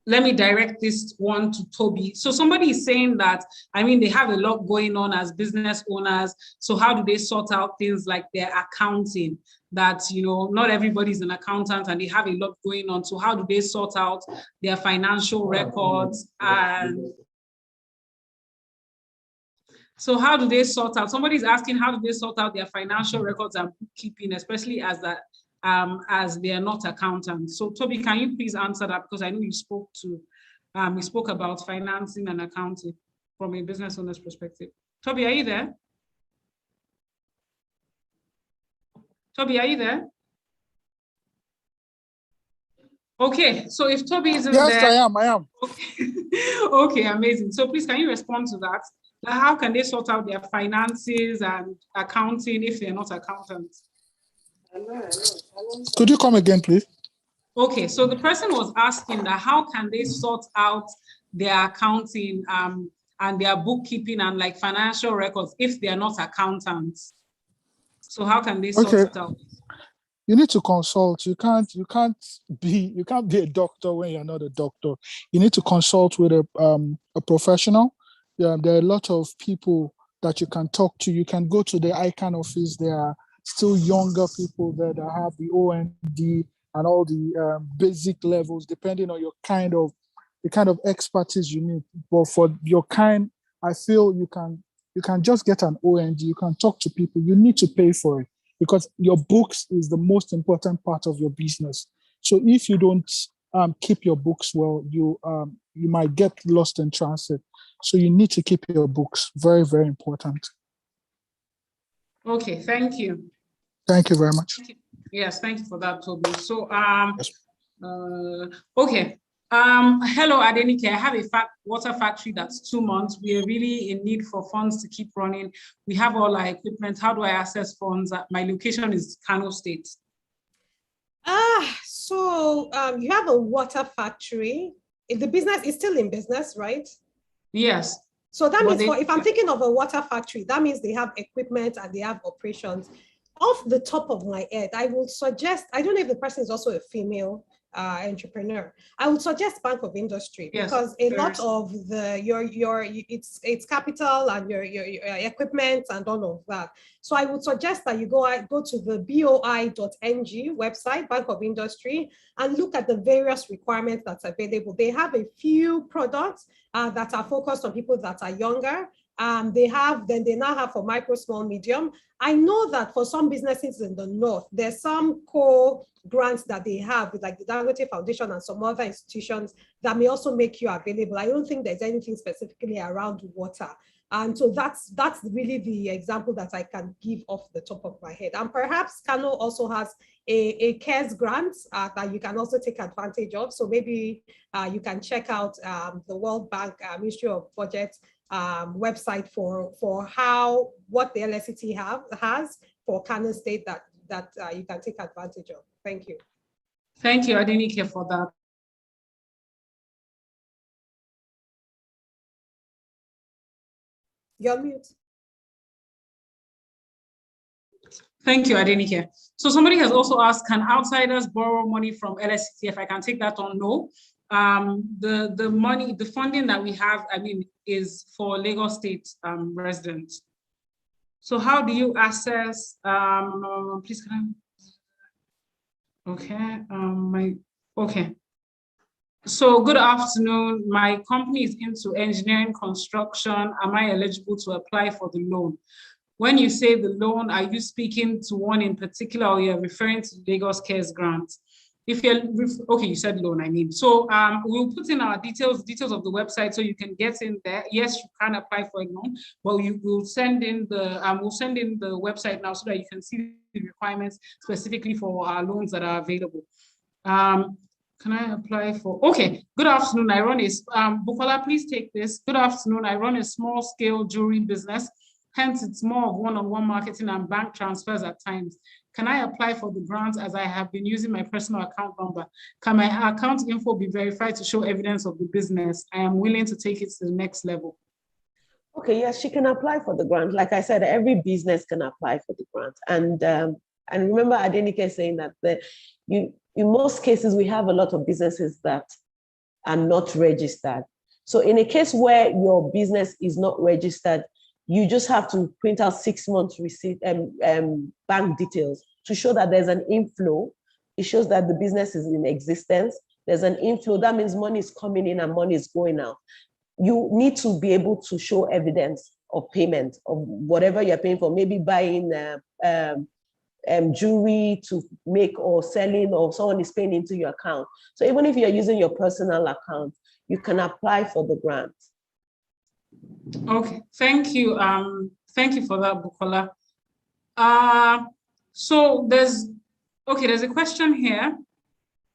let me direct this one to Toby. So somebody is saying that, they have a lot going on as business owners. So how do they sort out things like their accounting? That, not everybody's an accountant and they have a lot going on. So how do they sort out their financial records? And so how do they sort out? Somebody's asking, how do they sort out their financial records and bookkeeping, especially as they are not accountants? So Toby, can you please answer that? Because I know you spoke about financing and accounting from a business owner's perspective. Toby, are you there? Toby, are you there? Okay, so if Toby isn't there. Yes, I am. Okay. Okay, amazing. So please, can you respond to that? How can they sort out their finances and accounting if they're not accountants? Could you come again, please? Okay, so the person was asking that how can they sort out their accounting and their bookkeeping and like financial records if they are not accountants? So how can they sort it out? You need to consult. You can't be a doctor when you're not a doctor. You need to consult with a professional. There are a lot of people that you can talk to. You can go to the ICANN office. There are still younger people there that have the OND and all the basic levels, depending on the kind of expertise you need. But for your kind, I feel you can just get an OND. You can talk to people. You need to pay for it because your books is the most important part of your business. So if you don't keep your books well, you might get lost in transit. So you need to keep your books. Very, very important. Okay, thank you. Thank you very much. Thank you. Yes, thank you for that, Toby. So, Yes. okay. Hello, Adenike. I have a water factory that's 2 months. We are really in need for funds to keep running. We have all our equipment. How do I access funds? My location is Kano State. So you have a water factory. If the business is still in business, right? Yes. So that means if I'm thinking of a water factory, that means they have equipment and they have operations. Off the top of my head, I would suggest, I don't know if the person is also a female entrepreneur. I would suggest Bank of Industry, yes, because a lot of the it's capital and your equipment and all of that. So I would suggest that you go to the boi.ng website, Bank of Industry, and look at the various requirements that's available. They have a few products that are focused on people that are younger. They now have for micro, small, medium. I know that for some businesses in the north, there's some core grants that they have with like the Dangote Foundation and some other institutions that may also make you available. I don't think there's anything specifically around water. And so that's really the example that I can give off the top of my head. And perhaps Kano also has a CARES grant that you can also take advantage of. So maybe you can check out the World Bank Ministry of Budget website for what the LSCT has for Kano State that you can take advantage of. Thank you. Thank you, Adenike, for that. You're on mute. Thank you, Adenike. So somebody has also asked, can outsiders borrow money from LSCT? If I can take that on, no. The funding that we have, is for Lagos State residents. So how do you assess, please can I, okay, okay. So good afternoon, my company is into engineering construction. Am I eligible to apply for the loan? When you say the loan, are you speaking to one in particular or you're referring to Lagos CARES grant? If you're, okay, you said loan, So we'll put in our details of the website so you can get in there. Yes, you can apply for a loan, but we'll send in the website now so that you can see the requirements specifically for our loans that are available. Can I apply for, okay, good afternoon, I run a, Bukola, please take this. Good afternoon, I run a small scale jewelry business. Hence, it's more of one-on-one marketing and bank transfers at times. Can I apply for the grant as I have been using my personal account number? Can my account info be verified to show evidence of the business? I am willing to take it to the next level. Okay, yes, she can apply for the grant. Like I said, every business can apply for the grant. And remember Adenike saying that in most cases, we have a lot of businesses that are not registered. So in a case where your business is not registered, you just have to print out 6 months receipt bank details to show that there's an inflow. It shows that the business is in existence. There's an inflow. That means money is coming in and money is going out. You need to be able to show evidence of payment of whatever you're paying for, maybe buying jewelry to make or selling, or someone is paying into your account. So even if you're using your personal account, you can apply for the grant. Okay, thank you. Thank you for that, Bukola. So there's a question here.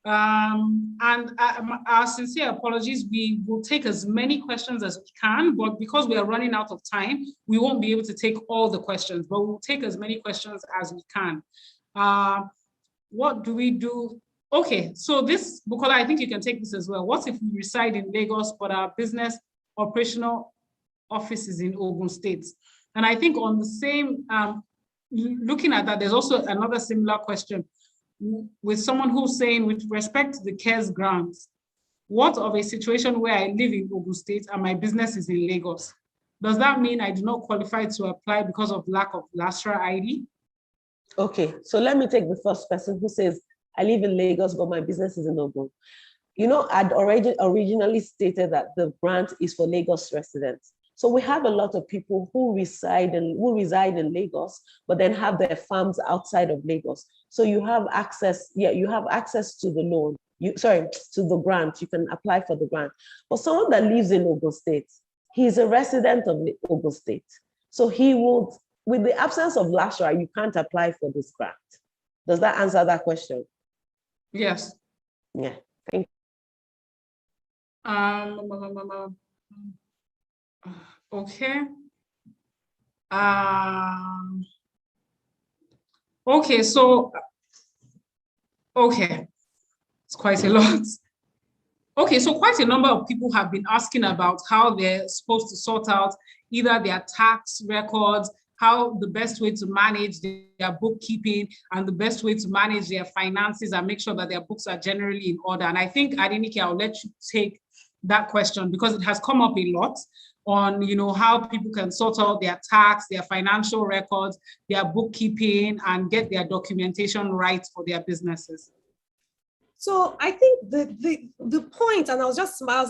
And our sincere apologies, we will take as many questions as we can, but because we are running out of time, we won't be able to take all the questions, but we'll take as many questions as we can. What do we do? Okay, so this, Bukola, I think you can take this as well. What if we reside in Lagos, but our business operational offices in Ogun State? And I think on the same, looking at that, there's also another similar question with someone who's saying, with respect to the CARES grants, what of a situation where I live in Ogun State and my business is in Lagos? Does that mean I do not qualify to apply because of lack of LASTRA ID? Okay, so let me take the first person who says, I live in Lagos, but my business is in Ogun. You know, I'd already originally stated that the grant is for Lagos residents. So we have a lot of people who reside in Lagos, but then have their farms outside of Lagos. So you have access, you have access to the loan. To the grant. You can apply for the grant. But someone that lives in Ogun State, he's a resident of Ogun State. So he would, with the absence of LASHRA, you can't apply for this grant. Does that answer that question? Yes. Yeah, thank you. Okay. Okay, so, okay, it's quite a lot. Okay, so quite a number of people have been asking about how they're supposed to sort out either their tax records, how the best way to manage their bookkeeping, and the best way to manage their finances and make sure that their books are generally in order. And I think, Adenike, I'll let you take that question because it has come up a lot on, you know, how people can sort out their tax, their financial records, their bookkeeping, and get their documentation right for their businesses. So I think the point, and I was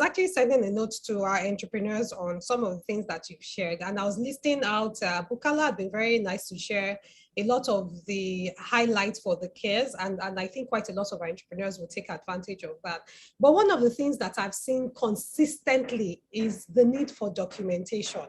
actually sending a note to our entrepreneurs on some of the things that you've shared, and I was listing out, Bukala had been very nice to share a lot of the highlights for the cares, and I think quite a lot of our entrepreneurs will take advantage of that. But one of the things that I've seen consistently is the need for documentation.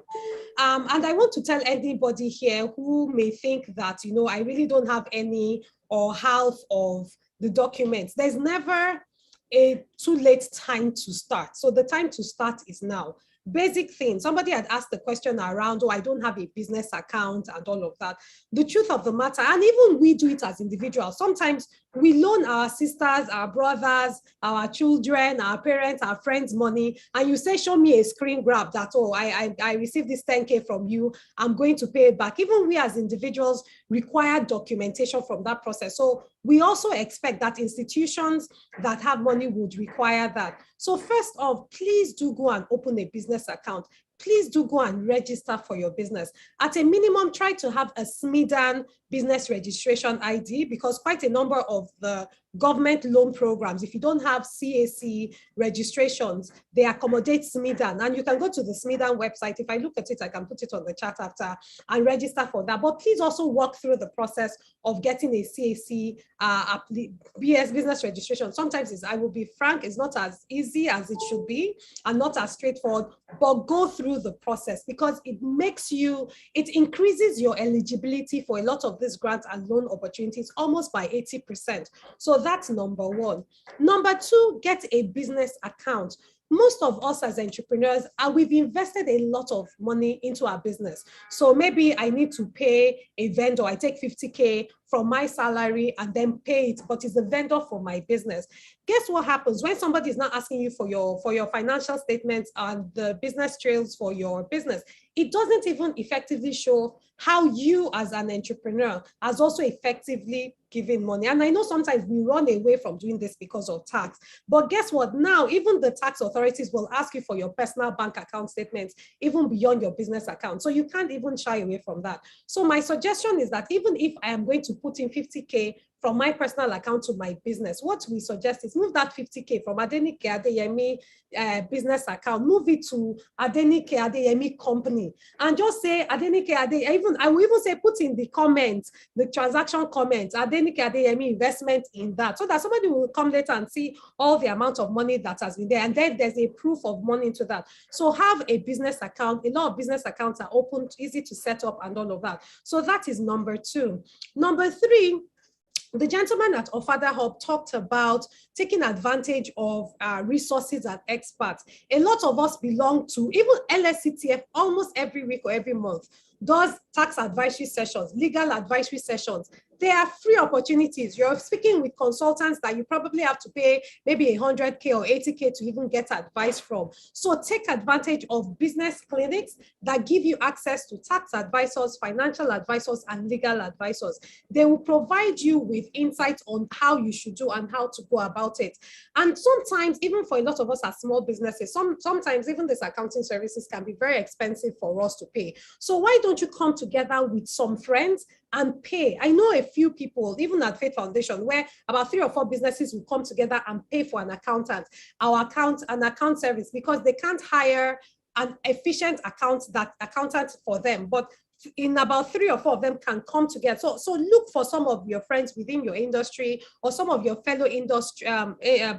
And I want to tell anybody here who may think that, you know, I really don't have any or half of the documents. There's never a too late time to start. So the time to start is now. Basic thing, somebody had asked the question around, oh, I don't have a business account and all of that. The truth of the matter, and even we do it as individuals, sometimes we loan our sisters, our brothers, our children, our parents, our friends money, and you say, show me a screen grab that, oh, I received this 10K from you, I'm going to pay it back. Even we as individuals require documentation from that process. So we also expect that institutions that have money would require that. So first off, please do go and open a business account. Please do go and register for your business. At a minimum, try to have a SMIDAN business registration ID, because quite a number of the government loan programs, if you don't have CAC registrations, they accommodate SMIDAN. And you can go to the SMIDAN website. If I look at it, I can put it on the chat after and register for that. But please also walk through the process of getting a CAC BS business registration. Sometimes I will be frank, it's not as easy as it should be and not as straightforward, but go through the process because it increases your eligibility for a lot of these grants and loan opportunities almost by 80%. So that's number one. Number two, get a business account. Most of us as entrepreneurs, we've invested a lot of money into our business. So maybe I need to pay a vendor. I take 50K from my salary and then pay it, but it's the vendor for my business. Guess what happens when somebody is not asking you for your financial statements and the business trails for your business? It doesn't even effectively show how you as an entrepreneur has also effectively given money. And I know sometimes we run away from doing this because of tax, but guess what? Now, even the tax authorities will ask you for your personal bank account statements, even beyond your business account. So you can't even shy away from that. So my suggestion is that even if I am going to put in 50K from my personal account to my business, what we suggest is move that 50K from Adenike Adeyemi business account, move it to Adenike Adeyemi company, and just say Adenike Adeyemi. I will even say put in the comments, the transaction comments, Adenike Adeyemi investment in that, so that somebody will come later and see all the amount of money that has been there, and then there's a proof of money into that. So have a business account. A lot of business accounts are open, easy to set up, and all of that. So that is number two. Number three, the gentleman at Ofada Hub talked about taking advantage of resources and experts. A lot of us belong to, even LSCTF almost every week or every month does tax advisory sessions, legal advisory sessions. They are free opportunities. You're speaking with consultants that you probably have to pay maybe 100K or 80K to even get advice from. So take advantage of business clinics that give you access to tax advisors, financial advisors, and legal advisors. They will provide you with insights on how you should do and how to go about it. And sometimes, even for a lot of us as small businesses, sometimes even this accounting services can be very expensive for us to pay. So why don't you come together with some friends and pay? I know a few people, even at Faith Foundation, where about 3 or 4 businesses will come together and pay for an accountant, an account service, because they can't hire an efficient accountant for them, but in about 3 or 4 of them can come together. So look for some of your friends within your industry or some of your fellow industry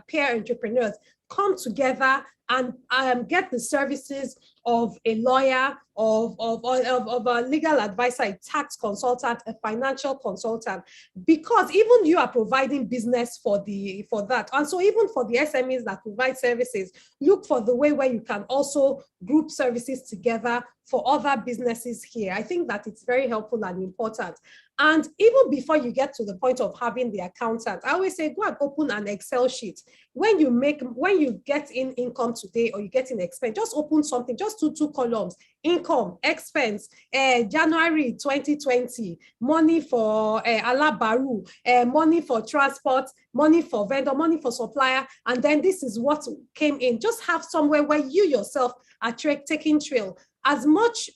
peer entrepreneurs, come together and get the services of a lawyer, of a legal advisor, a tax consultant, a financial consultant, because even you are providing business for that. And so even for the SMEs that provide services, look for the way where you can also group services together for other businesses here. I think that it's very helpful and important. And even before you get to the point of having the accountant, I always say, go and open an Excel sheet. When you get in income today or you get in expense, just open something, just do 2 columns, income, expense, January 2020, money for alabaru, money for transport, money for vendor, money for supplier, and then this is what came in. Just have somewhere where you yourself are taking trail. As much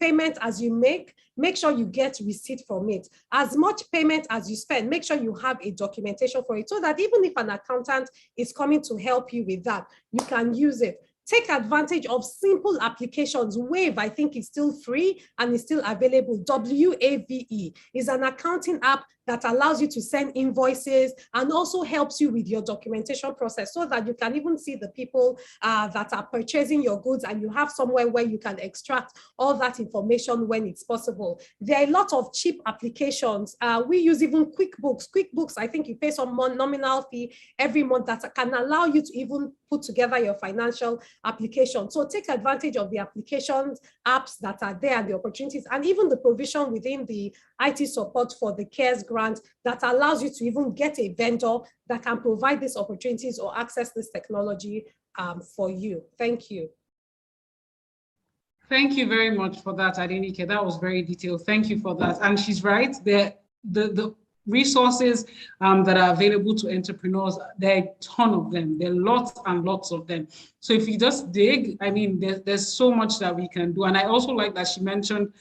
payment as you make sure you get receipt from it. As much payment as you spend, make sure you have a documentation for it, so that even if an accountant is coming to help you with that, you can use it. Take advantage of simple applications. Wave, I think, is still free and is still available. WAVE is an accounting app that allows you to send invoices and also helps you with your documentation process, so that you can even see the people that are purchasing your goods, and you have somewhere where you can extract all that information when it's possible. There are a lot of cheap applications. We use even QuickBooks. QuickBooks, I think you pay some nominal fee every month that can allow you to even put together your financial application. So take advantage of the applications, apps that are there, and the opportunities, and even the provision within the IT support for the CARES grant that allows you to even get a vendor that can provide these opportunities or access this technology for you. Thank you. Thank you very much for that, Adenike. That was very detailed. Thank you for that. And she's right. The resources that are available to entrepreneurs, there are a ton of them. There are lots and lots of them. So if you just dig, I mean, there's so much that we can do. And I also like that she mentioned,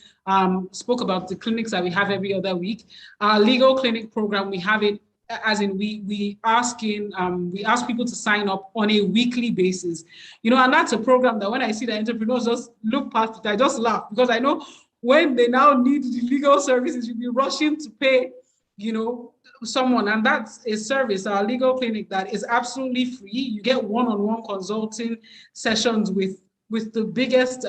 spoke about the clinics that we have every other week. Our legal clinic program, we have it, as in we ask people to sign up on a weekly basis, you know, and that's a program that when I see the entrepreneurs just look past it, I just laugh, because I know when they now need the legal services, you'll be rushing to pay, you know, someone, and that's a service, our legal clinic, that is absolutely free. You get one-on-one consulting sessions with the biggest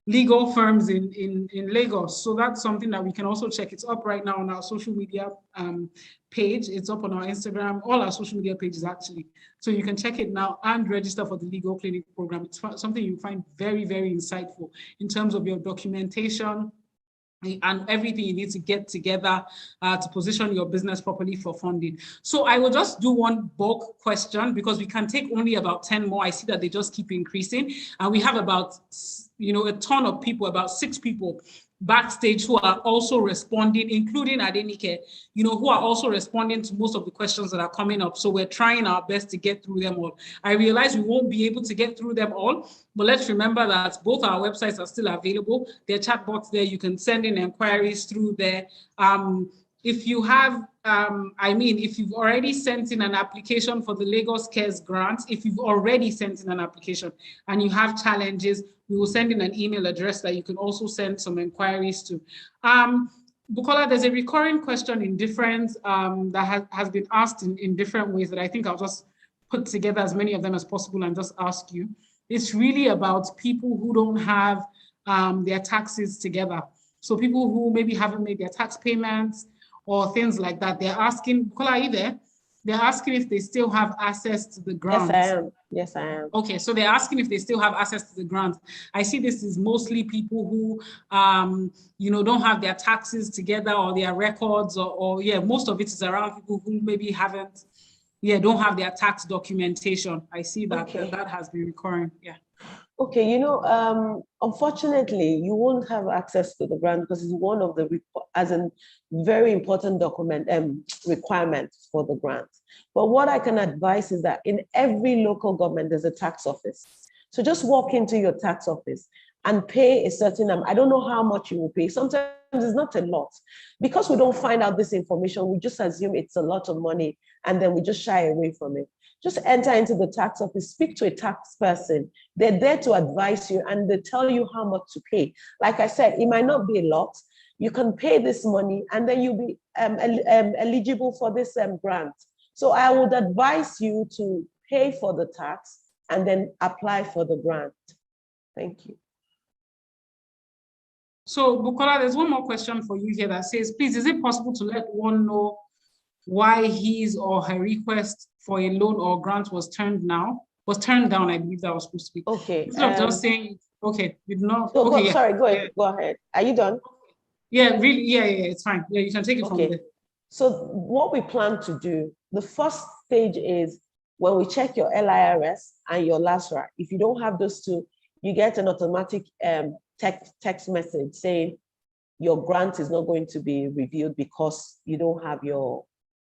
legal firms in Lagos. So that's something that we can also check. It's up right now on our social media page. It's up on our Instagram, all our social media pages actually. So you can check it now and register for the legal clinic program. It's something you find very, very insightful in terms of your documentation and everything you need to get together to position your business properly for funding. So I will just do one bulk question, because we can take only about 10 more. I see that they just keep increasing, and we have about, you know, a ton of people, about 6 people backstage who are also responding, including Adenike, you know, who are also responding to most of the questions that are coming up. So we're trying our best to get through them all. I realize we won't be able to get through them all, but let's remember that both our websites are still available. There are chatbots there. You can send in inquiries through there. If you have, if you've already sent in an application for the Lagos CARES grant, if you've already sent in an application and you have challenges, we will send in an email address that you can also send some inquiries to. Bukola, there's a recurring question in different, that has been asked in different ways that I think I'll just put together as many of them as possible and just ask you. It's really about people who don't have their taxes together. So people who maybe haven't made their tax payments or things like that. They're asking, Bukola, are you there? They're asking if they still have access to the grant. Yes, I am. Yes, I am. Okay, so they're asking if they still have access to the grant. I see this is mostly people who, you know, don't have their taxes together or their records, or most of it is around people who maybe haven't, don't have their tax documentation. I see that that has been recurring. Yeah. Okay, you know, unfortunately, you won't have access to the grant because it's one of the very important document requirements for the grant. But what I can advise is that in every local government, there's a tax office. So just walk into your tax office and pay a certain amount. I don't know how much you will pay. Sometimes it's not a lot. Because we don't find out this information, we just assume it's a lot of money and then we just shy away from it. just enter into the tax office, speak to a tax person. They're there to advise you and they tell you how much to pay. Like I said, it might not be a lot. You can pay this money and then you'll be eligible for this grant. So I would advise you to pay for the tax and then apply for the grant. Thank you. So Bukola, there's one more question for you here that says, please, is it possible to let one know why his or her request for a loan or grant was turned down, I believe that was supposed to be. Okay. Instead of just saying, okay, you know. So okay, sorry, go ahead. Go ahead. Are you done? Yeah, really, yeah, it's fine. Yeah, you can take it from there. So what we plan to do, the first stage is when we check your LIRS and your LASRA. If you don't have those two, you get an automatic text message saying your grant is not going to be reviewed because you don't have your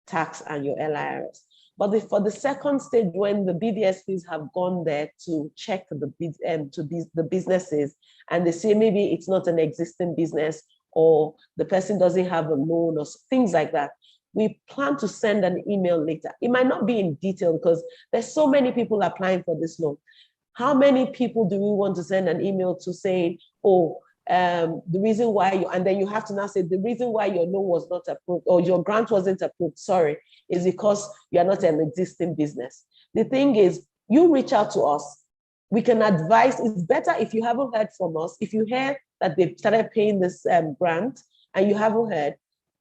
tax and your LIRS. But for the second stage, when the BDSPs have gone there to check the businesses, and they say maybe it's not an existing business or the person doesn't have a loan or things like that, we plan to send an email later. It might not be in detail because there's so many people applying for this loan. How many people do we want to send an email to saying, oh, the reason why you, and then you have to now say the reason why your loan was not approved or your grant wasn't approved, sorry, is because you are not an existing business. The thing is, you reach out to us. We can advise. It's better if you haven't heard from us. If you hear that they've started paying this grant and you haven't heard,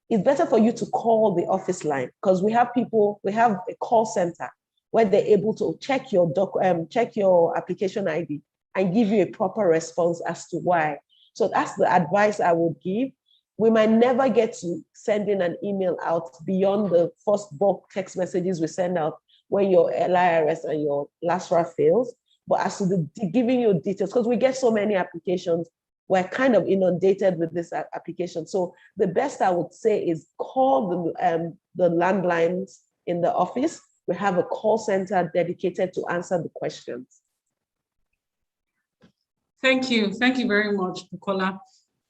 it's better for you to call the office line because we have a call center where they're able to check your application ID and give you a proper response as to why. So that's the advice I would give. We might never get to sending an email out beyond the first bulk text messages we send out when your LIRS and your LASRA fails. But as to giving you details, because we get so many applications, we're kind of inundated with this application. So the best I would say is call the landlines in the office. We have a call center dedicated to answer the questions. Thank you very much, Bukola.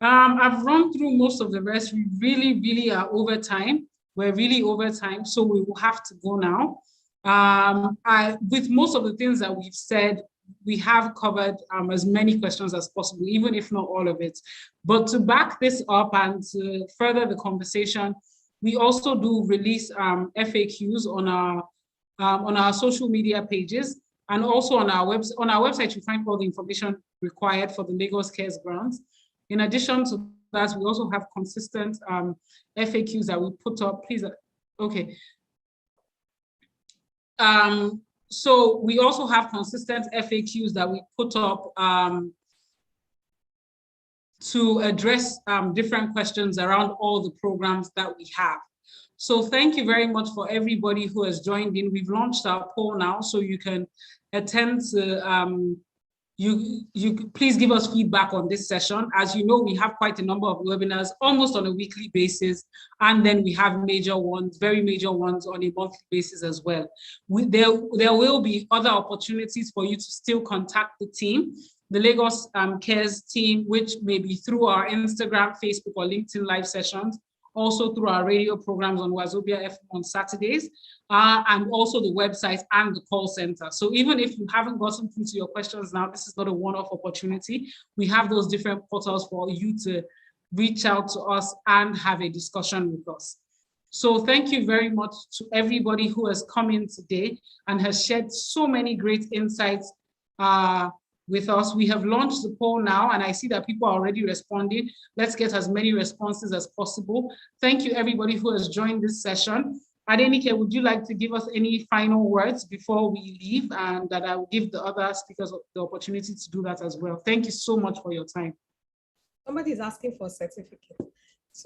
I've run through most of the rest. We really are over time. We're really over time, so we will have to go now. With most of the things that we've said, we have covered as many questions as possible, even if not all of it. But to back this up and to further the conversation, we also do release FAQs on our social media pages and also on our website. On our website, you find all the information required for the Lagos Cares grants. In addition to that, we also have consistent FAQs that we put up. Please, okay. So we also have consistent FAQs that we put up to address different questions around all the programs that we have. So thank you very much for everybody who has joined in. We've launched our poll now, so you can attend to, please give us feedback on this session. As you know, we have quite a number of webinars almost on a weekly basis, and then we have major ones, very major ones on a monthly basis as well. There will be other opportunities for you to still contact the team, the Lagos Cares team, which may be through our Instagram, Facebook, or LinkedIn live sessions, also through our radio programs on Wazobia FM on Saturdays, and also the website and the call center. So even if you haven't gotten through to your questions now, this is not a one-off opportunity. We have those different portals for you to reach out to us and have a discussion with us. So thank you very much to everybody who has come in today and has shared so many great insights with us. We have launched the poll now, and I see that people are already responding. Let's get as many responses as possible. Thank you, everybody who has joined this session. Adenike, would you like to give us any final words before we leave, and that I will give the other speakers the opportunity to do that as well? Thank you so much for your time. Somebody is asking for a certificate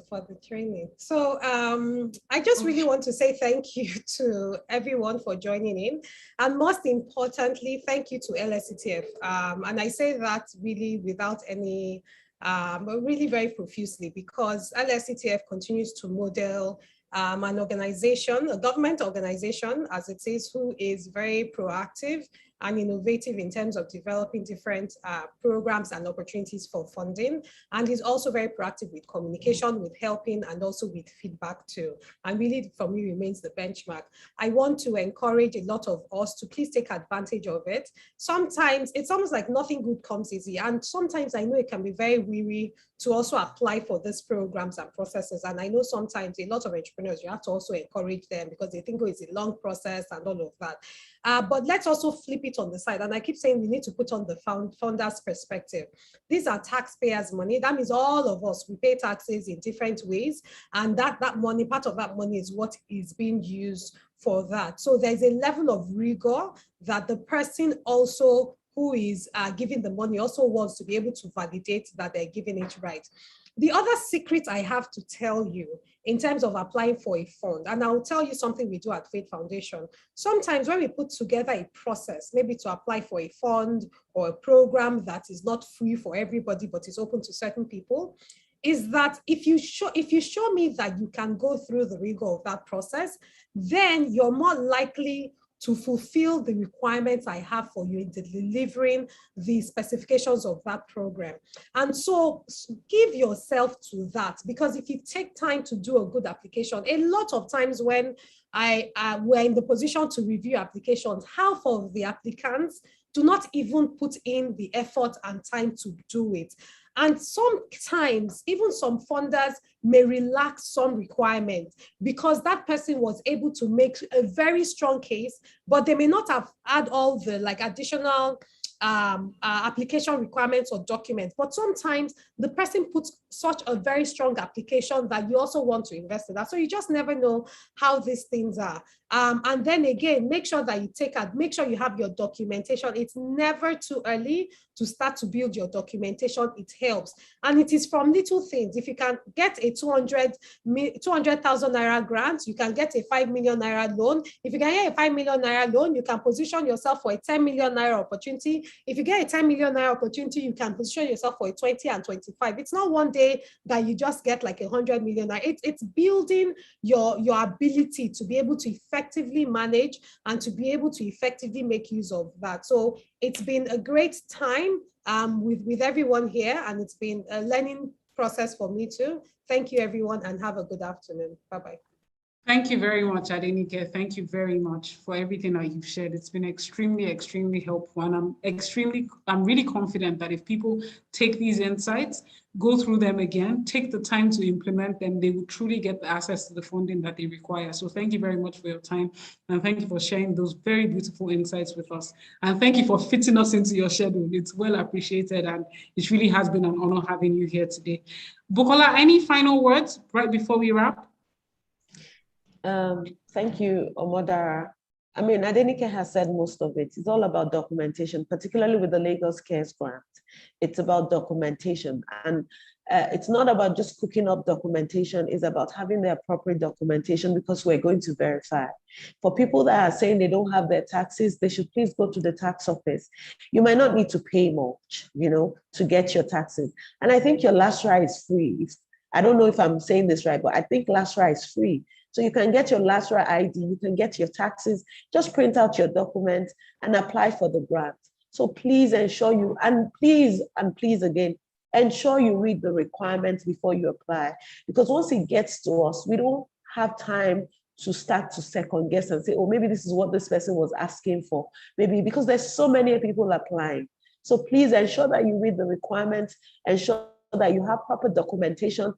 for the training. So I just really want to say thank you to everyone for joining in. And most importantly, thank you to LSCTF. And I say that really without any, really very profusely, because LSCTF continues to model an organization, a government organization, as it is, who is very proactive and innovative in terms of developing different programs and opportunities for funding. And he's also very proactive with communication, with helping, and also with feedback too. And really, for me, remains the benchmark. I want to encourage a lot of us to please take advantage of it. Sometimes it's almost like nothing good comes easy. And sometimes I know it can be very weary to also apply for these programs and processes. And I know sometimes a lot of entrepreneurs, you have to also encourage them because they think, oh, it's a long process and all of that. But let's also flip it on the side. And I keep saying we need to put on the founder's perspective. These are taxpayers' money. That means all of us, we pay taxes in different ways. And that money, part of that money is what is being used for that. So there's a level of rigor that the person also who is giving the money also wants to be able to validate that they're giving it right. The other secret I have to tell you in terms of applying for a fund, and I'll tell you something we do at Faith Foundation. Sometimes when we put together a process, maybe to apply for a fund or a program that is not free for everybody, but is open to certain people, is that if you show me that you can go through the rigor of that process, then you're more likely to fulfill the requirements I have for you in delivering the specifications of that program. And so give yourself to that, because if you take time to do a good application, a lot of times when we're in the position to review applications, half of the applicants do not even put in the effort and time to do it. And sometimes even some funders may relax some requirements because that person was able to make a very strong case, but they may not have had all the additional application requirements or documents. But sometimes the person puts such a very strong application that you also want to invest in that. So you just never know how these things are. And then again, make sure that make sure you have your documentation. It's never too early to start to build your documentation. It helps. And it is from little things. If you can get a 200,000 naira grant, you can get a 5 million naira loan. If you can get a 5 million naira loan, you can position yourself for a 10 million naira opportunity. If you get a 10 million naira opportunity, you can position yourself for a 20 and 25. It's not one day that you just get like 100 million naira. It's building your ability to be able to effectively manage and to be able to effectively make use of that. So it's been a great time with everyone here, and it's been a learning process for me too. Thank you, everyone, and have a good afternoon. Bye-bye. Thank you very much, Adenike. Thank you very much for everything that you've shared. It's been extremely, extremely helpful. And I'm really confident that if people take these insights, go through them again, take the time to implement them, they will truly get the access to the funding that they require. So thank you very much for your time. And thank you for sharing those very beautiful insights with us. And thank you for fitting us into your schedule. It's well appreciated. And it really has been an honor having you here today. Bukola, any final words right before we wrap? Thank you, Omodara. I mean, Adenike has said most of it. It's all about documentation, particularly with the Lagos Cares Grant. It's about documentation. And it's not about just cooking up documentation. It's about having the appropriate documentation because we're going to verify. For people that are saying they don't have their taxes, they should please go to the tax office. You might not need to pay much, to get your taxes. And I think your LASRA is free. I don't know if I'm saying this right, but I think LASRA is free. So you can get your LASRA ID, you can get your taxes, just print out your document and apply for the grant. So please ensure you, and please again, ensure you read the requirements before you apply. Because once it gets to us, we don't have time to start to second guess and say, oh, maybe this is what this person was asking for. Maybe because there's so many people applying. So please ensure that you read the requirements, ensure that you have proper documentation.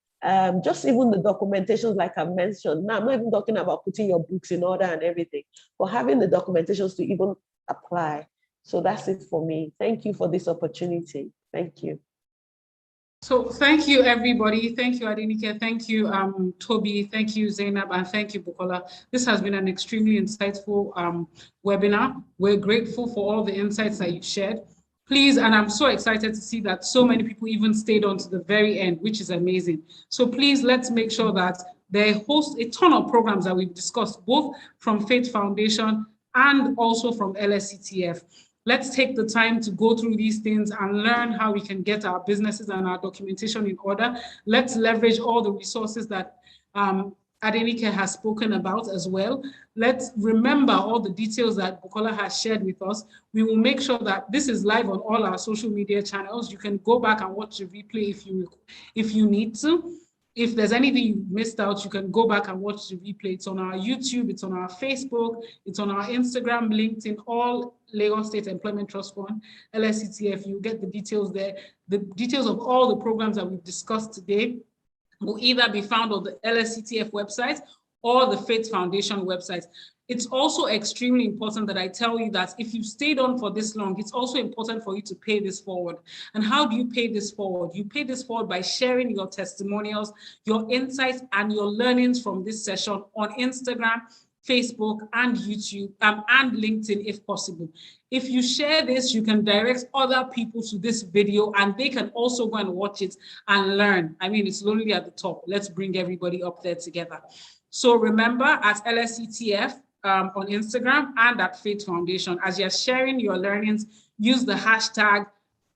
Just even the documentations, like I mentioned. Now, I'm not even talking about putting your books in order and everything, but having the documentations to even apply. So that's it for me. Thank you for this opportunity. Thank you. So thank you, everybody. Thank you, Adenike. Thank you, Toby. Thank you, Zainab. And thank you, Bukola. This has been an extremely insightful webinar. We're grateful for all the insights that you shared. Please, and I'm so excited to see that so many people even stayed on to the very end, which is amazing. So please, let's make sure that they host a ton of programs that we've discussed, both from Faith Foundation and also from LSCTF. Let's take the time to go through these things and learn how we can get our businesses and our documentation in order. Let's leverage all the resources that Adenike has spoken about as well. Let's remember all the details that Bukola has shared with us. We will make sure that this is live on all our social media channels. You can go back and watch the replay if you need to. If there's anything you missed out, you can go back and watch the replay. It's on our YouTube, it's on our Facebook, it's on our Instagram, LinkedIn, all Lagos State Employment Trust Fund, LSCTF. You get the details there. The details of all the programs that we've discussed today will either be found on the LSCTF website or the Faith Foundation website. It's also extremely important that I tell you that if you've stayed on for this long, it's also important for you to pay this forward. And how do you pay this forward? You pay this forward by sharing your testimonials, your insights, and your learnings from this session on Instagram, Facebook, and YouTube, and LinkedIn if possible. If you share this, you can direct other people to this video and they can also go and watch it and learn. I mean, it's lonely at the top. Let's bring everybody up there together. So remember, at LSCTF on Instagram and at Faith Foundation, as you're sharing your learnings, use the hashtag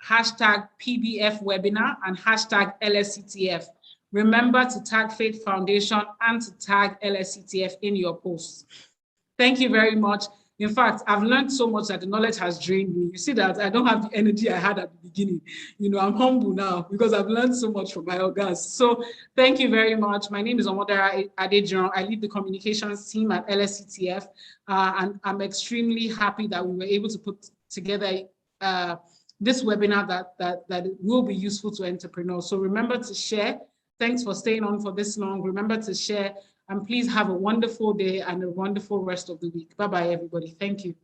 PBF webinar and hashtag LSCTF. Remember to tag Faith Foundation and to tag LSCTF in your posts. Thank you very much. In fact, I've learned so much that the knowledge has drained me. You see that I don't have the energy I had at the beginning. You know, I'm humble now because I've learned so much from my organs. So thank you very much. My name is Omodara Adejiran. I lead the communications team at LSCTF. And I'm extremely happy that we were able to put together this webinar that will be useful to entrepreneurs. So remember to share. Thanks for staying on for this long. Remember to share. And please have a wonderful day and a wonderful rest of the week. Bye-bye, everybody. Thank you.